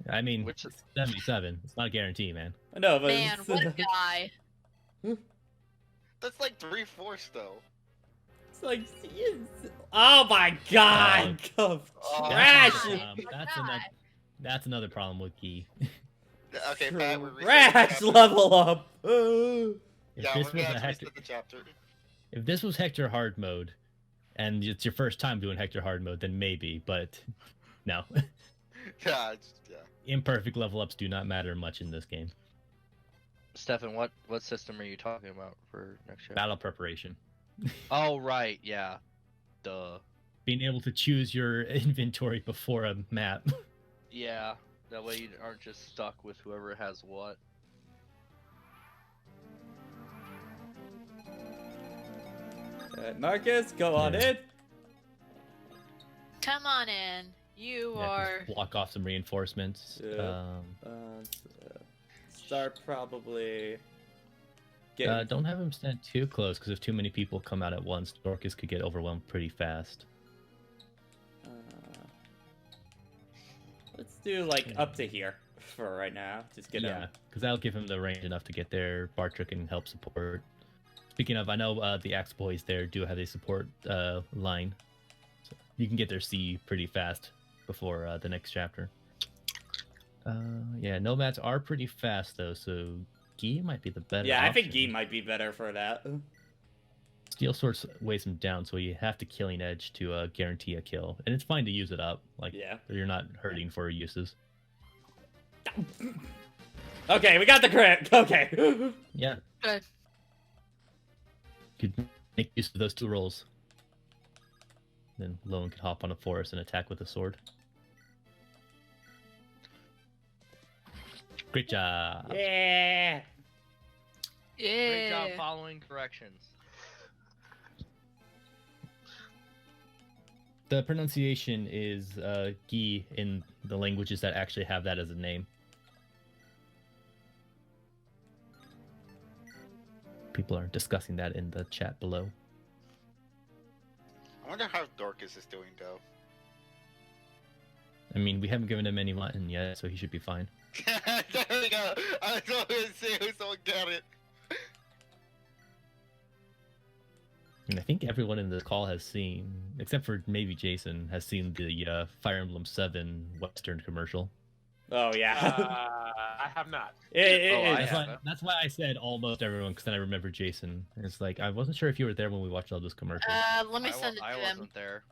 I mean, Which is 77. It's not a guarantee, man. No, but Man, what a guy. That's like 3/4 though. it's like, oh my god. Oh, Trash. That's another problem with Key. Okay, Pat, we're Trash level up. If Yeah, this we're gonna was a have to Hector, reset the chapter. if this was Hector hard mode, and it's your first time doing Hector hard mode, then maybe. But no, Yeah, imperfect level ups do not matter much in this game. Stefan, what system are you talking about for next year? Battle preparation, Oh right, yeah. Duh. being able to choose your inventory before a map. Yeah. That way you aren't just stuck with whoever has what. Marcus, go on Yeah. in. Come on in. You Yeah, are. just block off some reinforcements. Yeah. Start probably. Getting... Don't have him stand too close, because if too many people come out at once, Dorcas could get overwhelmed pretty fast. Let's do like up to here for right now. Just get Yeah, because that'll give him the range enough to get there. Bartrick can help support. Speaking of, I know the Axe Boys there do have a support line. So you can get their C pretty fast before the next chapter. Yeah, Nomads are pretty fast though, so Guy might be the better Yeah, I think option. Guy might be better for that. Steel Sword weighs him down, so you have to Killing Edge to guarantee a kill. And it's fine to use it up. Like, Yeah. you're not hurting for uses. Okay, we got the crit. Okay. Yeah. Good. Could make use of those two rolls. Then Lone could hop on a forest and attack with a sword. Great job. Yeah. Great job Yeah. following corrections. The pronunciation is Gi in the languages that actually have that as a name. People are discussing that in the chat below. I wonder how Dorcas is doing though. I mean, we haven't given him any mutton yet, so he should be fine. There we go. I was going to say who someone got it. mean, I think everyone in this call has seen, except for maybe Jason, has seen the Fire Emblem 7 Western commercial. Oh yeah. I have not. That's why I said almost everyone, because then I remember Jason. It's like I wasn't sure if you were there when we watched all those commercials. Let me send it to I him. wasn't there.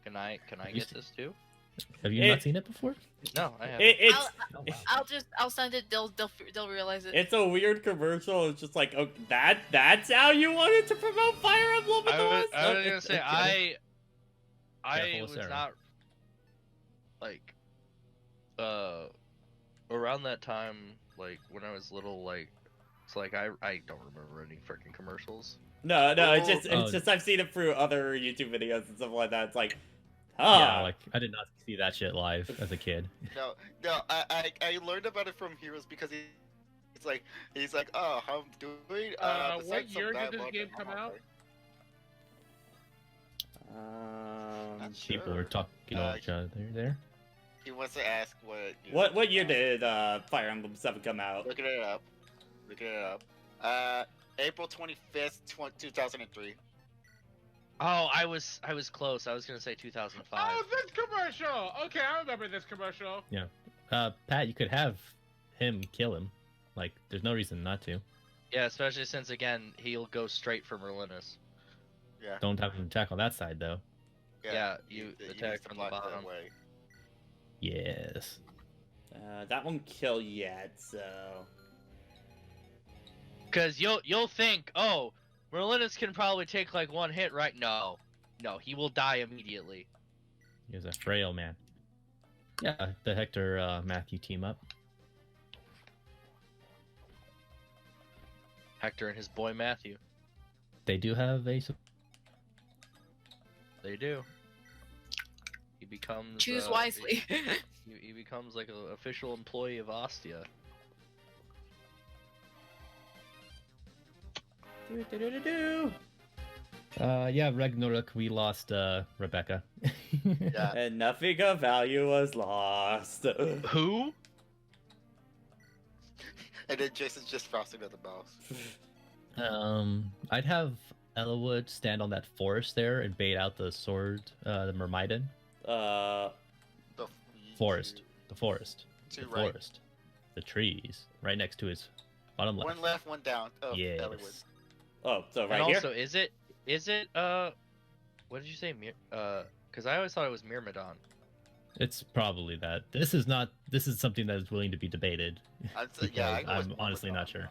Can I get this too? Have you not seen it before? No, I haven't. I'll send it. They'll realize it. It's a weird commercial. It's just like, oh, that's how you wanted to promote Fire Emblem in the West? I was gonna say I Careful, was Sarah. not like around that time, like when I was little, like it's like I don't remember any freaking commercials. No, it's Oh. just I've seen it through other YouTube videos and stuff like that. It's like, Yeah, like I did not see that shit live as a kid. No, I learned about it from Heroes because he's like, oh, how I'm doing. What besides some year bad did this luck, game I'm come out? Not People sure. were talking about each other there. He wants to ask what. What year did Fire Emblem 7 come out? Looking it up. April 25th, 2003. Oh, I was close. I was gonna say 2005. Oh, this commercial! Okay, I remember this commercial. Pat, you could have him kill him. Like, there's no reason not to. Yeah, especially since again he'll go straight for Merlinus. Yeah. Don't have him attack on that side though. Yeah, you need attack to from the block that bottom. way. Yes. That won't kill yet, so. Cause you'll think, oh, Merlinus can probably take like one hit, right? No, he will die immediately. He's a frail man. Yeah, the Hector Matthew team up. Hector and his boy Matthew. They do have a. They do. He becomes. Choose wisely. He becomes like an official employee of Ostia. Yeah, Ragnarok, we lost Rebecca. Yeah. And nothing of value was lost. Who? And then Jason's just frosting at the mouth. I'd have Ellawood stand on that forest there and bait out the sword, the Myrmidon. The Forest. The forest. Two The right. forest. The trees. Right next to his bottom left. One left, one down. Oh, Yes. Ellawood. Oh, so And right here? also, is it what did you say? Because I always thought it was Myrmidon. It's probably that. This is something that is willing to be debated. Yeah, I because go with I'm honestly Myrmidon. not sure.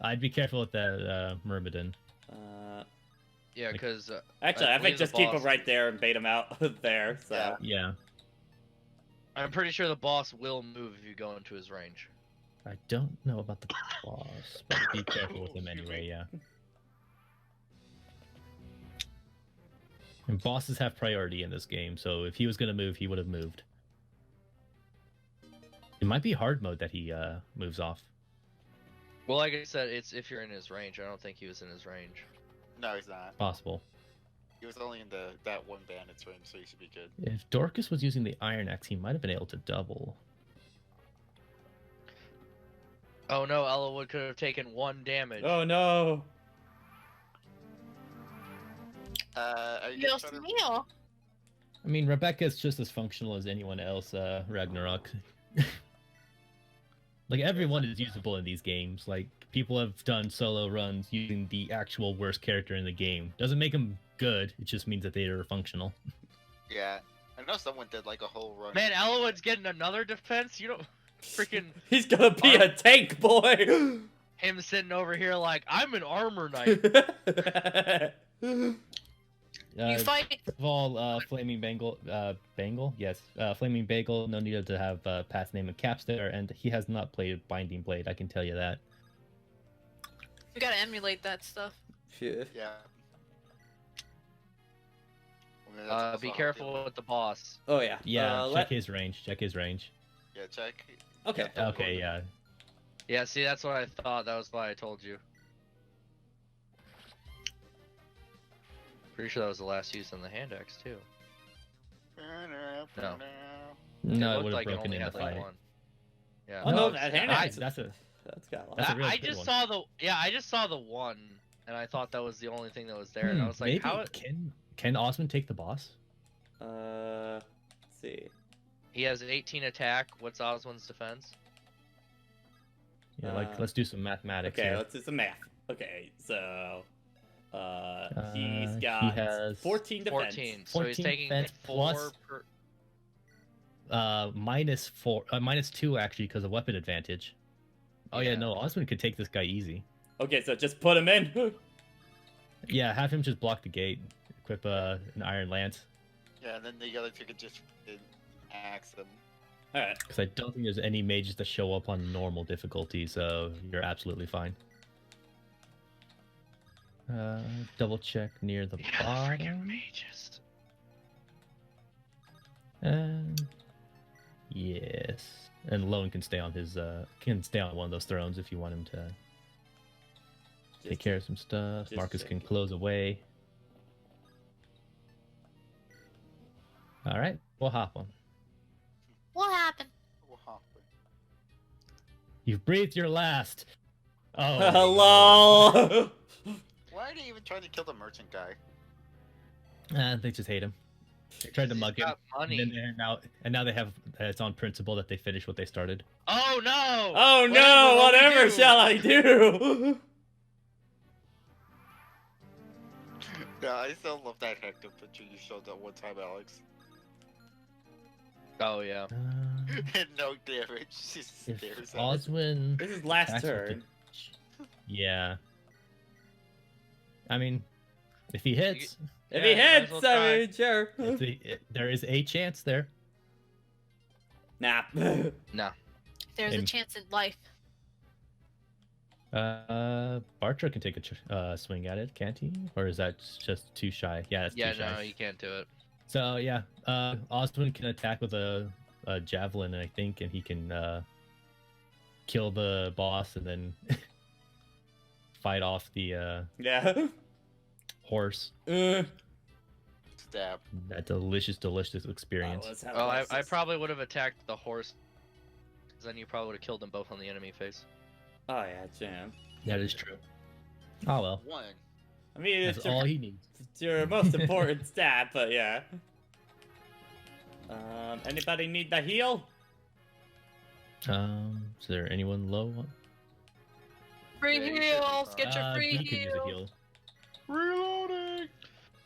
I'd be careful with that Myrmidon. Yeah, because Actually, I think believe the just keep him boss- right there and bait him out there, so. Yeah. Yeah. I'm pretty sure the boss will move if you go into his range. I don't know about the boss, but be careful with him anyway, yeah. And bosses have priority in this game, so if he was going to move, he would have moved. It might be hard mode that he moves off. Well, like I said, it's if you're in his range. I don't think he was in his range. No, he's not. Possible. He was only in that one bandit's range, so he should be good. If Dorcas was using the Iron Axe, he might have been able to double. Oh no, Ellawood could have taken 1 damage. Oh no! Are you Dios guys trying to... mío. I mean, Rebecca's just as functional as anyone else, Ragnarok. Like, everyone is usable in these games. Like, people have done solo runs using the actual worst character in the game. Doesn't make them good, it just means that they are functional. Yeah. I know someone did like a whole run. Man, Ellawood's getting another defense. You don't freaking He's gonna be a tank boy! him sitting over here like I'm an armor knight. You fight. First of all, Flaming Bangle? Yes. Flaming Bagel, no need to have Pat's name and caps there, and he has not played Binding Blade, I can tell you that. We gotta emulate that stuff. Yeah. Yeah. Well, that's also Be how I careful deal with the boss. Oh yeah. Yeah, let- check his range, check his range. Yeah, check. Okay. Okay, yeah. Yeah, see, that's what I thought. That was why I told you. Pretty sure that was the last use on the hand axe too. No. No, it looked would have like it broken only in the had like fight. 1. Yeah. Oh no, that hand I- axe. that's a That's got a lot. That's a I really good just one. saw the I just saw the 1. and I thought that was the only thing that was there, and I was like, maybe how? Can Osmond take the boss? Let's see. He has 18 attack. What's Oswald's defense? Yeah, let's do some mathematics. Okay, here. let's do some math. Okay, so he's got he has 14 defense. 14. So he's 14 taking defense 4 plus- per. -2 actually because of weapon advantage. Oh yeah, Yeah. no, Osmond could take this guy easy. Okay, so just put him in. Yeah, have him just block the gate, equip an iron lance. Yeah, and then the other two could just axe them. Alright. Because I don't think there's any mages that show up on normal difficulty, so you're absolutely fine. Double check near the bottom. mages. Yes, and Lone can stay on his one of those thrones if you want him to take care of some stuff. just Marcus can checking. close away. All right, we'll hop on. What happened? You've breathed your last. Oh, Hello. Why are they even trying to kill the merchant guy? They just hate him. They tried to He's mug him. got money. And now they have it's on principle that they finish what they started. Oh no! Oh no! will we Whatever do? shall I do? Yeah, I still love that hectic picture you showed that one time, Alex. Oh yeah. No damage, just If stares at it. Oswin This is last attacks with turn. the- yeah. I mean, if he hits, If Yeah, he might as hits, well I try. mean, sure. there is a chance there. Nah. No. There's a Im- chance in life. Bartra can take a swing at it, can't he? Or is that just too shy? Yeah, that's Yeah, too shy. no, you can't do it. So yeah, Oswin can attack with a javelin, I think, and he can kill the boss and then fight off the Yeah. horse. Stab. That delicious experience. let's have Oh, I this. probably would have attacked the horse. 'Cause then you probably would have killed them both on the enemy face. Oh yeah, jam. That is true. Oh well, One. I mean, that's it's all your, he needs. it's your most important stat, but yeah. Anybody need the heal? Is there anyone low? Free Yeah, you should be heals! fine. Get your free He can use a heals! heal. Reloading!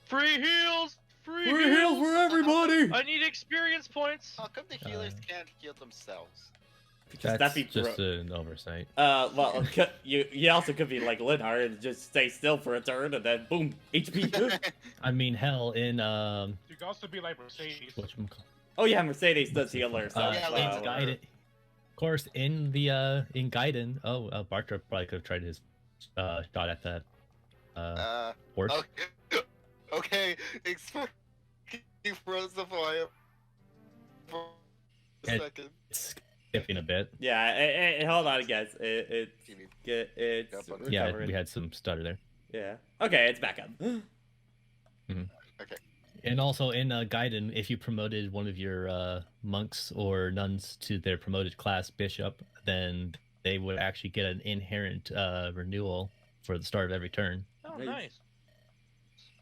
Free heals! Free, Free heal for everybody! I need experience points! How come the healers can't heal themselves? Because That's that'd be just bro- an oversight. well, you also could be like Linhart and just stay still for a turn and then boom, HP. I mean, hell, in You can also be like Mercedes. whatchamacallit? Oh yeah, Mercedes does heal herself. yeah, so, Lane's in got- Gaiden, of course, in the in Gaiden. Oh, Bartra probably could have tried his shot at that horse. Okay. Okay. He froze the fire for a And- second. It's skipping a bit. Yeah, hold on, guys. It's Yeah, but- Yeah, recovering. we had some stutter there. Yeah. Okay, it's back up. And also in Gaiden, if you promoted one of your monks or nuns to their promoted class bishop, then they would actually get an inherent renewal for the start of every turn. Oh, Nice. nice.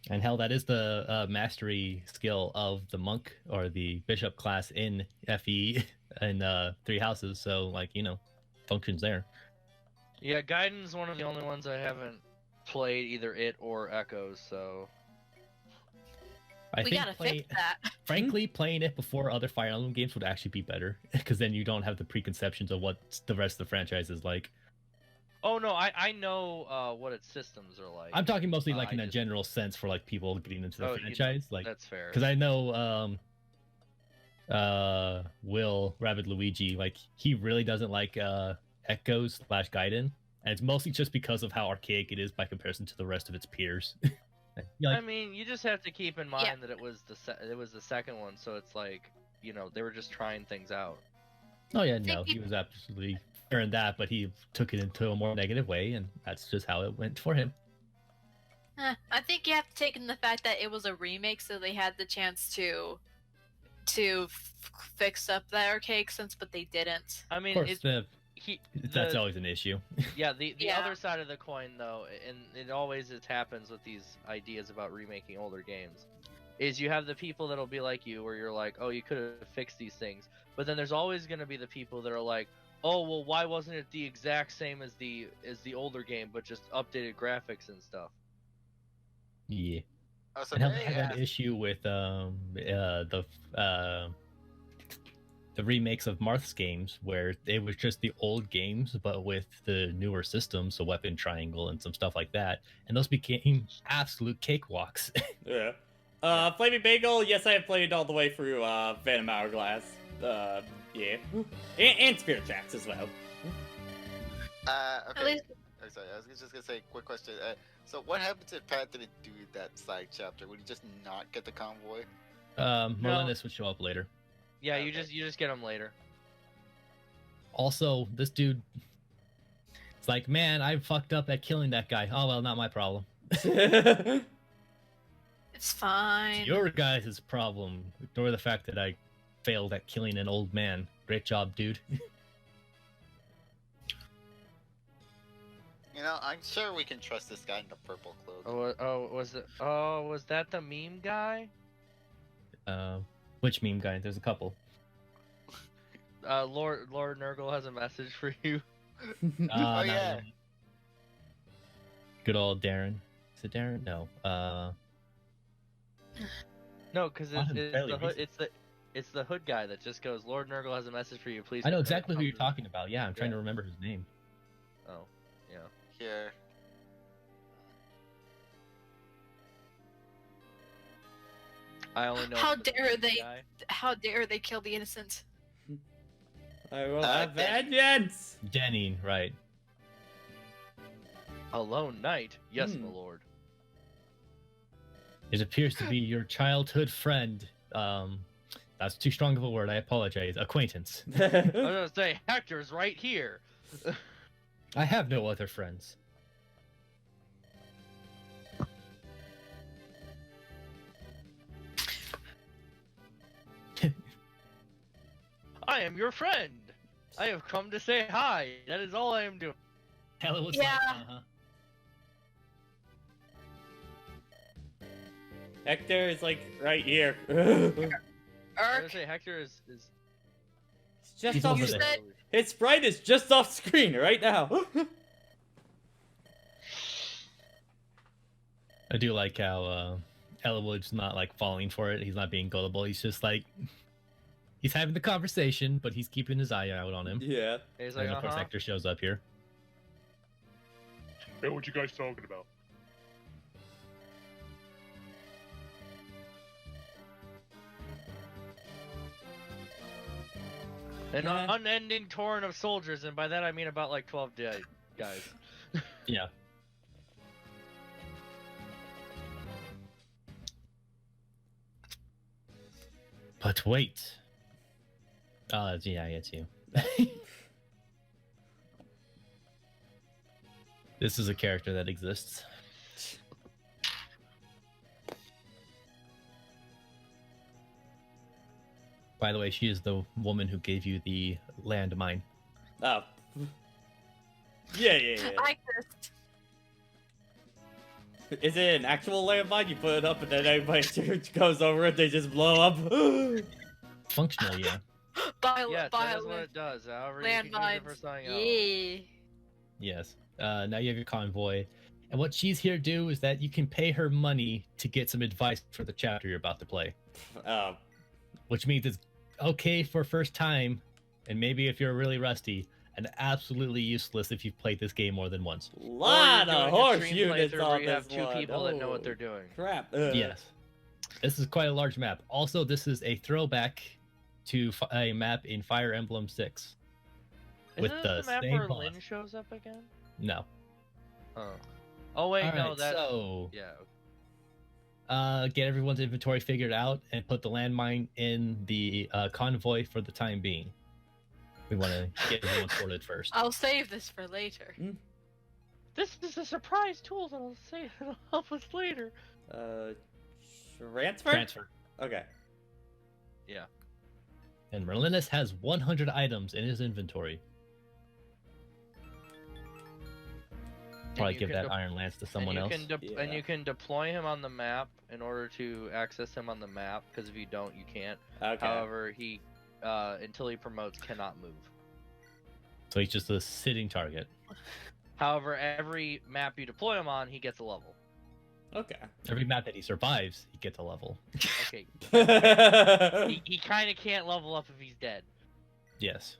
And hell, that is the mastery skill of the monk or the bishop class in FE and Three Houses. So, like, functions there. Yeah, Gaiden's one of the only ones I haven't played, either it or Echoes, so... I We think gotta fix that. frankly, playing it before other Fire Emblem games would actually be better because then you don't have the preconceptions of what the rest of the franchise is like. Oh no, I know what its systems are like. I'm talking mostly like I in a just- general sense for like people getting into the Oh, franchise, like That's fair. because I know Will Rabbit Luigi, like he really doesn't like Echoes / Gaiden, and it's mostly just because of how archaic it is by comparison to the rest of its peers. I mean, you just have to keep in mind that it was the second one, so it's like, they were just trying things out. Oh yeah, think no, he was absolutely fair in that, but he took it into a more negative way, and that's just how it went for him. I think you have to take in the fact that it was a remake, so they had the chance to fix up the archaic sense, but they didn't. I Of mean, course, it's the That's always an issue. Yeah, the Yeah. other side of the coin, though, and it always happens with these ideas about remaking older games, is you have the people that'll be like you, where you're like, oh, you could have fixed these things, but then there's always going to be the people that are like, oh, well, why wasn't it the exact same as the older game, but just updated graphics and stuff? Yeah. Oh, so And I may I had an ask- issue with the remakes of Marth's games, where it was just the old games, but with the newer systems, the weapon triangle and some stuff like that, and those became absolute cakewalks. Yeah. Flaming Bagel, yes, I have played all the way through Phantom Hourglass. Yeah. And Spirit Tracks as well. At Okay. least I'm sorry, I was just gonna say, quick question. So what happens if Pat didn't do that side chapter? Would he just not get the convoy? Melinus would show up later. Yeah, Okay. you just get them later. Also, this dude, it's like, man, I fucked up at killing that guy. Oh well, not my problem. it's fine. Your guys' problem. Ignore the fact that I failed at killing an old man. Great job, dude. You know, I'm sure we can trust this guy in the purple cloak. Was that the meme guy? Which meme guy? There's a couple. Lord Nurgle has a message for you. Oh, Not yeah. really. Good old Darren. Is it Darren? No. No, because Not fairly it's the hood guy that just goes, Lord Nurgle has a message for you, please. I know prepare exactly who you're something." talking about. Yeah, I'm trying to Yeah. remember his name. Oh, yeah. Here. I only know. How him as the dare meme they- guy. How dare they kill the innocent? I will have Denny. vengeance! Denny, right. A lone knight, yes, Hmm. my lord. It appears to be your childhood friend. That's too strong of a word. I apologize. Acquaintance. I was gonna say Hector's right here. I have no other friends. I am your friend. I have come to say hi. That is all I am doing. Hell, it was Yeah. like, uh-huh. Hector is like right here. I was gonna Urk, say Hector is just He's off over you there. said His sprite is just off screen right now. I do like how Elwood's not like falling for it. He's not being gullible. He's just like he's having the conversation, but he's keeping his eye out on him. Yeah. He's like, And of course, Hector shows up here. Hey, what you guys talking about? An Yeah. unending torrent of soldiers, and by that I mean about like 12 dead guys. Yeah. But wait. Yeah, it's you. This is a character that exists. By the way, she is the woman who gave you the landmine. Oh. Yeah. I just Is it an actual landmine? You put it up and then everybody goes over it, they just blow up? Functional, yeah. Yes, that is what it does. However, you can use it for landmines. something else. Yeah. Yes. Now you have your convoy. And what she's here to do is that you can pay her money to get some advice for the chapter you're about to play. Oh. Which means it's okay for first time, and maybe if you're really rusty, and absolutely useless if you've played this game more than once. Lot of horse units where on you have this two one. people that know what Oh, they're doing. Crap. Yes. This is quite a large map. Also, this is a throwback to a map in Fire Emblem 6. With Isn't the this the map same where boss. Lynn shows up again? No. Oh. Oh wait, no, Alright, that. so Yeah. get everyone's inventory figured out and put the landmine in the convoy for the time being. We want to get everyone sorted first. I'll save this for later. This is a surprise tool that'll say that'll help us later. Transfer? Transfer. Okay. And Merlinus has 100 items in his inventory. Probably you give can that Iron Lance to someone else. And Yeah. you can deploy him on the map in order to access him on the map, because if you don't, you can't. Okay. However, he, until he promotes, cannot move. So he's just a sitting target. However, every map you deploy him on, he gets a level. Okay. Every map that he survives, he gets a level. Okay. Okay. He kind of can't level up if he's dead. Yes.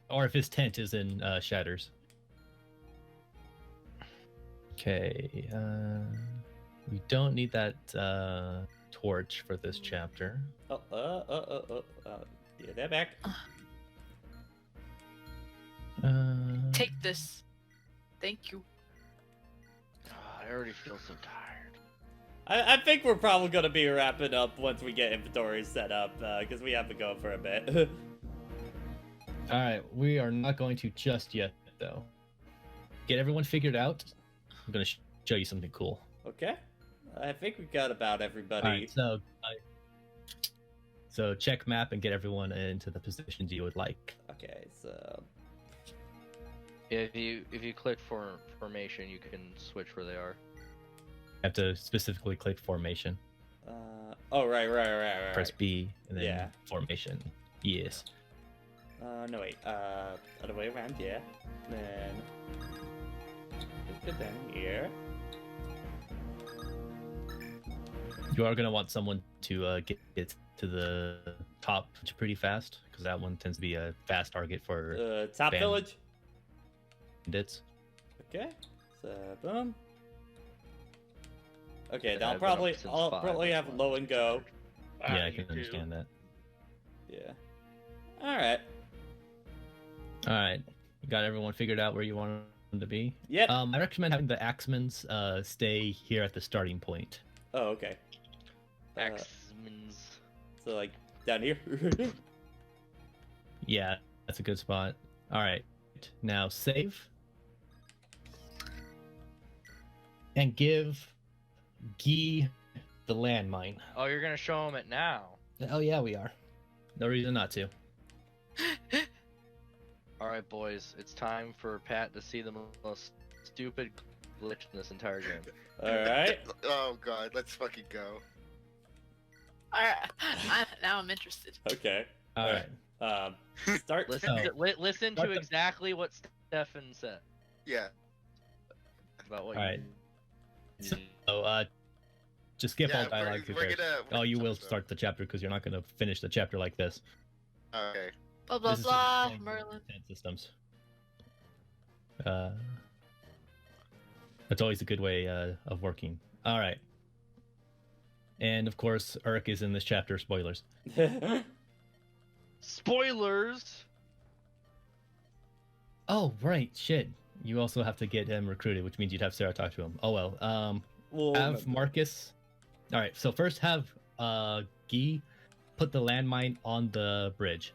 Or if his tent is in shatters. Okay. We don't need that torch for this chapter. Yeah, they're back. Take this. Thank you. I already feel so tired. I think we're probably gonna be wrapping up once we get inventory set up, because we have to go for a bit. All right, we are not going to just yet, though. Get everyone figured out. I'm gonna show you something cool. Okay. I think we got about everybody. All right, so check map and get everyone into the positions you would like. Okay, so If you click formation, you can switch where they are. You have to specifically click formation. oh right. Press B and then Yeah. formation. Yes. No wait. Other way around. Yeah. Then put them here. You are gonna want someone to get to the top pretty fast, because that one tends to be a fast target for Top Bam. village. bandits. Okay. So boom. Okay, Yeah, now I've been up since I'll 5, probably that's have why. low and go. Yeah, I You can do. understand that. Yeah. All right. All right, you got everyone figured out where you want them to be. Yep. I recommend having the axemans stay here at the starting point. Oh, okay. Axemans. So like down here. Yeah, that's a good spot. All right, now save and give Guy the landmine. Oh, you're gonna show him it now. Oh yeah, we are. No reason not to. All right, boys, it's time for Pat to see the most stupid glitch in this entire game. All right. Oh god, let's fucking go. Alright, now I'm interested. Okay. All right. Start. Listen, So- listen Start to the- exactly what Stefan said Yeah. about what All you right. So just skip Yeah, all dialogue. we're who cares? gonna- Oh, you will so- start the chapter because you're not going to finish the chapter like this. Okay. Blah blah This is blah, just Merlin. systems. That's always a good way of working. All right. And of course, Urk is in this chapter. Spoilers. Spoilers. Oh, right. Shit. You also have to get him recruited, which means you'd have Sarah talk to him. Oh well. We'll Have remember. Marcus. All right. So first, have Guy put the landmine on the bridge.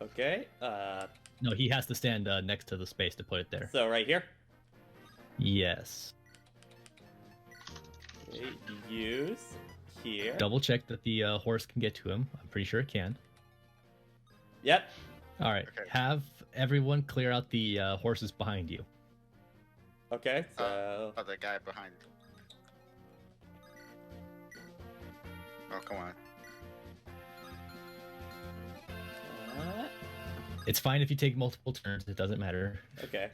Okay. No, he has to stand next to the space to put it there. So right here. Yes. Okay, use here. Double check that the horse can get to him. I'm pretty sure it can. Yep. All right. Okay. Have everyone clear out the horses behind you. Okay. So. Oh, the guy behind. Oh, come on. It's fine if you take multiple turns. It doesn't matter. Okay.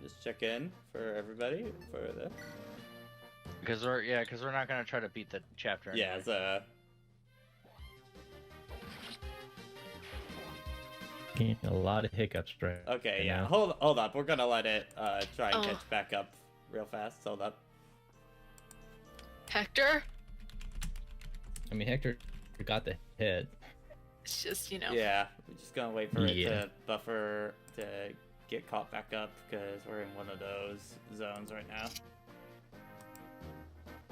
Just check in for everybody for the. Because we're not gonna try to beat the chapter. Yeah. anyway. So. Getting a lot of hiccups right. Okay. right Yeah. now. Hold up. We're gonna let it try and Oh. catch back up real fast. Hold up. Hector? I mean, Hector got the head. It's just, you know. Yeah. We're just gonna wait for it Yeah. to buffer to get caught back up because we're in one of those zones right now.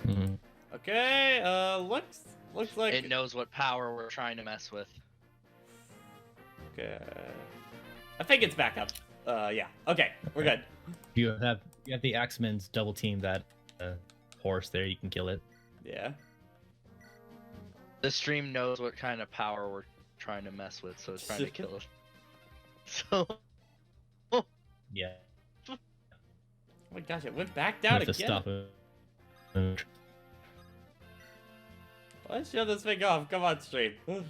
Mhm. Okay. Looks like. It knows what power we're trying to mess with. Okay. I think it's back up. Yeah. Okay. We're good. You have the Axemen's double team that horse there. You can kill it. Yeah. The stream knows what kind of power we're trying to mess with, so it's trying to kill us. So Yeah. my gosh, it went back down to again. stop it. Let's show this thing off. Come on, stream. Come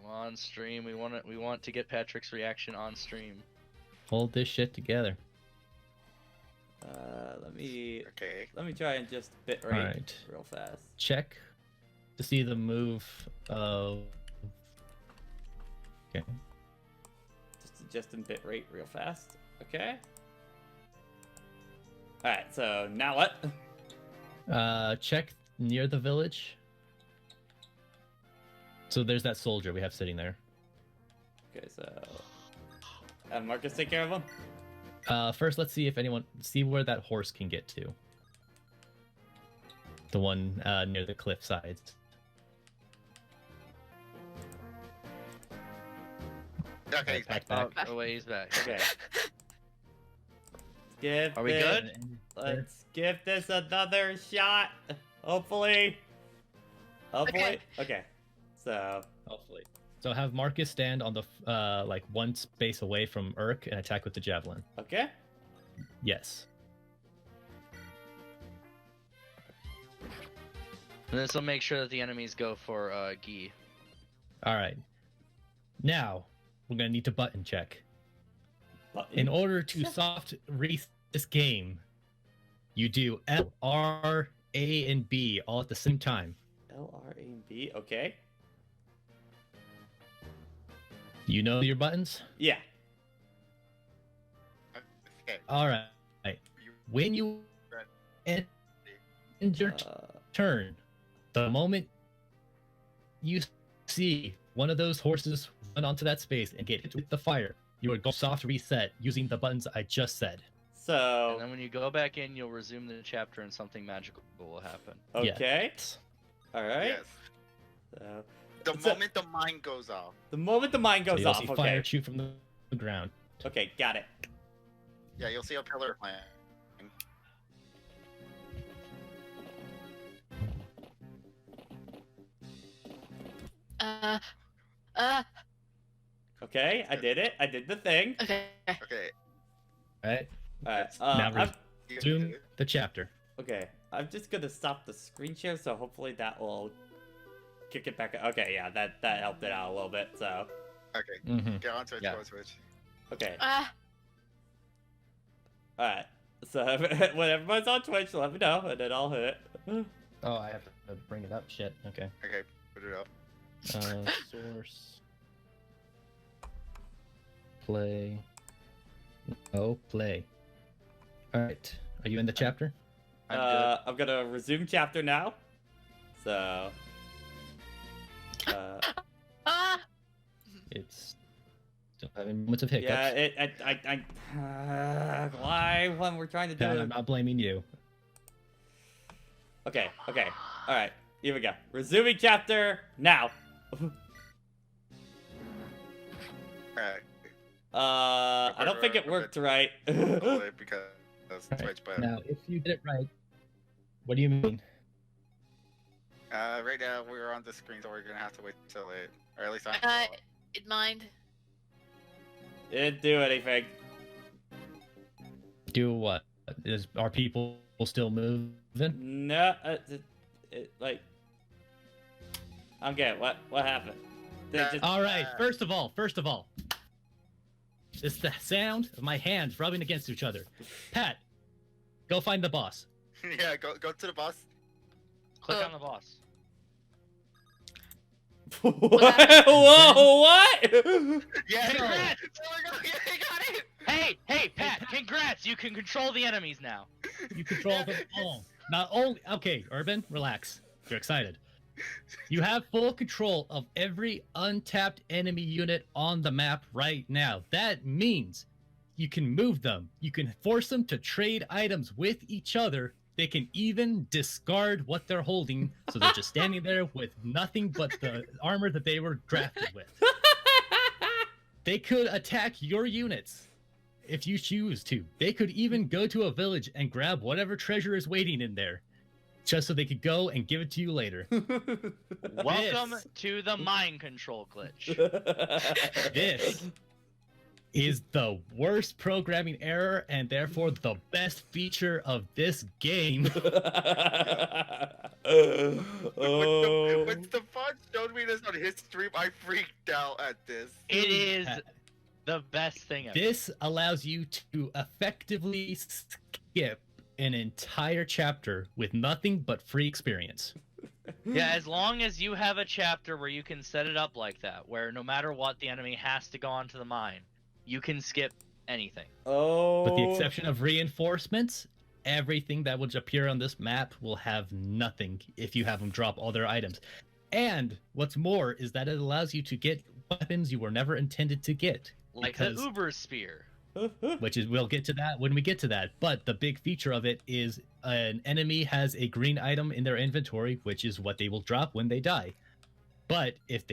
on, stream. We want to get Patrick's reaction on stream. Hold this shit together. Let me Okay. try and just bitrate Alright. real fast. Check to see the move of. Okay. Just adjust in bitrate real fast. Okay. All right. So now what? Check near the village. So there's that soldier we have sitting there. Okay. So have Marcus take care of him. First, let's see if anyone see where that horse can get to. The one near the cliff sides. Okay. Back. Oh wait, he's back. Okay. Give Are we this- good? Let's give this another shot. Hopefully. Okay. So. Hopefully. So have Marcus stand on the like one space away from Urk and attack with the javelin. Okay. Yes. And this will make sure that the enemies go for Gi. All right. Now we're gonna need to button check. Button. In order to soft reset this game, you do L, R, A, and B all at the same time. L, R, A, and B. Okay. You know your buttons? Yeah. Okay. All right. When you end your turn, the moment you see one of those horses run onto that space and get hit with the fire, you are going to soft reset using the buttons I just said. And So. then when you go back in, you'll resume the chapter and something magical will happen. Okay. Yes. All right. Yes. So. The So- moment the mine goes off. The moment the mine So goes you'll off. see Okay. fire shoot from the ground. Okay. Got it. Yeah, you'll see a pillar of flame. Okay. I did it. I did the thing. Okay. Okay. All right. All right. Now I'm- resume the chapter. Okay, I'm just gonna stop the screen share, so hopefully that will kick it back. Okay, yeah, that helped it out a little bit. So, Okay. Mm-hmm. Get on Twitch. Yeah. Go on Twitch. okay, Ah. all right. So when everyone's on Twitch, let me know, and then I'll hit it. Oh, I have to bring it up. Shit. Okay. Okay. Put it up. Source. Play. Oh, play. All right. Are you in the chapter? I'm good. I'm gonna resume chapter now. So, Ah. It's still having moments of hiccups. yeah, why when we're trying to do Pat, it? I'm not blaming you. Okay, all right, here we go. Resuming chapter now. Alright. I don't think it worked right. Hold it because that's All right. Twitch, but Now, if you did it right, what do you mean? right now we're on the screen, so we're gonna have to wait till it, or at least I'm. In mind. Didn't do anything. Do what? Are people still moving? No, like, I'm good. What happened? They just, All right. First of all, it's the sound of my hands rubbing against each other. Pat, go find the boss. Yeah, go to the boss. Click on the boss. Whoa, what? Yeah, Congrats! yeah, he got it. Hey, Pat! Congrats! You can control the enemies now. You control them all. Not only. Okay, Urban, relax. You're excited. You have full control of every untapped enemy unit on the map right now. That means you can move them. You can force them to trade items with each other. They can even discard what they're holding, so they're just standing there with nothing but the armor that they were drafted with. They could attack your units if you choose to. They could even go to a village and grab whatever treasure is waiting in there, just so they could go and give it to you later. Welcome to the mind control glitch. This is the worst programming error and therefore the best feature of this game. When Stefan showed me this on his stream, I freaked out at this. It is the best thing ever. This allows you to effectively skip an entire chapter with nothing but free experience. Yeah, as long as you have a chapter where you can set it up like that, where no matter what, the enemy has to go onto the mine, you can skip anything. Oh. With the exception of reinforcements, everything that would appear on this map will have nothing if you have them drop all their items. And what's more is that it allows you to get weapons you were never intended to get. Like because, the Uber Spear. which is, we'll get to that when we get to that. But the big feature of it is an enemy has a green item in their inventory, which is what they will drop when they die. But if they